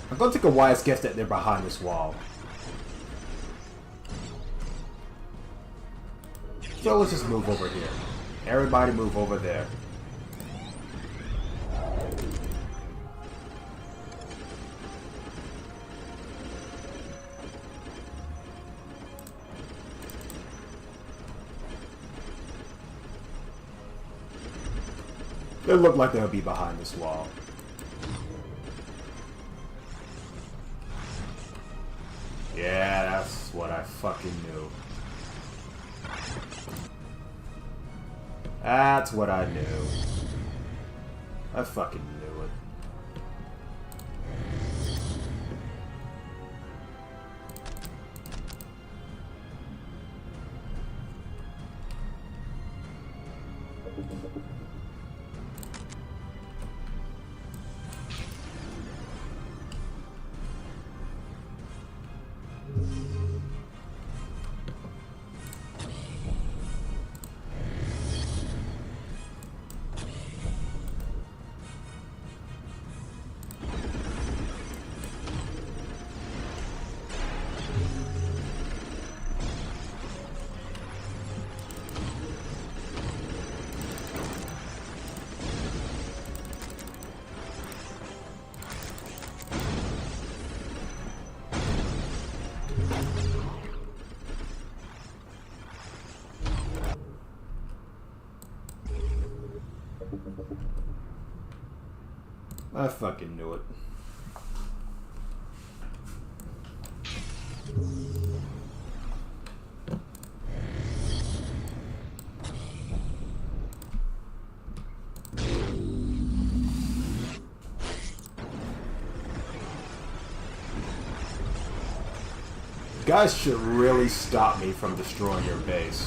I'm gonna take a wise guess that they're behind this wall. So let's just move over here. Everybody move over there. They look like they'll be behind this wall. Yeah, that's what I fucking knew. That's what I knew. I fucking knew it. I fucking knew it. You guys should really stop me from destroying your base.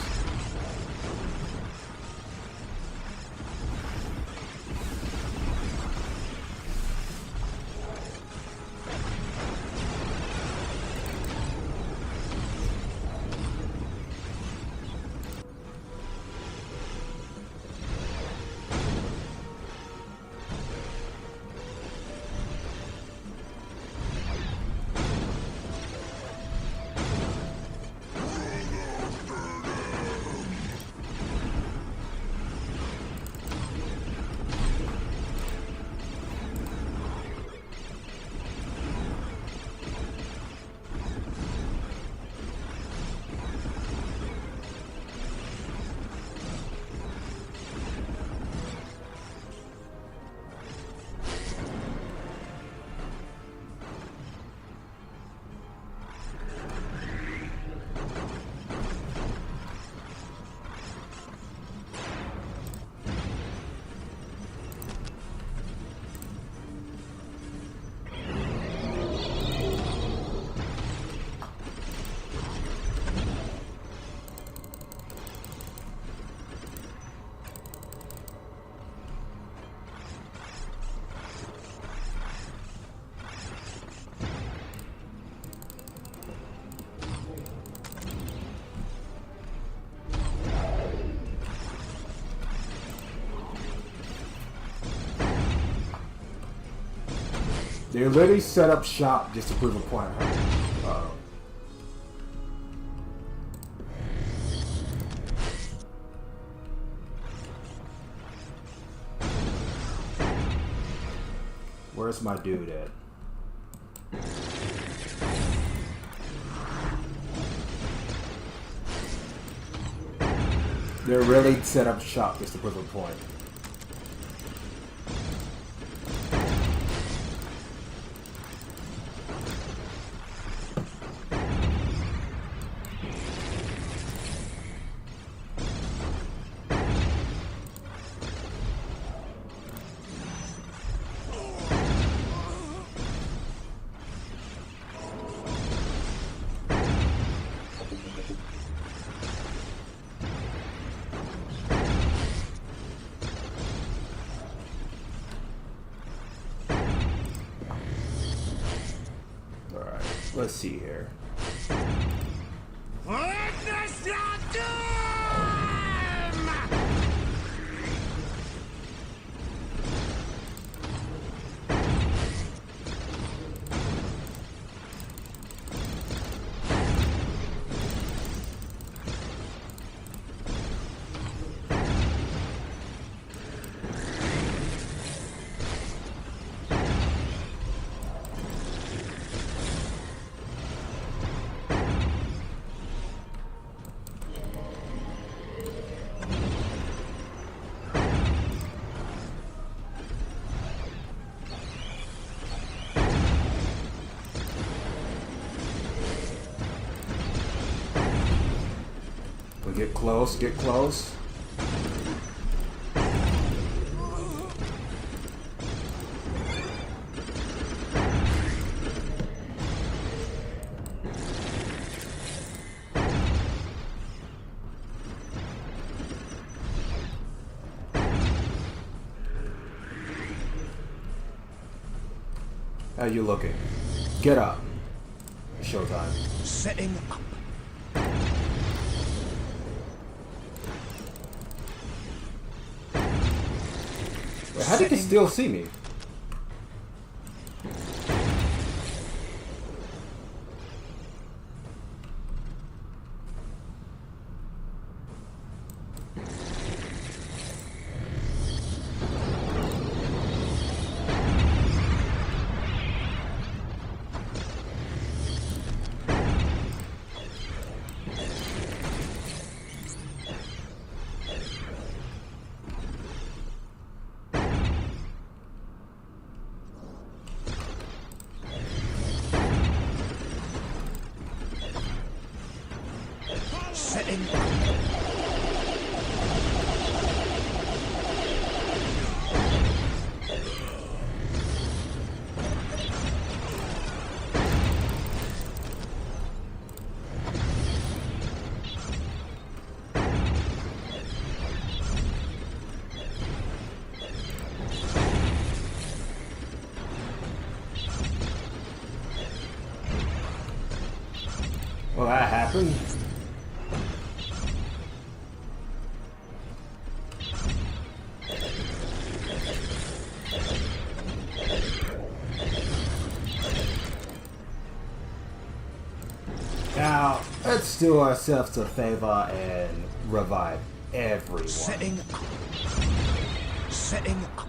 They literally set up shop just to prove a point. Uh-oh. Where's my dude at? They really set up shop just to prove a point. Let's see here. Get close, get close. How you looking? Get up. Showtime. Setting up. Wait, how did he still see me? Setting Well, that happened. Now, let's do ourselves a favor and revive everyone. Setting up. Setting up.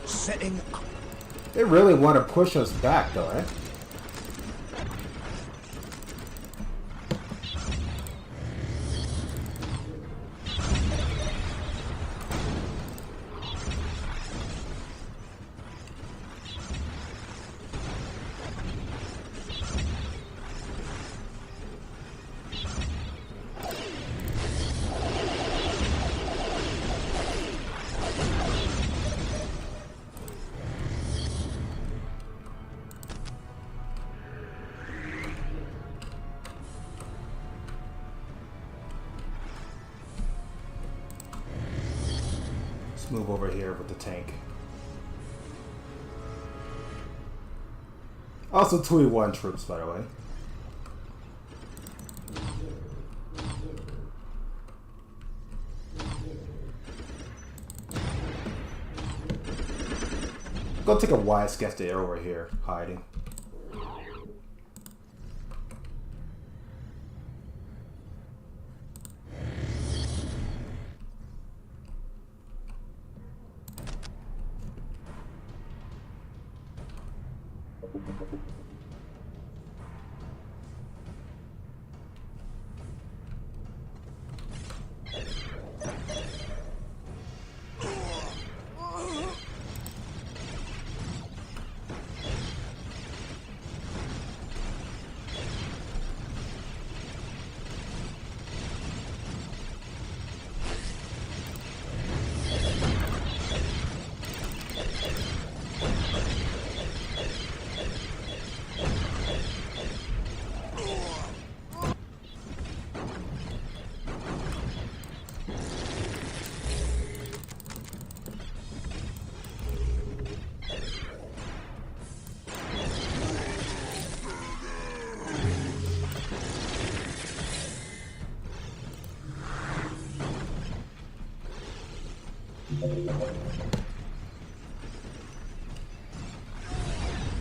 Setting up. They really want to push us back, though, eh? Move over here with the tank. Also 2v1 troops, by the way. Go take a wise guess they're over here, hiding.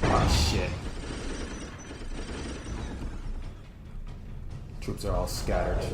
Oh shit. Troops are all scattered.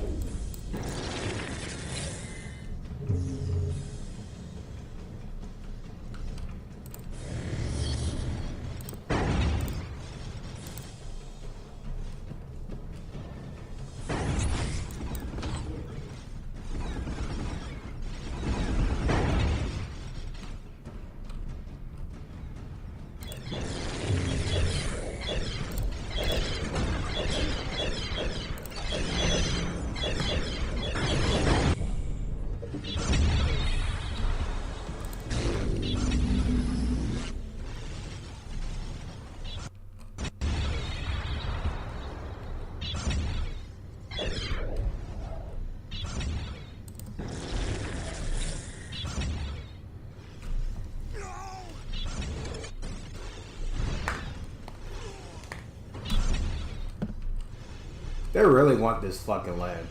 They really want this fucking land.